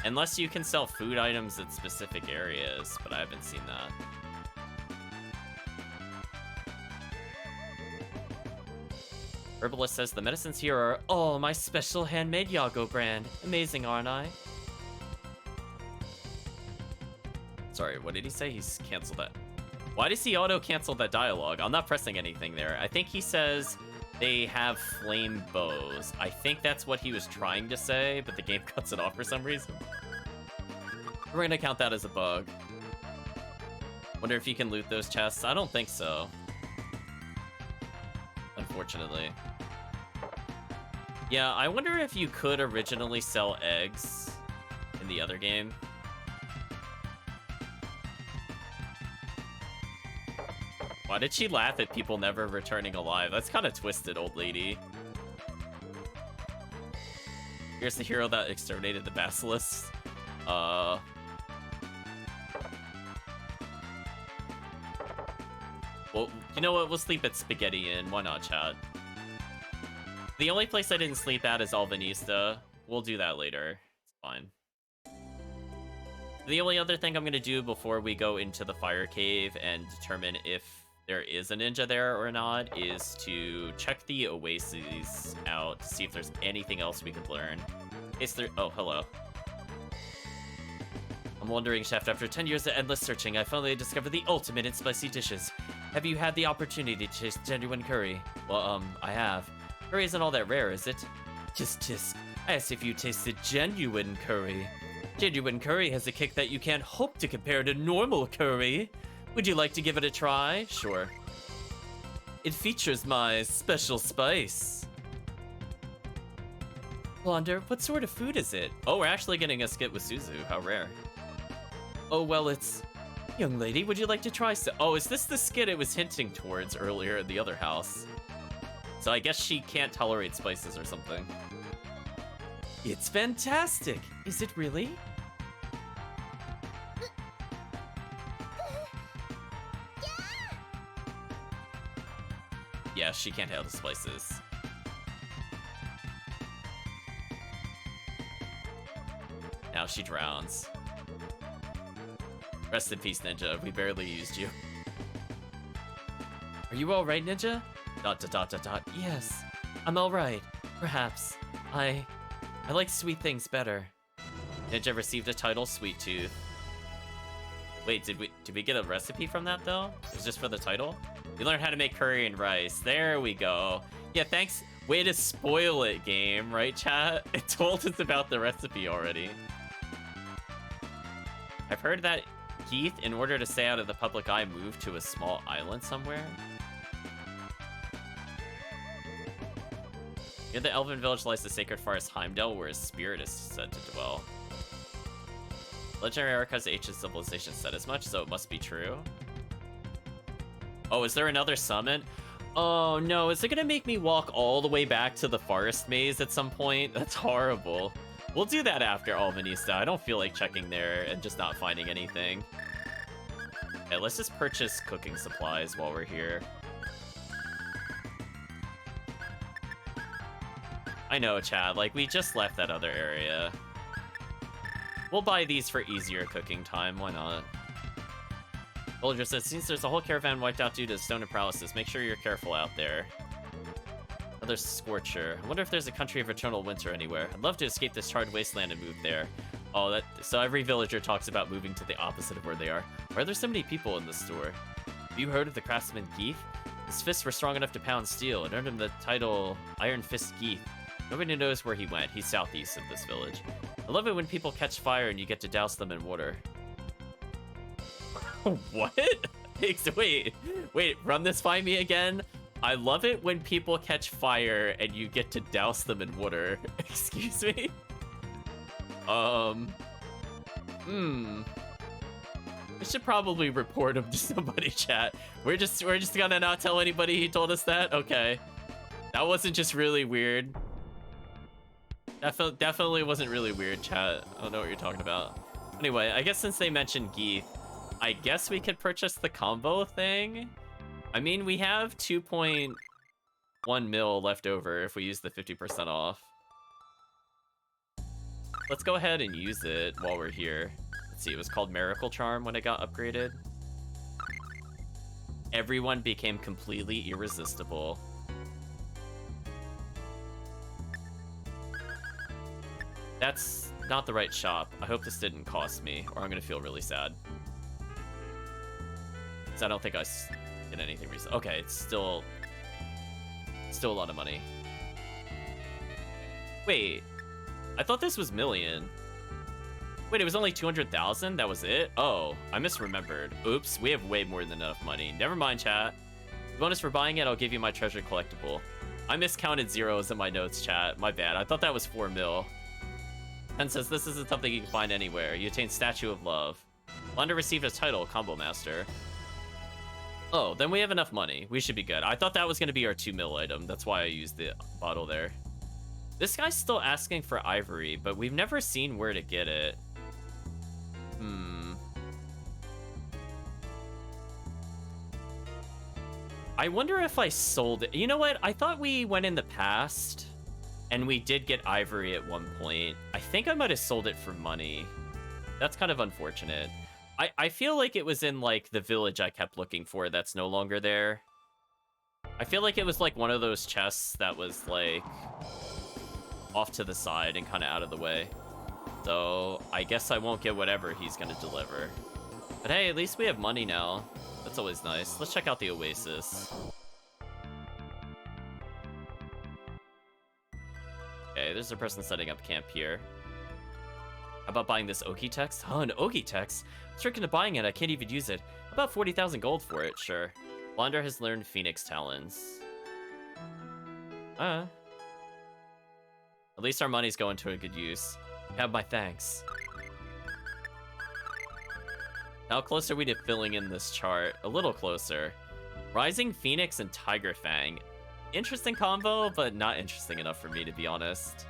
Unless you can sell food items at specific areas, but I haven't seen that. Herbalist says the medicines here are all my special handmade Yago brand. Amazing, aren't I? Sorry, what did he say? He's canceled that. Why does he auto-cancel that dialogue? I'm not pressing anything there. I think he says they have flame bows. I think that's what he was trying to say, but the game cuts it off for some reason. We're gonna count that as a bug. Wonder if you can loot those chests? I don't think so. Unfortunately. Yeah, I wonder if you could originally sell eggs in the other game. Why did she laugh at people never returning alive? That's kind of twisted, old lady. Here's the hero that exterminated the basilisk. Well, you know what? We'll sleep at Spaghetti Inn. Why not, chat? The only place I didn't sleep at is Alvanista. We'll do that later. It's fine. The only other thing I'm going to do before we go into the fire cave and determine if there is a ninja there or not is to check the oases out to see if there's anything else we could learn. Is there... Oh, hello. I'm wondering, Chef, after 10 years of endless searching, I finally discovered the ultimate in spicy dishes. Have you had the opportunity to taste genuine curry? Well, I have. Curry isn't all that rare, is it? Tisk. I asked if you tasted genuine curry. Genuine curry has a kick that you can't hope to compare to normal curry. Would you like to give it a try? Sure. It features my special spice. Blonder, what sort of food is it? Oh, we're actually getting a skit with Suzu. How rare. Oh, well, it's... Young lady, would you like to try so? Oh, is this the skit it was hinting towards earlier in the other house? So I guess she can't tolerate spices or something. It's fantastic. Is it really? Yeah, she can't handle spices. Now she drowns. Rest in peace, Ninja. We barely used you. Are you alright, Ninja? ... Yes, I'm alright. Perhaps. I like sweet things better. Ninja received a title, Sweet Tooth. Wait, did we get a recipe from that, though? It was just for the title? You learned how to make curry and rice. There we go. Yeah, thanks. Way to spoil it, game, right, chat? It told us about the recipe already. I've heard that Keith, in order to stay out of the public eye, moved to a small island somewhere. Near the Elven village lies the sacred forest Heimdall, where his spirit is said to dwell. Legendary Archives Ancient Civilization said as much, so it must be true. Oh, is there another summon? Oh no, is it gonna make me walk all the way back to the forest maze at some point? That's horrible. We'll do that after Alvanista. I don't feel like checking there and just not finding anything. Okay, let's just purchase cooking supplies while we're here. I know, Chad, like, we just left that other area. We'll buy these for easier cooking time, why not? Villager says, since there's a whole caravan wiped out due to stone and paralysis, make sure you're careful out there. Another Scorcher. I wonder if there's a country of eternal winter anywhere. I'd love to escape this charred wasteland and move there. Oh, so every villager talks about moving to the opposite of where they are. Why are there so many people in this store? Have you heard of the craftsman Geeth? His fists were strong enough to pound steel. It earned him the title Iron Fist Geeth. Nobody knows where he went. He's southeast of this village. I love it when people catch fire and you get to douse them in water. What? Wait, run this by me again? I love it when people catch fire and you get to douse them in water. Excuse me? I should probably report him to somebody, chat. We're just gonna not tell anybody he told us that? Okay. That wasn't just really weird. Definitely wasn't really weird, chat. I don't know what you're talking about. Anyway, I guess since they mentioned Geeth, I guess we could purchase the combo thing. I mean, we have 2.1 mil left over if we use the 50% off. Let's go ahead and use it while we're here. Let's see, it was called Miracle Charm when it got upgraded. Everyone became completely irresistible. That's not the right shop. I hope this didn't cost me, or I'm gonna feel really sad. Because I don't think I did anything recent. Okay, it's still a lot of money. Wait, I thought this was million. Wait, it was only 200,000? That was it? Oh, I misremembered. Oops, we have way more than enough money. Never mind, chat. Bonus for buying it, I'll give you my treasure collectible. I miscounted zeros in my notes, chat. My bad. I thought that was 4 mil. Ken says this isn't something you can find anywhere. You attain Statue of Love. Wanda received a title, Combo Master. Oh, then we have enough money. We should be good. I thought that was going to be our 2 mil item. That's why I used the bottle there. This guy's still asking for ivory, but we've never seen where to get it. I wonder if I sold it. You know what? I thought we went in the past and we did get ivory at one point. I think I might have sold it for money. That's kind of unfortunate. I feel like it was in, like, the village I kept looking for that's no longer there. I feel like it was, like, one of those chests that was, like, off to the side and kind of out of the way. So I guess I won't get whatever he's going to deliver. But hey, at least we have money now. That's always nice. Let's check out the Oasis. Okay, there's a person setting up camp here. How about buying this Oki text? Oh, an Oki text? I'm tricked into buying it. I can't even use it. About 40,000 gold for it, sure. Wander has learned Phoenix Talons. At least our money's going to a good use. Have my thanks. How close are we to filling in this chart? A little closer. Rising Phoenix and Tiger Fang. Interesting combo, but not interesting enough for me, to be honest.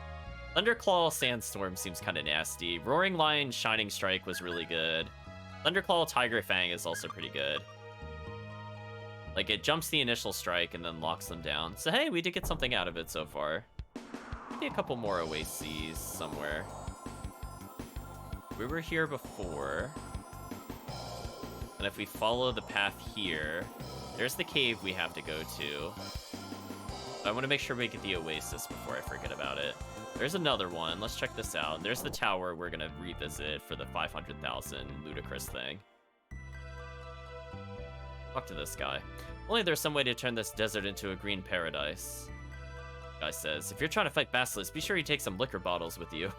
Thunderclaw Sandstorm seems kind of nasty. Roaring Lion Shining Strike was really good. Thunderclaw Tiger Fang is also pretty good. Like, it jumps the initial strike and then locks them down. So hey, we did get something out of it so far. Maybe a couple more oases somewhere. We were here before. And if we follow the path here, there's the cave we have to go to. I want to make sure we get the oasis before I forget about it. There's another one. Let's check this out. There's the tower we're going to revisit for the 500,000 ludicrous thing. Talk to this guy. Only there's some way to turn this desert into a green paradise. Guy says, if you're trying to fight Basilisk, be sure you take some liquor bottles with you.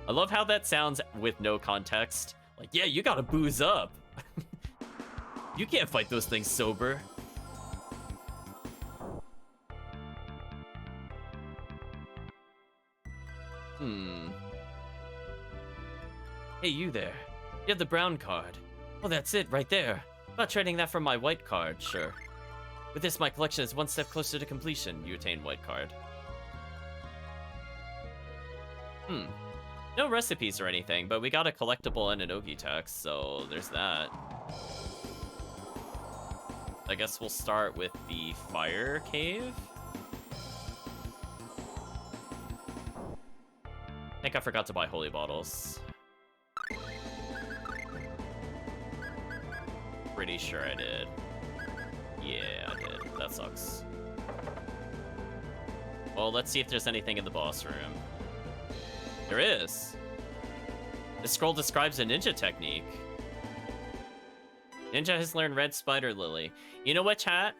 I love how that sounds with no context. Like, yeah, you gotta booze up. You can't fight those things sober. Hey, you there. You have the brown card. Oh, that's it, right there. About trading that for my white card, sure. With this, my collection is one step closer to completion. You attain white card. No recipes or anything, but we got a collectible and an Ogi text, so there's that. I guess we'll start with the fire cave. I think I forgot to buy holy bottles. Pretty sure I did. Yeah, I did. That sucks. Well, let's see if there's anything in the boss room. There is. This scroll describes a ninja technique. Ninja has learned Red Spider Lily. You know what, chat?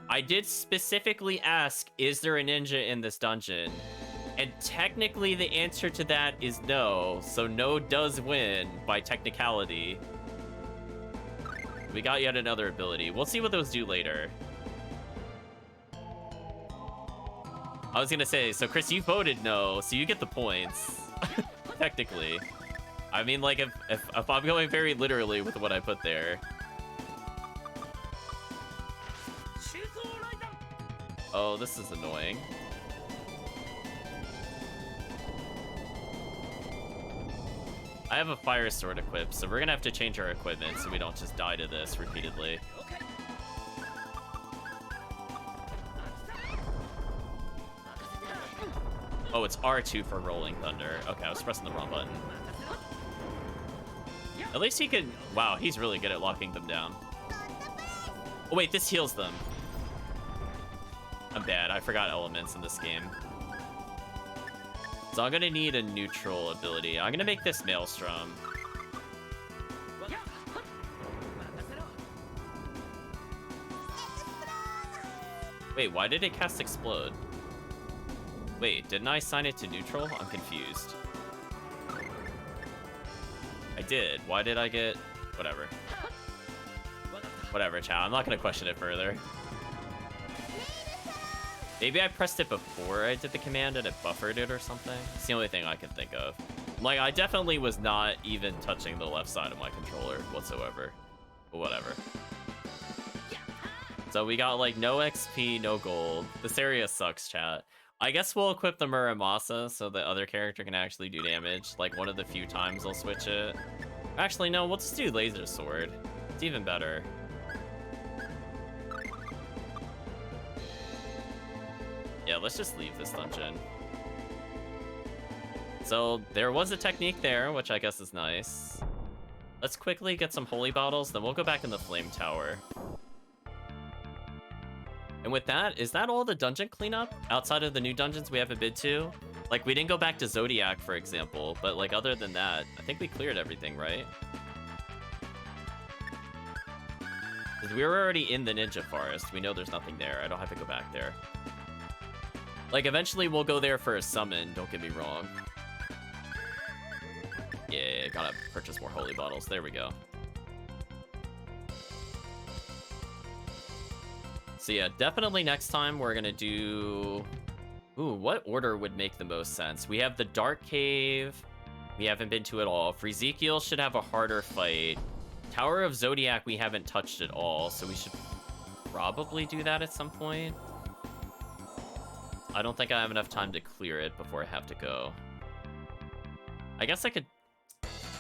I did specifically ask, is there a ninja in this dungeon? And technically the answer to that is no. So no does win by technicality. We got yet another ability. We'll see what those do later. I was gonna say, so Chris, you voted no, so you get the points. Technically. I mean, like, if I'm going very literally with what I put there. Oh, this is annoying. I have a fire sword equipped, so we're gonna have to change our equipment so we don't just die to this repeatedly. Oh, it's R2 for Rolling Thunder. Okay, I was pressing the wrong button. At least he can... Wow, he's really good at locking them down. Oh, wait, this heals them. I'm bad. I forgot elements in this game. So I'm gonna need a neutral ability. I'm gonna make this Maelstrom. Wait, why did it cast Explode? Wait, didn't I assign it to neutral? I'm confused. I did. Why did I get... Whatever. Whatever, chat. I'm not gonna question it further. Maybe I pressed it before I did the command and it buffered it or something. It's the only thing I can think of. Like, I definitely was not even touching the left side of my controller whatsoever. But whatever. So we got, like, no XP, no gold. This area sucks, chat. I guess we'll equip the Muramasa so the other character can actually do damage. Like, one of the few times I'll switch it. Actually, no, we'll just do Laser Sword. It's even better. Yeah, let's just leave this dungeon. So, there was a technique there, which I guess is nice. Let's quickly get some holy bottles, then we'll go back in the Flame Tower. And with that, is that all the dungeon cleanup? Outside of the new dungeons we haven't been to? Like, we didn't go back to Zodiac, for example, but, like, other than that, I think we cleared everything, right? Because we were already in the Ninja Forest. We know there's nothing there. I don't have to go back there. Like, eventually we'll go there for a summon, don't get me wrong. Yeah, gotta purchase more holy bottles. There we go. So yeah, definitely next time we're gonna do... Ooh, what order would make the most sense? We have the Dark Cave. We haven't been to it all. Freezekiel should have a harder fight. Tower of Zodiac we haven't touched at all, so we should probably do that at some point. I don't think I have enough time to clear it before I have to go. I guess I could...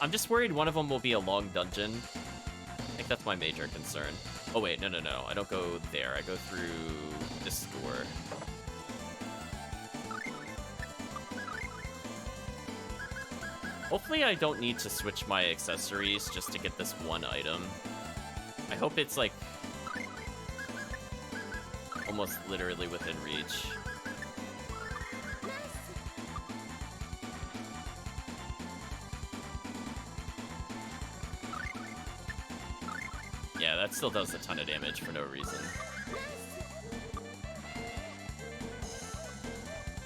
I'm just worried one of them will be a long dungeon. I think that's my major concern. Oh wait, no. I don't go there. I go through this door. Hopefully I don't need to switch my accessories just to get this one item. I hope it's like almost literally within reach. Yeah, that still does a ton of damage for no reason.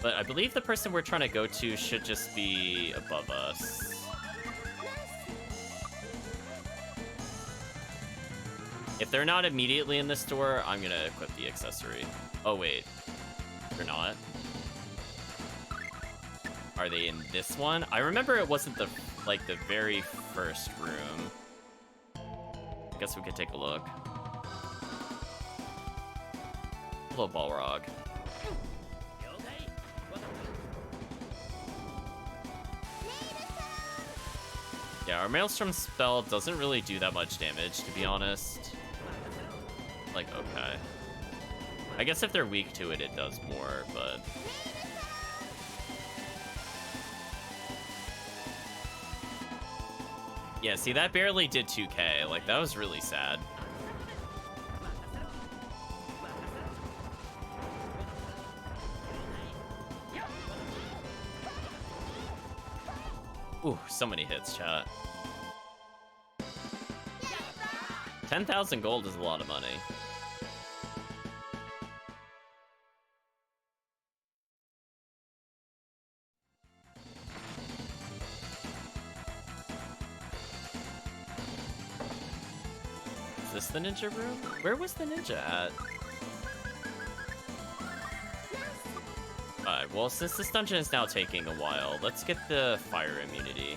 But I believe the person we're trying to go to should just be above us. If they're not immediately in this door, I'm gonna equip the accessory. Oh wait, they're not. Are they in this one? I remember it wasn't the very first room. I guess we could take a look. Hello, Balrog. Yeah, our Maelstrom spell doesn't really do that much damage, to be honest. Like, okay. I guess if they're weak to it, it does more, but... Yeah, see, that barely did 2k. Like, that was really sad. Ooh, so many hits, chat. 10,000 gold is a lot of money. this the ninja room? Where was the ninja at? Alright, well, since this dungeon is now taking a while, let's get the fire immunity.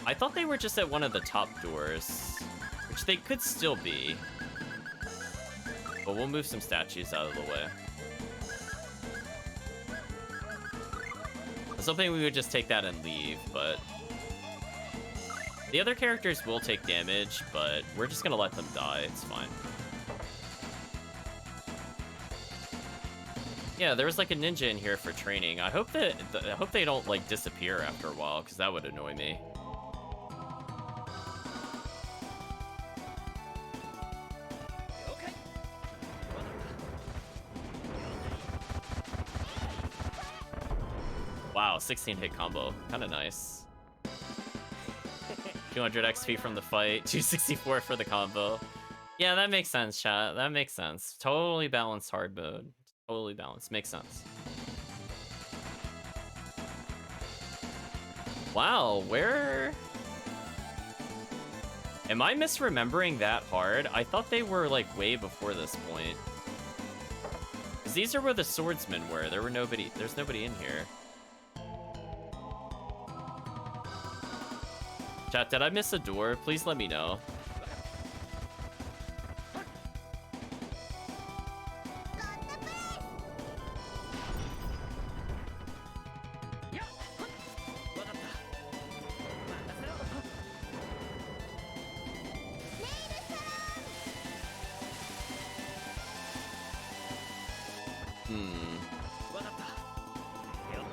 I thought they were just at one of the top doors, which they could still be. But we'll move some statues out of the way. I was hoping we would just take that and leave, but... The other characters will take damage, but we're just gonna let them die, it's fine. Yeah, there was like a ninja in here for training. I hope that I hope they don't like disappear after a while, because that would annoy me. Wow, 16 hit combo. Kinda nice. 200 XP from the fight, 264 for the combo. Yeah, that makes sense, chat. That makes sense. Totally balanced hard mode. Totally balanced. Makes sense. Wow, where... Am I misremembering that hard? I thought they were, like, way before this point. 'Cause these are where the swordsmen were. There's nobody in here. Chat, did I miss a door? Please let me know.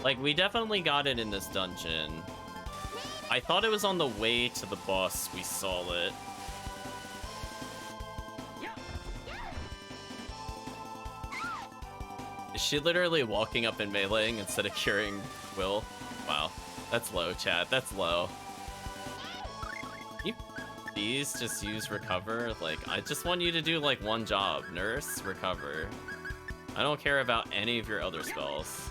Like, we definitely got it in this dungeon. I thought it was on the way to the boss. We saw it. Is she literally walking up and meleeing instead of curing Will? Wow. That's low, chat. That's low. Can you please just use recover? Like, I just want you to do, like, one job. Nurse, recover. I don't care about any of your other spells.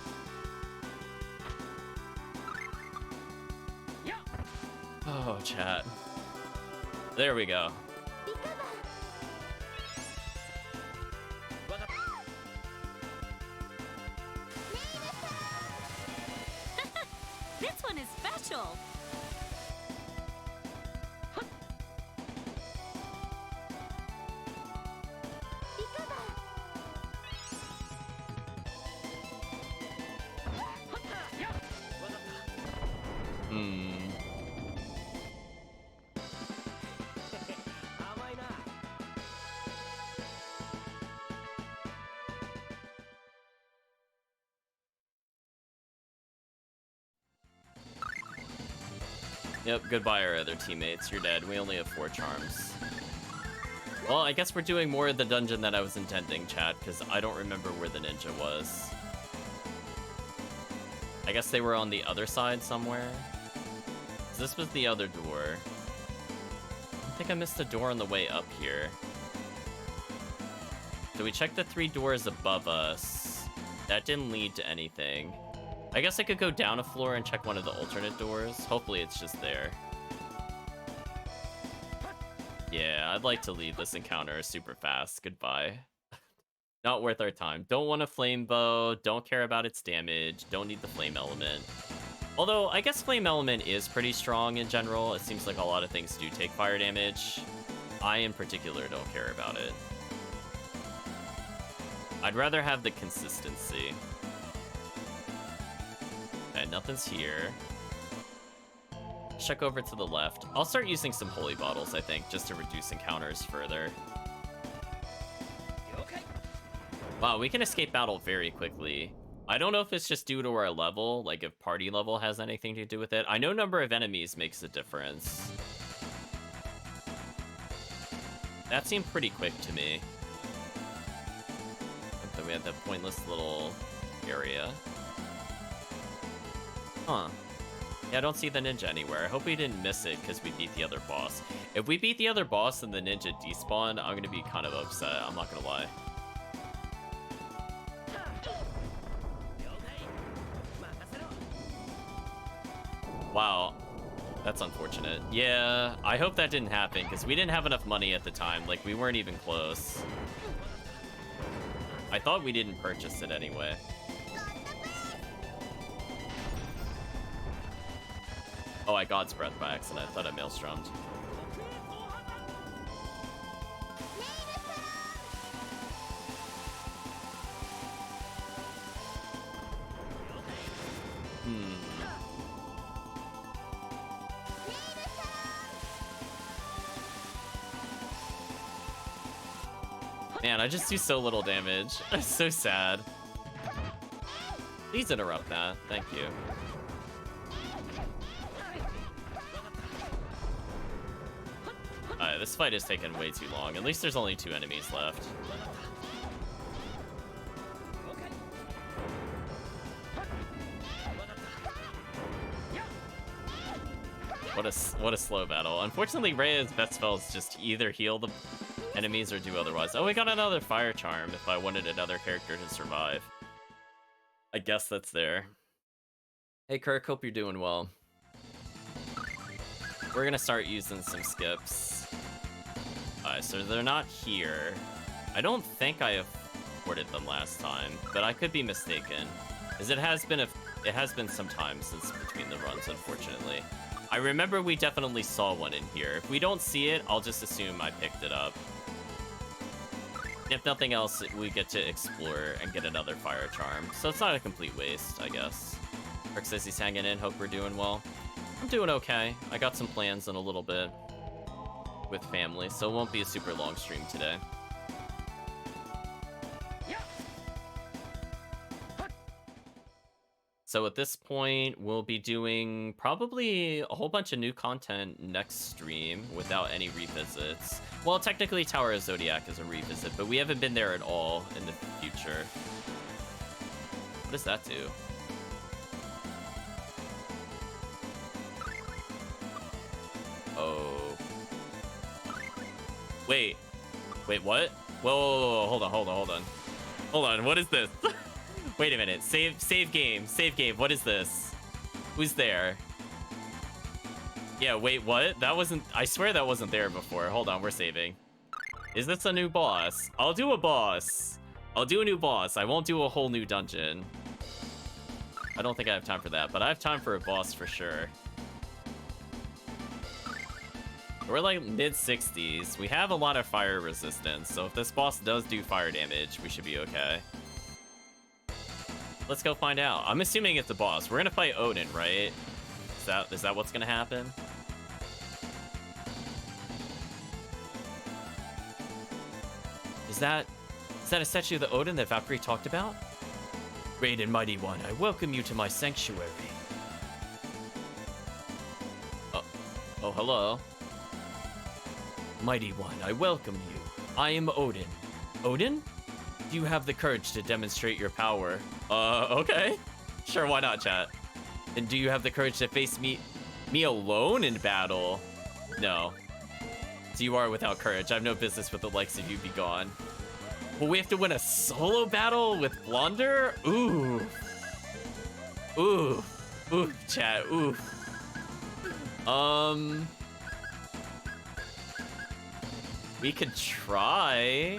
Oh, chat. There we go. This one is special. Yep, goodbye our other teammates. You're dead. We only have 4 charms. Well, I guess we're doing more of the dungeon than I was intending, chat, because I don't remember where the ninja was. I guess they were on the other side somewhere. This was the other door. I think I missed a door on the way up here. So we checked the 3 doors above us. That didn't lead to anything. I guess I could go down a floor and check one of the alternate doors. Hopefully it's just there. Yeah, I'd like to leave this encounter super fast. Goodbye. Not worth our time. Don't want a flame bow. Don't care about its damage. Don't need the flame element. Although, I guess flame element is pretty strong in general. It seems like a lot of things do take fire damage. I, in particular, don't care about it. I'd rather have the consistency. Okay, nothing's here. Check over to the left. I'll start using some holy bottles, I think, just to reduce encounters further. Wow, we can escape battle very quickly. I don't know if it's just due to our level, like if party level has anything to do with it. I know number of enemies makes a difference. That seemed pretty quick to me. Then we had that pointless little area. Huh. Yeah, I don't see the ninja anywhere. I hope we didn't miss it because we beat the other boss. If we beat the other boss and the ninja despawned, I'm gonna be kind of upset. I'm not gonna lie. Wow. That's unfortunate. Yeah, I hope that didn't happen, because we didn't have enough money at the time. Like, we weren't even close. I thought we didn't purchase it anyway. Oh, I God's Breath by accident. I thought I maelstrommed. Man, I just do so little damage. I'm so sad. Please interrupt that. Thank you. Alright, this fight is taking way too long. At least there's only 2 enemies left. What a slow battle. Unfortunately, Rhea's best spell is just either heal the enemies or do otherwise. Oh, we got another fire charm if I wanted another character to survive. I guess that's there. Hey Kirk, hope you're doing well. We're gonna start using some skips. Alright, so they're not here. I don't think I afforded them last time, but I could be mistaken. As it has been some time since between the runs, unfortunately. I remember we definitely saw one in here. If we don't see it, I'll just assume I picked it up. If nothing else, we get to explore and get another fire charm. So it's not a complete waste, I guess. Kirk says he's hanging in. Hope we're doing well. I'm doing okay. I got some plans in a little bit with family, so it won't be a super long stream today. So at this point, we'll be doing probably a whole bunch of new content next stream without any revisits. Well, technically Tower of Zodiac is a revisit, but we haven't been there at all in the future. What does that do? Oh. Wait, what? Whoa, hold on. Hold on, what is this? Wait a minute, save game, what is this? Who's there? Yeah, wait, what? That wasn't, I swear that wasn't there before. Hold on, we're saving. Is this a new boss? I'll do a boss. I'll do a new boss. I won't do a whole new dungeon. I don't think I have time for that, but I have time for a boss for sure. We're like mid-60s. We have a lot of fire resistance, so if this boss does do fire damage, we should be okay. Let's go find out. I'm assuming it's a boss. We're gonna fight Odin, right? Is that what's gonna happen? Is that a statue of the Odin that Valkyrie talked about? Great and mighty one, I welcome you to my sanctuary. Oh, hello. Mighty one, I welcome you. I am Odin. Odin? Do you have the courage to demonstrate your power? Okay. Sure, why not, chat? And do you have the courage to face me alone in battle? No. So you are without courage. I have no business with the likes of you. Be gone. Well, we have to win a solo battle with Blonder? Ooh. Ooh. Ooh, chat. Ooh. We could try.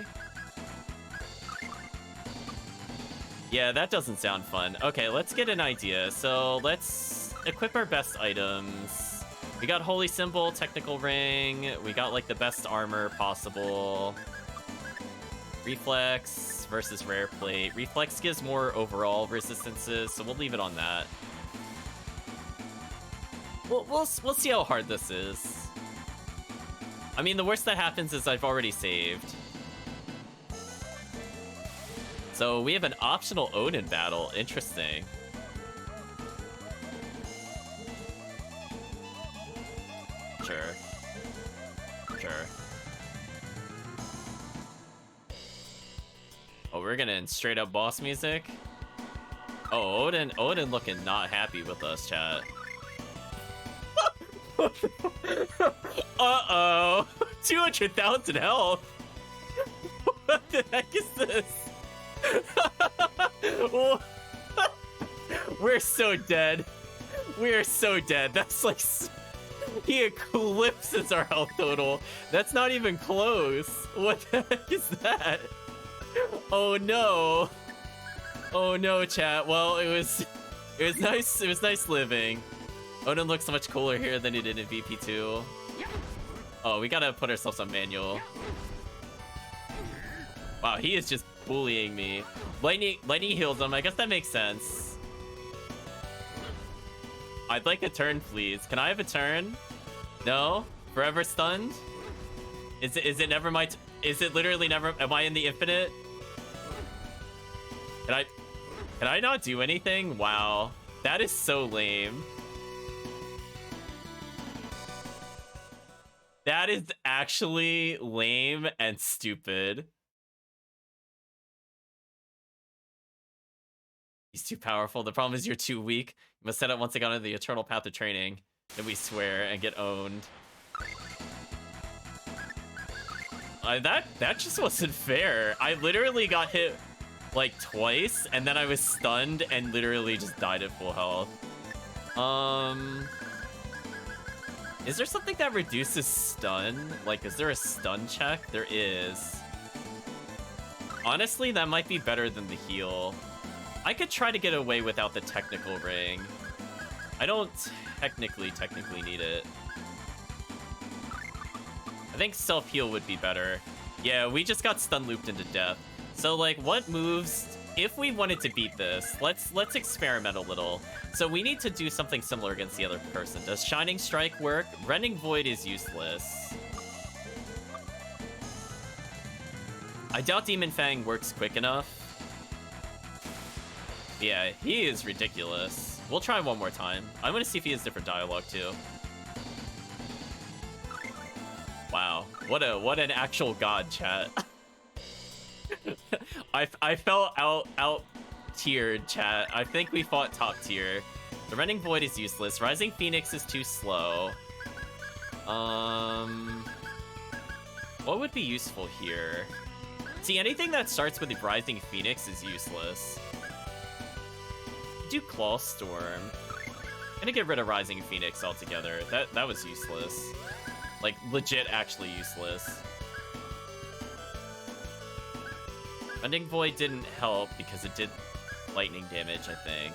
Yeah, that doesn't sound fun. Okay, let's get an idea. So let's equip our best items. We got Holy Symbol, Technical Ring. We got like the best armor possible. Reflex versus Rare Plate. Reflex gives more overall resistances, so we'll leave it on that. We'll see how hard this is. I mean, the worst that happens is I've already saved. So we have an optional Odin battle. Interesting. Sure. Oh, we're gonna straight up boss music? Oh, Odin looking not happy with us, chat. Uh-oh. 200,000 health. What the heck is this? We're so dead. We are so dead. That's like... He eclipses our health total. That's not even close. What the heck is that? Oh no. Oh no, chat. Well, it was nice. It was nice living. Odin looks much cooler here than he did in VP2. Oh, we gotta put ourselves on manual. Wow, he is just bullying me. Lightning heals him. I guess that makes sense. I'd like a turn, please. Can I have a turn? No? Forever stunned? Is it never my... Is it literally never... Am I in the infinite? Can I not do anything? Wow. That is so lame. That is actually lame and stupid. He's too powerful. The problem is you're too weak. You must set out once again on the eternal path of training. Then we swear and get owned. That just wasn't fair. I literally got hit like twice, and then I was stunned and literally just died at full health. Is there something that reduces stun? Like, is there a stun check? There is. Honestly, that might be better than the heal. I could try to get away without the technical ring. I don't technically need it. I think self-heal would be better. Yeah, we just got stun looped into death. So, like, what moves... If we wanted to beat this, let's experiment a little. So we need to do something similar against the other person. Does Shining Strike work? Rending Void is useless. I doubt Demon Fang works quick enough. Yeah, he is ridiculous. We'll try one more time. I want to see if he has different dialogue too. Wow, what an actual god, chat. I felt out tiered, chat. I think we fought top tier. The Rending Void is useless. Rising Phoenix is too slow. What would be useful here? See, anything that starts with the Rising Phoenix is useless. Do Claw Storm. I'm gonna get rid of Rising Phoenix altogether. That was useless. Like, legit actually useless. Rending Void didn't help because it did lightning damage, I think.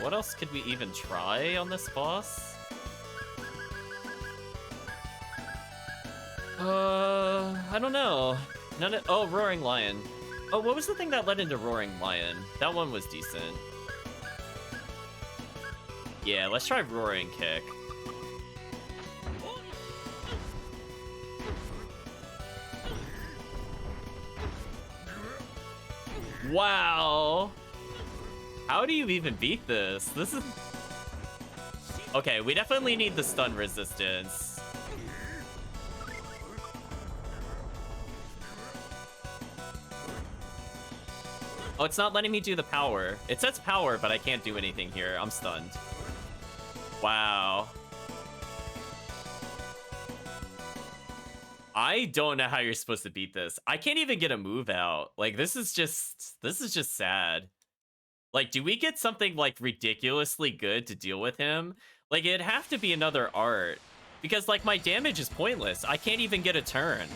What else could we even try on this boss? I don't know. Oh, Roaring Lion. Oh, what was the thing that led into Roaring Lion? That one was decent. Yeah, let's try Roaring Kick. Wow. How do you even beat this? This is... Okay, we definitely need the stun resistance. Oh, it's not letting me do the power. It says power, but I can't do anything here. I'm stunned. Wow. I don't know how you're supposed to beat this. I can't even get a move out. Like, this is just sad. Like, do we get something, like, ridiculously good to deal with him? Like, it'd have to be another art. Because, like, my damage is pointless. I can't even get a turn.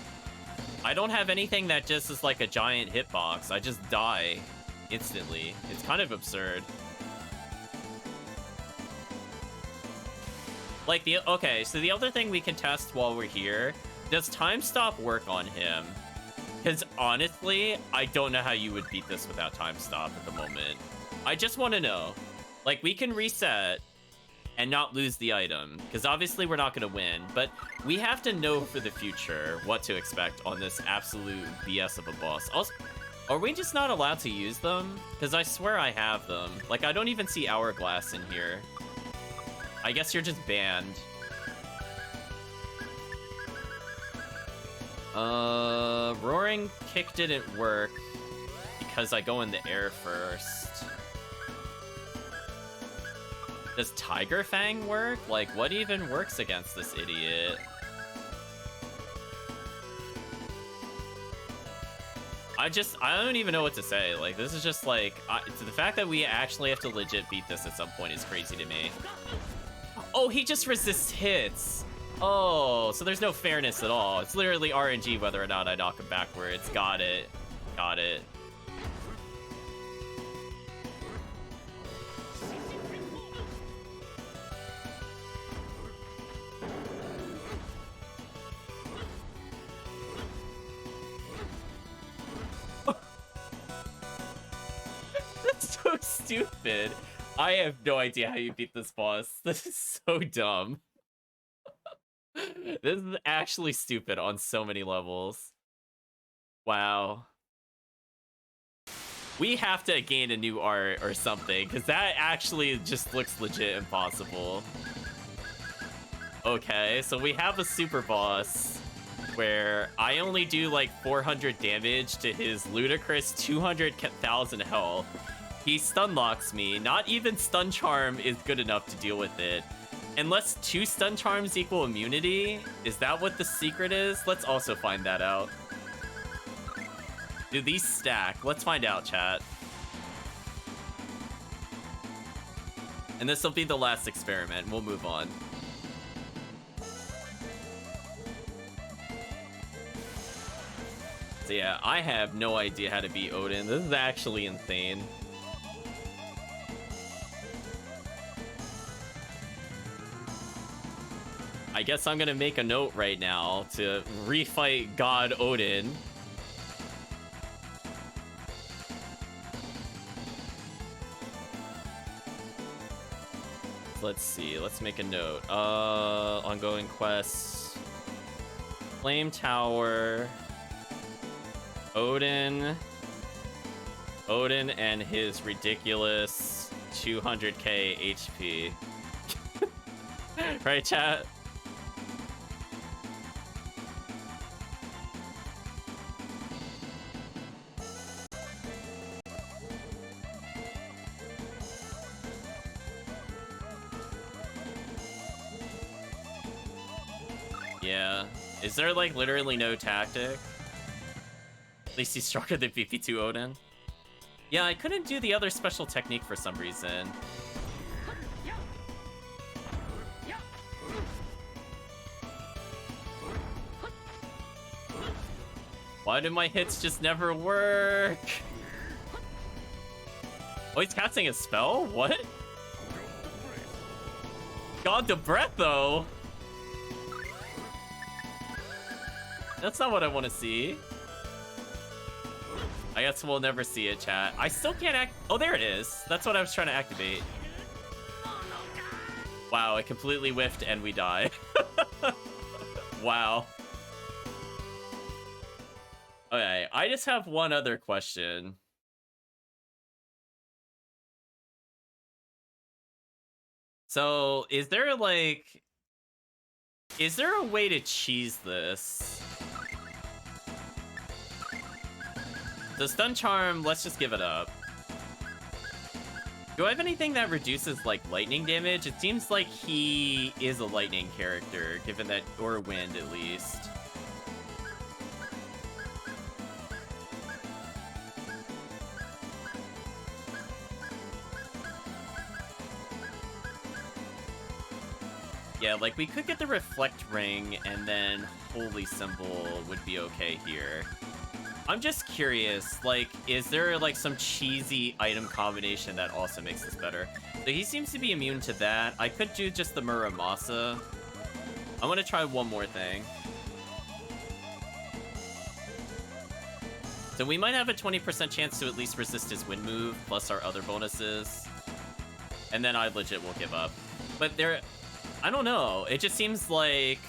I don't have anything that just is like a giant hitbox. I just die instantly. It's kind of absurd. Like, okay, so the other thing we can test while we're here, does time stop work on him? Because honestly, I don't know how you would beat this without time stop at the moment. I just want to know. Like, we can reset and not lose the item, because obviously we're not going to win, but we have to know for the future what to expect on this absolute BS of a boss. Also, are we just not allowed to use them? Because I swear I have them. Like, I don't even see Hourglass in here. I guess you're just banned. Roaring Kick didn't work because I go in the air first. Does Tiger Fang work? Like, what even works against this idiot? I don't even know what to say. Like, this is just like, the fact that we actually have to legit beat this at some point is crazy to me. Oh, he just resists hits. Oh, so there's no fairness at all. It's literally RNG whether or not I knock him backwards. Got it. Got it. That's so stupid. I have no idea how you beat this boss. This is so dumb. This is actually stupid on so many levels. Wow. We have to gain a new art or something, because that actually just looks legit impossible. Okay, so we have a super boss where I only do like 400 damage to his ludicrous 200,000 health. He stun locks me. Not even stun charm is good enough to deal with it. Unless 2 stun charms equal immunity? Is that what the secret is? Let's also find that out. Do these stack? Let's find out, chat. And this will be the last experiment. We'll move on. So yeah, I have no idea how to beat Odin. This is actually insane. I guess I'm gonna make a note right now to refight God Odin. Let's see, let's make a note. Ongoing quests. Flame Tower. Odin and his ridiculous 200k HP. Right, chat? Yeah. Is there like literally no tactic? At least he's stronger than VP2 Odin. Yeah, I couldn't do the other special technique for some reason. Why do my hits just never work? Oh, he's casting a spell? What? God the breath, though. That's not what I want to see. I guess we'll never see it, chat. I still can't act. Oh, there it is. That's what I was trying to activate. Wow, it completely whiffed and we die. Wow. Okay, I just have one other question. So, is there a way to cheese this? The stun charm, let's just give it up. Do I have anything that reduces, like, lightning damage? It seems like he is a lightning character, given that, or wind at least. Yeah, like, we could get the reflect ring, and then holy symbol would be okay here. I'm just curious, like, is there, like, some cheesy item combination that also makes this better? So he seems to be immune to that. I could do just the Muramasa. I'm gonna try one more thing. So we might have a 20% chance to at least resist his wind move, plus our other bonuses. And then I legit will give up. But there... I don't know. It just seems like...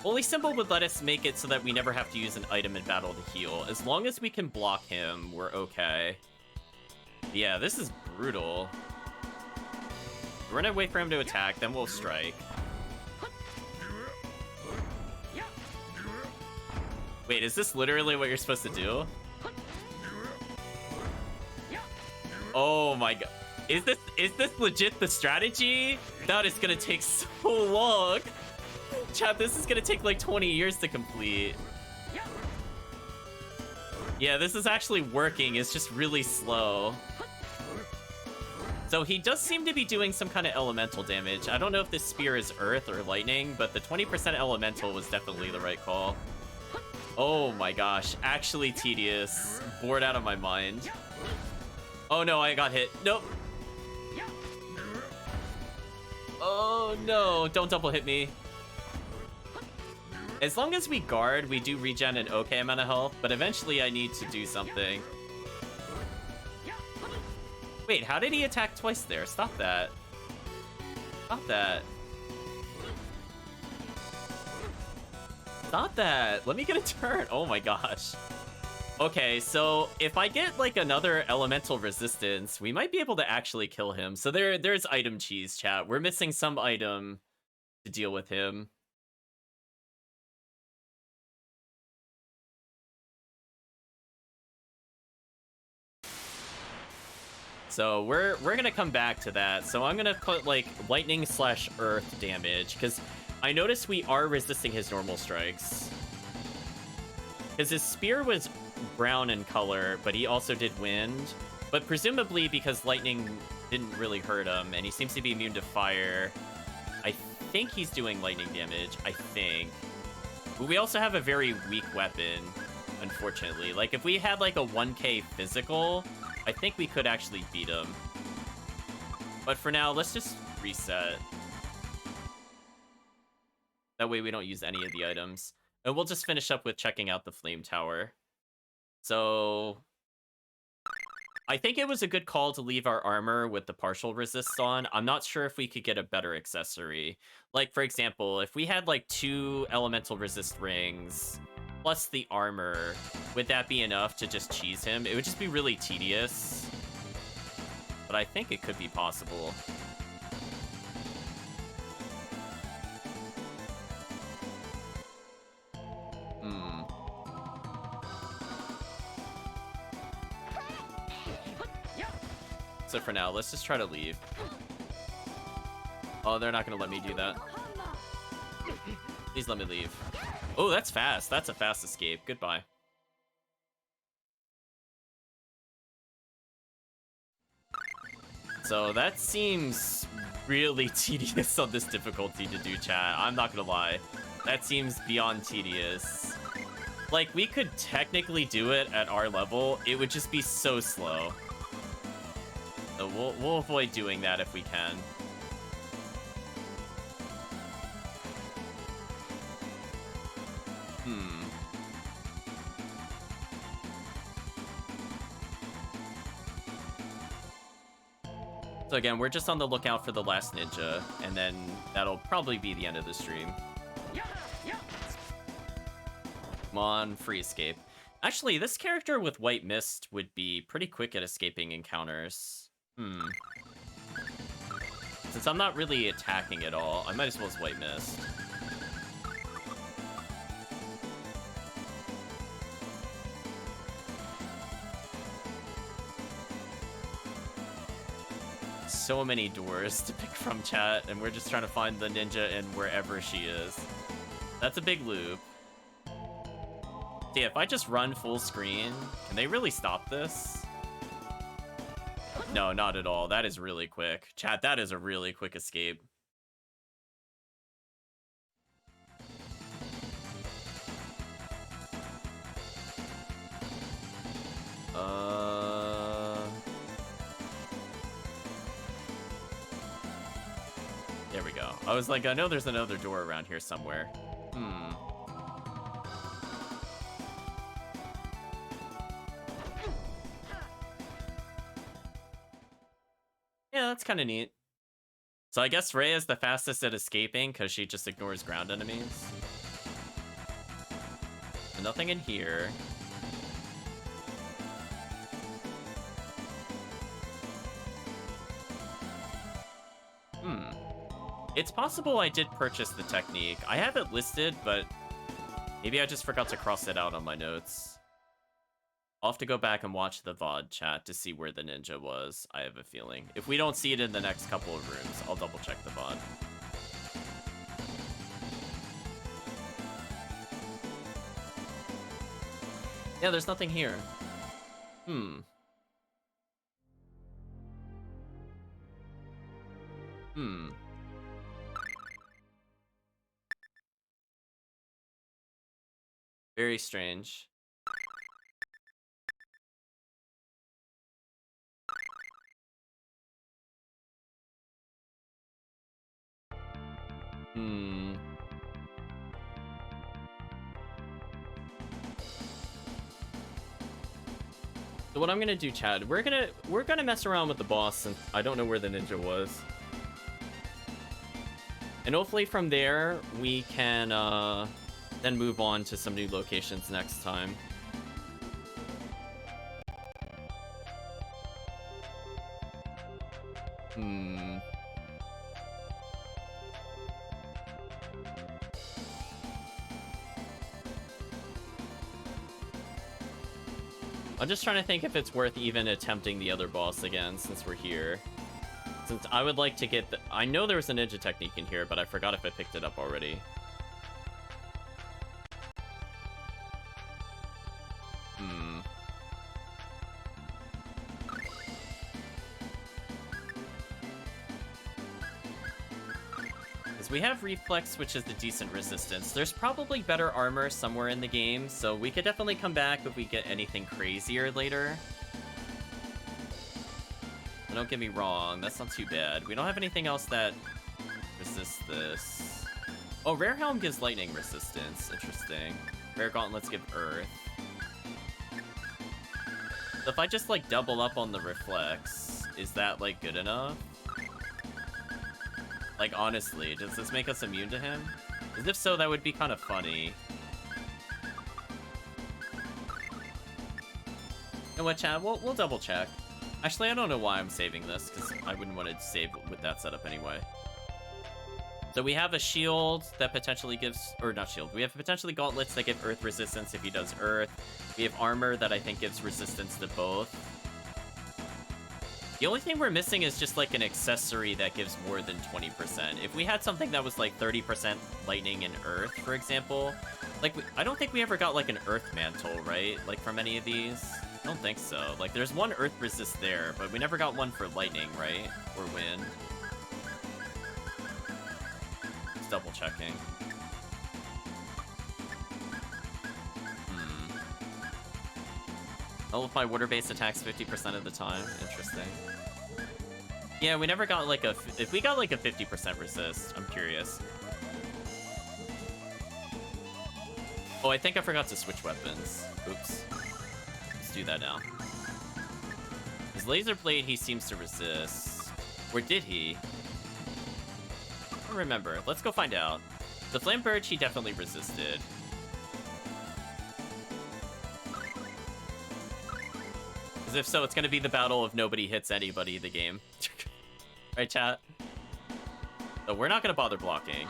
Holy Symbol would let us make it so that we never have to use an item in battle to heal. As long as we can block him, we're okay. Yeah, this is brutal. We're gonna wait for him to attack, then we'll strike. Wait, is this literally what you're supposed to do? Oh my god. Is this legit the strategy? That is gonna take so long. Chat, this is gonna take like 20 years to complete. Yeah, this is actually working. It's just really slow. So he does seem to be doing some kind of elemental damage. I don't know if this spear is earth or lightning, but the 20% elemental was definitely the right call. Oh my gosh, actually tedious. Bored out of my mind. Oh no, I got hit. Nope. Oh no, don't double hit me. As long as we guard, we do regen an okay amount of health, but eventually I need to do something. Wait, how did he attack twice there? Stop that. Stop that. Stop that. Let me get a turn. Oh my gosh. Okay, so if I get like another elemental resistance, we might be able to actually kill him. So there's item cheese, chat. We're missing some item to deal with him. So we're gonna come back to that. So I'm gonna put like lightning / earth damage because I noticed we are resisting his normal strikes. Because his spear was brown in color, but he also did wind. But presumably because lightning didn't really hurt him, and he seems to be immune to fire, I think he's doing lightning damage. I think. But we also have a very weak weapon, unfortunately. Like if we had like a 1k physical, I think we could actually beat him. But for now, let's just reset. That way we don't use any of the items. And we'll just finish up with checking out the flame tower. So I think it was a good call to leave our armor with the partial resist on. I'm not sure if we could get a better accessory. Like, for example, if we had like 2 elemental resist rings plus the armor, would that be enough to just cheese him? It would just be really tedious. But I think it could be possible. So for now, let's just try to leave. Oh, they're not gonna let me do that. Please let me leave. Oh, that's fast. That's a fast escape. Goodbye. So that seems really tedious on this difficulty to do, chat. I'm not gonna lie. That seems beyond tedious. Like, we could technically do it at our level. It would just be so slow. So we'll avoid doing that if we can. So again, we're just on the lookout for the last ninja, and then that'll probably be the end of the stream. Come on, free escape. Actually, this character with White Mist would be pretty quick at escaping encounters. Since I'm not really attacking at all, I might as well as White Mist. So many doors to pick from, chat, and we're just trying to find the ninja in wherever she is. That's a big loop. See, if I just run full screen, can they really stop this? No, not at all. That is really quick. Chat, that is a really quick escape. There we go. I was like, I know there's another door around here somewhere. Yeah, that's kind of neat. So I guess Rhea is the fastest at escaping because she just ignores ground enemies. And nothing in here. It's possible I did purchase the technique. I have it listed, but maybe I just forgot to cross it out on my notes. I'll have to go back and watch the VOD chat to see where the ninja was, I have a feeling. If we don't see it in the next couple of rooms, I'll double check the VOD. Yeah, there's nothing here. Hmm. Hmm. Very strange. Hmm. So what I'm gonna do, Chad, we're gonna mess around with the boss since I don't know where the ninja was. And hopefully from there we can then move on to some new locations next time. Hmm. I'm just trying to think if it's worth even attempting the other boss again since we're here. Since I would like to get the... I know there was a ninja technique in here, but I forgot if I picked it up already. Hmm. Because we have Reflex, which is the decent resistance. There's probably better armor somewhere in the game, so we could definitely come back if we get anything crazier later. And don't get me wrong, that's not too bad. We don't have anything else that resists this. Oh, Rare Helm gives lightning resistance. Interesting. Rare Gauntlets give earth. So if I just, like, double up on the Reflex, is that, like, good enough? Like, honestly, does this make us immune to him? Because if so, that would be kind of funny. You know what, Chad? We'll double check. Actually, I don't know why I'm saving this, because I wouldn't want to save with that setup anyway. So we have a shield that potentially gives... Or not shield. We have potentially gauntlets that give earth resistance if he does earth. We have armor that I think gives resistance to both. The only thing we're missing is just like an accessory that gives more than 20%. If we had something that was like 30% lightning and earth, for example... Like, I don't think we ever got like an earth mantle, right? Like from any of these? I don't think so. Like, there's one earth resist there, but we never got one for lightning, right? Or wind. Just double checking. Oh, if my water-based attacks 50% of the time. Interesting. Yeah, we never got like a... If we got like a 50% resist, I'm curious. Oh, I think I forgot to switch weapons. Oops. Let's do that now. His laser blade, he seems to resist. Or did he? I don't remember. Let's go find out. The flame birch, he definitely resisted. Because if so, it's going to be the battle of nobody hits anybody in the game. Right, chat? So we're not going to bother blocking.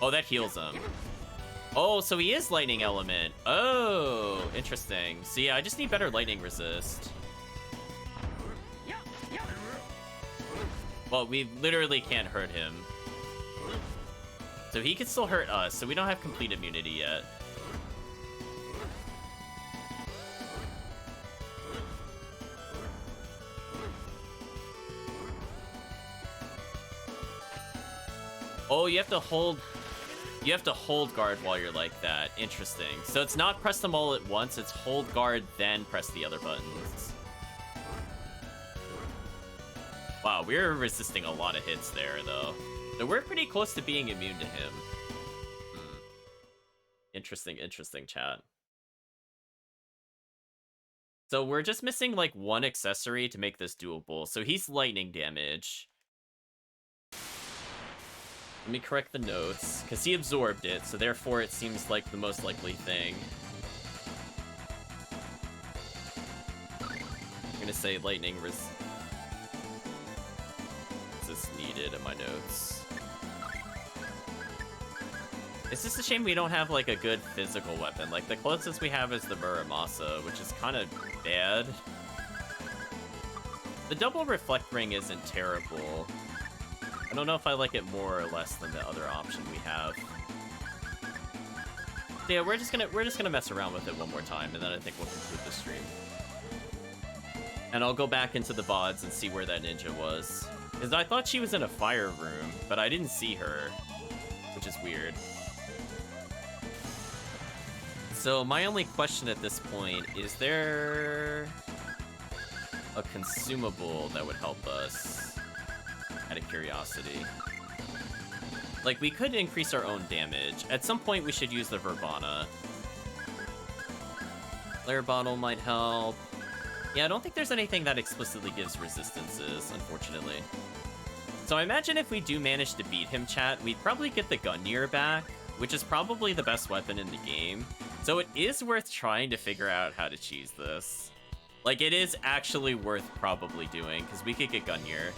Oh, that heals him. Oh, so he is lightning element. Oh, interesting. So yeah, I just need better lightning resist. Well, we literally can't hurt him. So he can still hurt us, so we don't have complete immunity yet. Oh, you have to hold guard while you're like that. Interesting. So it's not press them all at once, it's hold guard, then press the other buttons. Wow, we're resisting a lot of hits there, though. So we're pretty close to being immune to him. Interesting, chat. So we're just missing, like, one accessory to make this doable. So he's lightning damage. Let me correct the notes, because he absorbed it, so therefore it seems like the most likely thing. I'm gonna say lightning resist needed in my notes. It's just a shame we don't have, like, a good physical weapon. Like, the closest we have is the Muramasa, which is kind of bad. The double reflect ring isn't terrible. I don't know if I like it more or less than the other option we have. Yeah, we're just gonna mess around with it one more time, and then I think we'll conclude the stream. And I'll go back into the VODs and see where that ninja was. Because I thought she was in a fire room, but I didn't see her, which is weird. So my only question at this point, is there a consumable that would help us out of curiosity? Like, we could increase our own damage. At some point, we should use the Verbana. Flare Bottle might help. Yeah, I don't think there's anything that explicitly gives resistances, unfortunately. So I imagine if we do manage to beat him, chat, we'd probably get the Gungnir back, which is probably the best weapon in the game. So it is worth trying to figure out how to cheese this. Like, it is actually worth probably doing, because we could get Gungnir.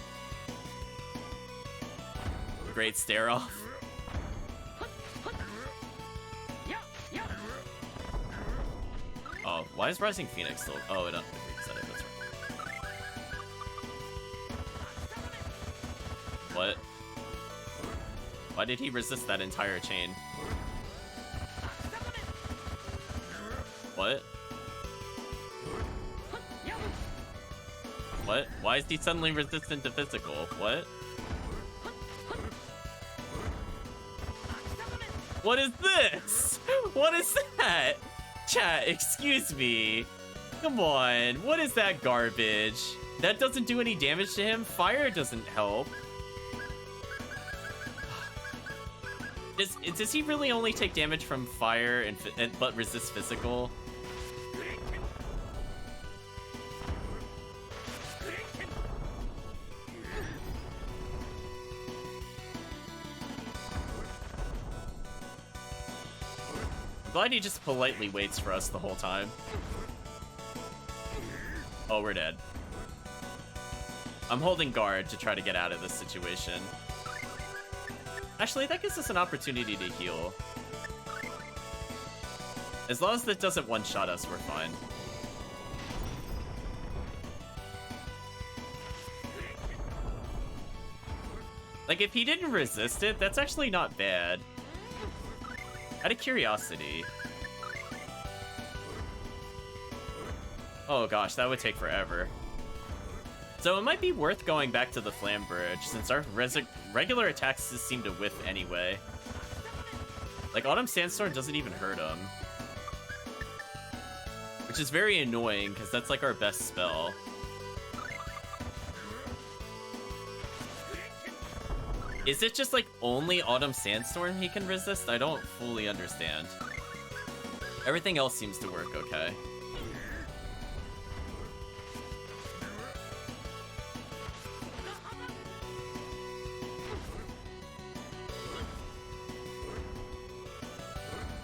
Great stare off. Oh, why is Rising Phoenix still? Oh, it said it. That's right. What? Why did he resist that entire chain? What? What? Why is he suddenly resistant to physical? What? What is this? What is that? Chat, excuse me. Come on, what is that garbage? That doesn't do any damage to him? Fire doesn't help. Does he really only take damage from fire but resist physical? I'm glad he just politely waits for us the whole time. Oh, we're dead. I'm holding guard to try to get out of this situation. Actually, that gives us an opportunity to heal. As long as that doesn't one-shot us, we're fine. Like, if he didn't resist it, that's actually not bad. Out of curiosity. Oh gosh, that would take forever. So it might be worth going back to the Flam Bridge, since our regular attacks just seem to whiff anyway. Like, Autumn Sandstorm doesn't even hurt him. Which is very annoying, because that's like our best spell. Is it just like only Autumn Sandstorm he can resist? I don't fully understand. Everything else seems to work okay.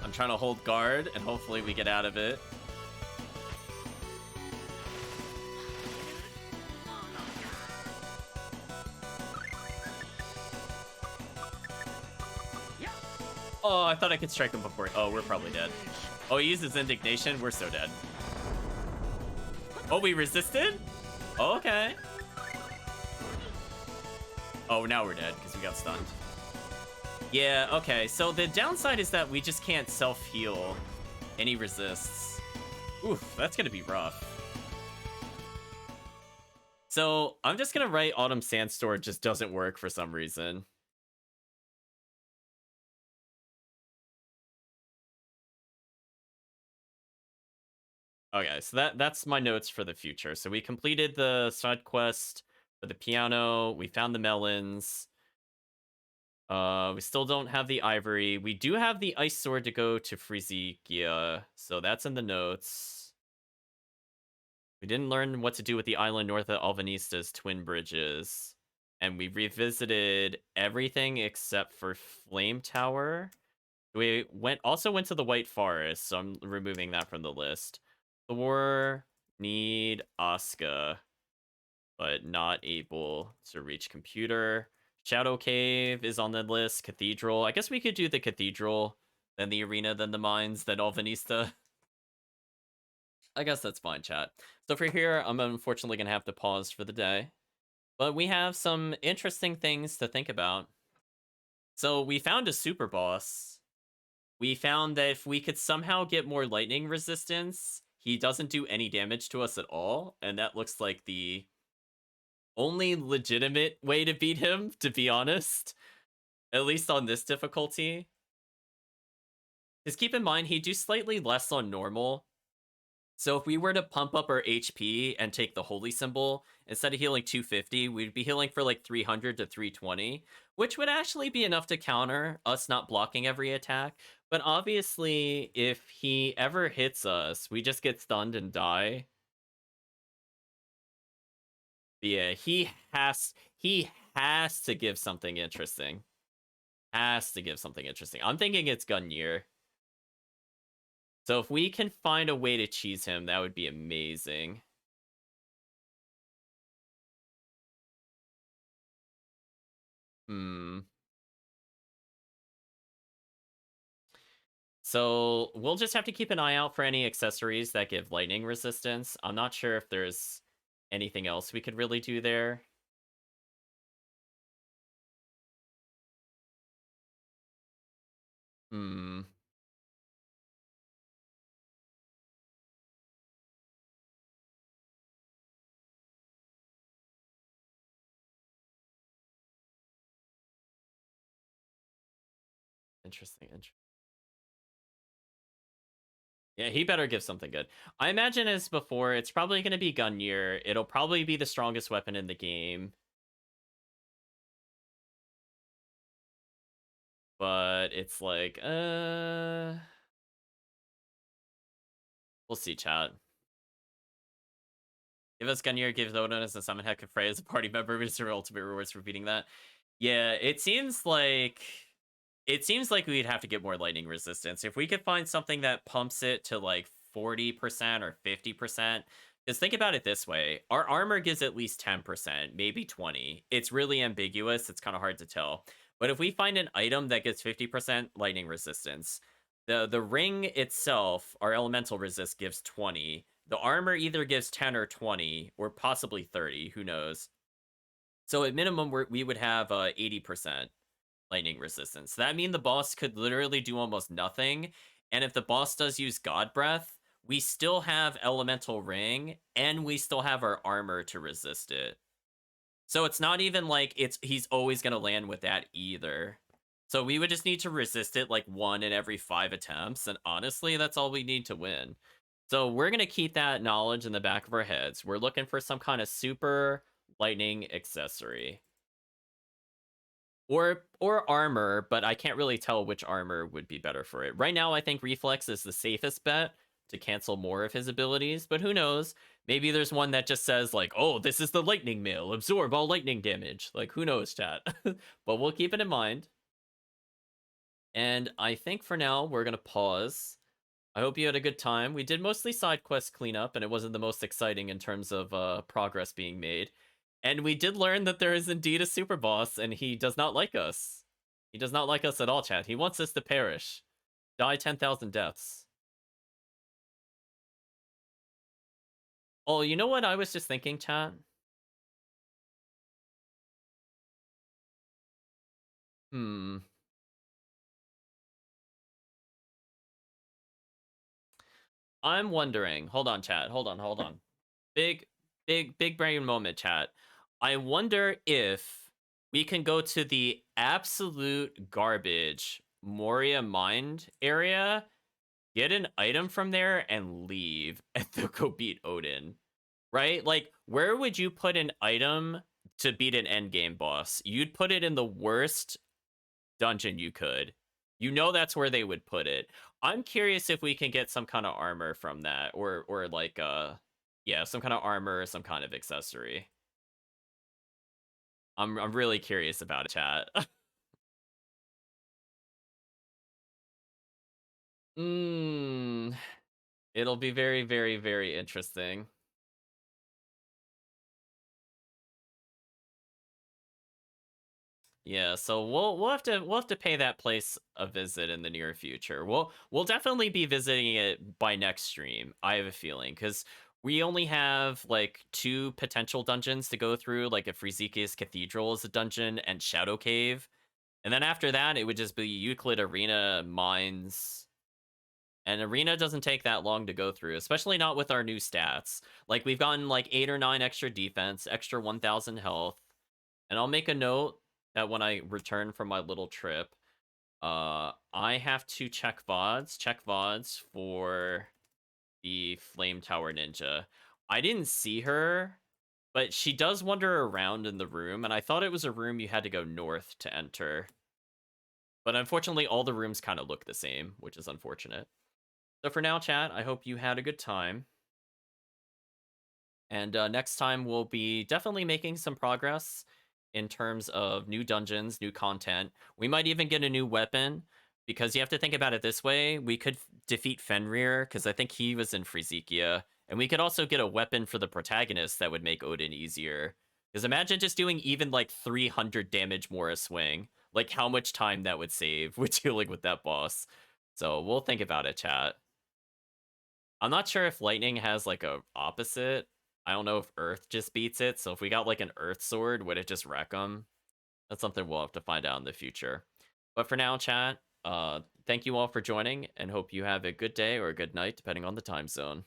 I'm trying to hold guard and hopefully we get out of it. Oh, I thought I could strike him before. Oh, we're probably dead. Oh, he uses Indignation. We're so dead. Oh, we resisted? Oh, okay. Oh, now we're dead because we got stunned. Yeah, okay. So the downside is that we just can't self-heal. And he resists. Oof, that's going to be rough. So I'm just going to write Autumn Sandstorm just doesn't work for some reason. Okay, so that's my notes for the future. So we completed the side quest for the piano. We found the melons. We still don't have the ivory. We do have the ice sword to go to Frizigia, so that's in the notes. We didn't learn what to do with the island north of Alvanista's twin bridges. And we revisited everything except for Flame Tower. We also went to the White Forest, so I'm removing that from the list. Thor, need Asuka, but not able to reach computer. Shadow Cave is on the list. Cathedral. I guess we could do the Cathedral, then the Arena, then the Mines, then Alvanista. I guess that's fine, chat. So for here, I'm unfortunately going to have to pause for the day. But we have some interesting things to think about. So we found a super boss. We found that if we could somehow get more lightning resistance, he doesn't do any damage to us at all, and that looks like the only legitimate way to beat him, to be honest, at least on this difficulty. Because keep in mind, he'd do slightly less on normal. So if we were to pump up our HP and take the holy symbol, instead of healing 250, we'd be healing for like 300 to 320, which would actually be enough to counter us not blocking every attack. But obviously, if he ever hits us, we just get stunned and die. But yeah, he has to give something interesting. Has to give something interesting. I'm thinking it's Gunyear. So if we can find a way to cheese him, that would be amazing. Hmm. So we'll just have to keep an eye out for any accessories that give lightning resistance. I'm not sure if there's anything else we could really do there. Hmm. Interesting. Yeah, he better give something good. I imagine as before, it's probably going to be Gunyear. It'll probably be the strongest weapon in the game. But it's like, we'll see, chat. Give us Gunyear, give Odin as a summon heck of Frey as a party member, but it's your ultimate rewards for beating that. Yeah, it seems like we'd have to get more lightning resistance. If we could find something that pumps it to like 40% or 50%, because think about it this way, our armor gives at least 10%, maybe 20. It's really ambiguous, it's kind of hard to tell. But if we find an item that gets 50% lightning resistance, the ring itself, our elemental resist gives 20. The armor either gives 10 or 20, or possibly 30, who knows. So at minimum, we would have 80% lightning resistance. That mean the boss could literally do almost nothing. And if the boss does use God Breath, we still have Elemental Ring, and we still have our armor to resist it. So it's not even like he's always gonna land with that either. So we would just need to resist it like 1 in every 5 attempts, and honestly, that's all we need to win. So we're gonna keep that knowledge in the back of our heads. We're looking for some kind of super lightning accessory. Or armor, but I can't really tell which armor would be better for it. Right now, I think Reflex is the safest bet to cancel more of his abilities, but who knows? Maybe there's one that just says like, "Oh, this is the lightning mail. Absorb all lightning damage." Like, who knows, chat? But we'll keep it in mind. And I think for now, we're going to pause. I hope you had a good time. We did mostly side quest cleanup, and it wasn't the most exciting in terms of progress being made. And we did learn that there is indeed a super boss, and he does not like us. He does not like us at all, chat. He wants us to perish. Die 10,000 deaths. Oh, you know what I was just thinking, chat? Hmm. I'm wondering. Hold on, chat. Hold on. Big brain moment, chat. I wonder if we can go to the absolute garbage Moria Mind area, get an item from there, and leave, and then go beat Odin. Right? Like, where would you put an item to beat an endgame boss? You'd put it in the worst dungeon you could. You know that's where they would put it. I'm curious if we can get some kind of armor from that, or like yeah, some kind of armor, some kind of accessory. I'm really curious about it, chat. Hmm. It'll be very, very, very interesting. Yeah, so we'll have to pay that place a visit in the near future. We'll definitely be visiting it by next stream. I have a feeling because we only have like 2 potential dungeons to go through, like if Rizikis Cathedral is a dungeon and Shadow Cave, And then after that, it would just be Euclid, Arena, Mines. And Arena doesn't take that long to go through, especially not with our new stats. Like, we've gotten like 8 or 9 extra defense, extra 1,000 health. And I'll make a note that when I return from my little trip, I have to check VODs for the Flame Tower Ninja. I didn't see her, but she does wander around in the room, and I thought it was a room you had to go north to enter. But unfortunately, all the rooms kind of look the same, which is unfortunate. So for now, chat, I hope you had a good time. And next time, we'll be definitely making some progress in terms of new dungeons, new content. We might even get a new weapon, because you have to think about it this way. We could defeat Fenrir, because I think he was in Frizikia. And we could also get a weapon for the protagonist that would make Odin easier. Because imagine just doing even like 300 damage more a swing. Like how much time that would save with dealing with that boss. So we'll think about it, chat. I'm not sure if lightning has like a opposite. I don't know if earth just beats it. So if we got like an earth sword, would it just wreck them? That's something we'll have to find out in the future. But for now, chat, thank you all for joining, and hope you have a good day or a good night, depending on the time zone.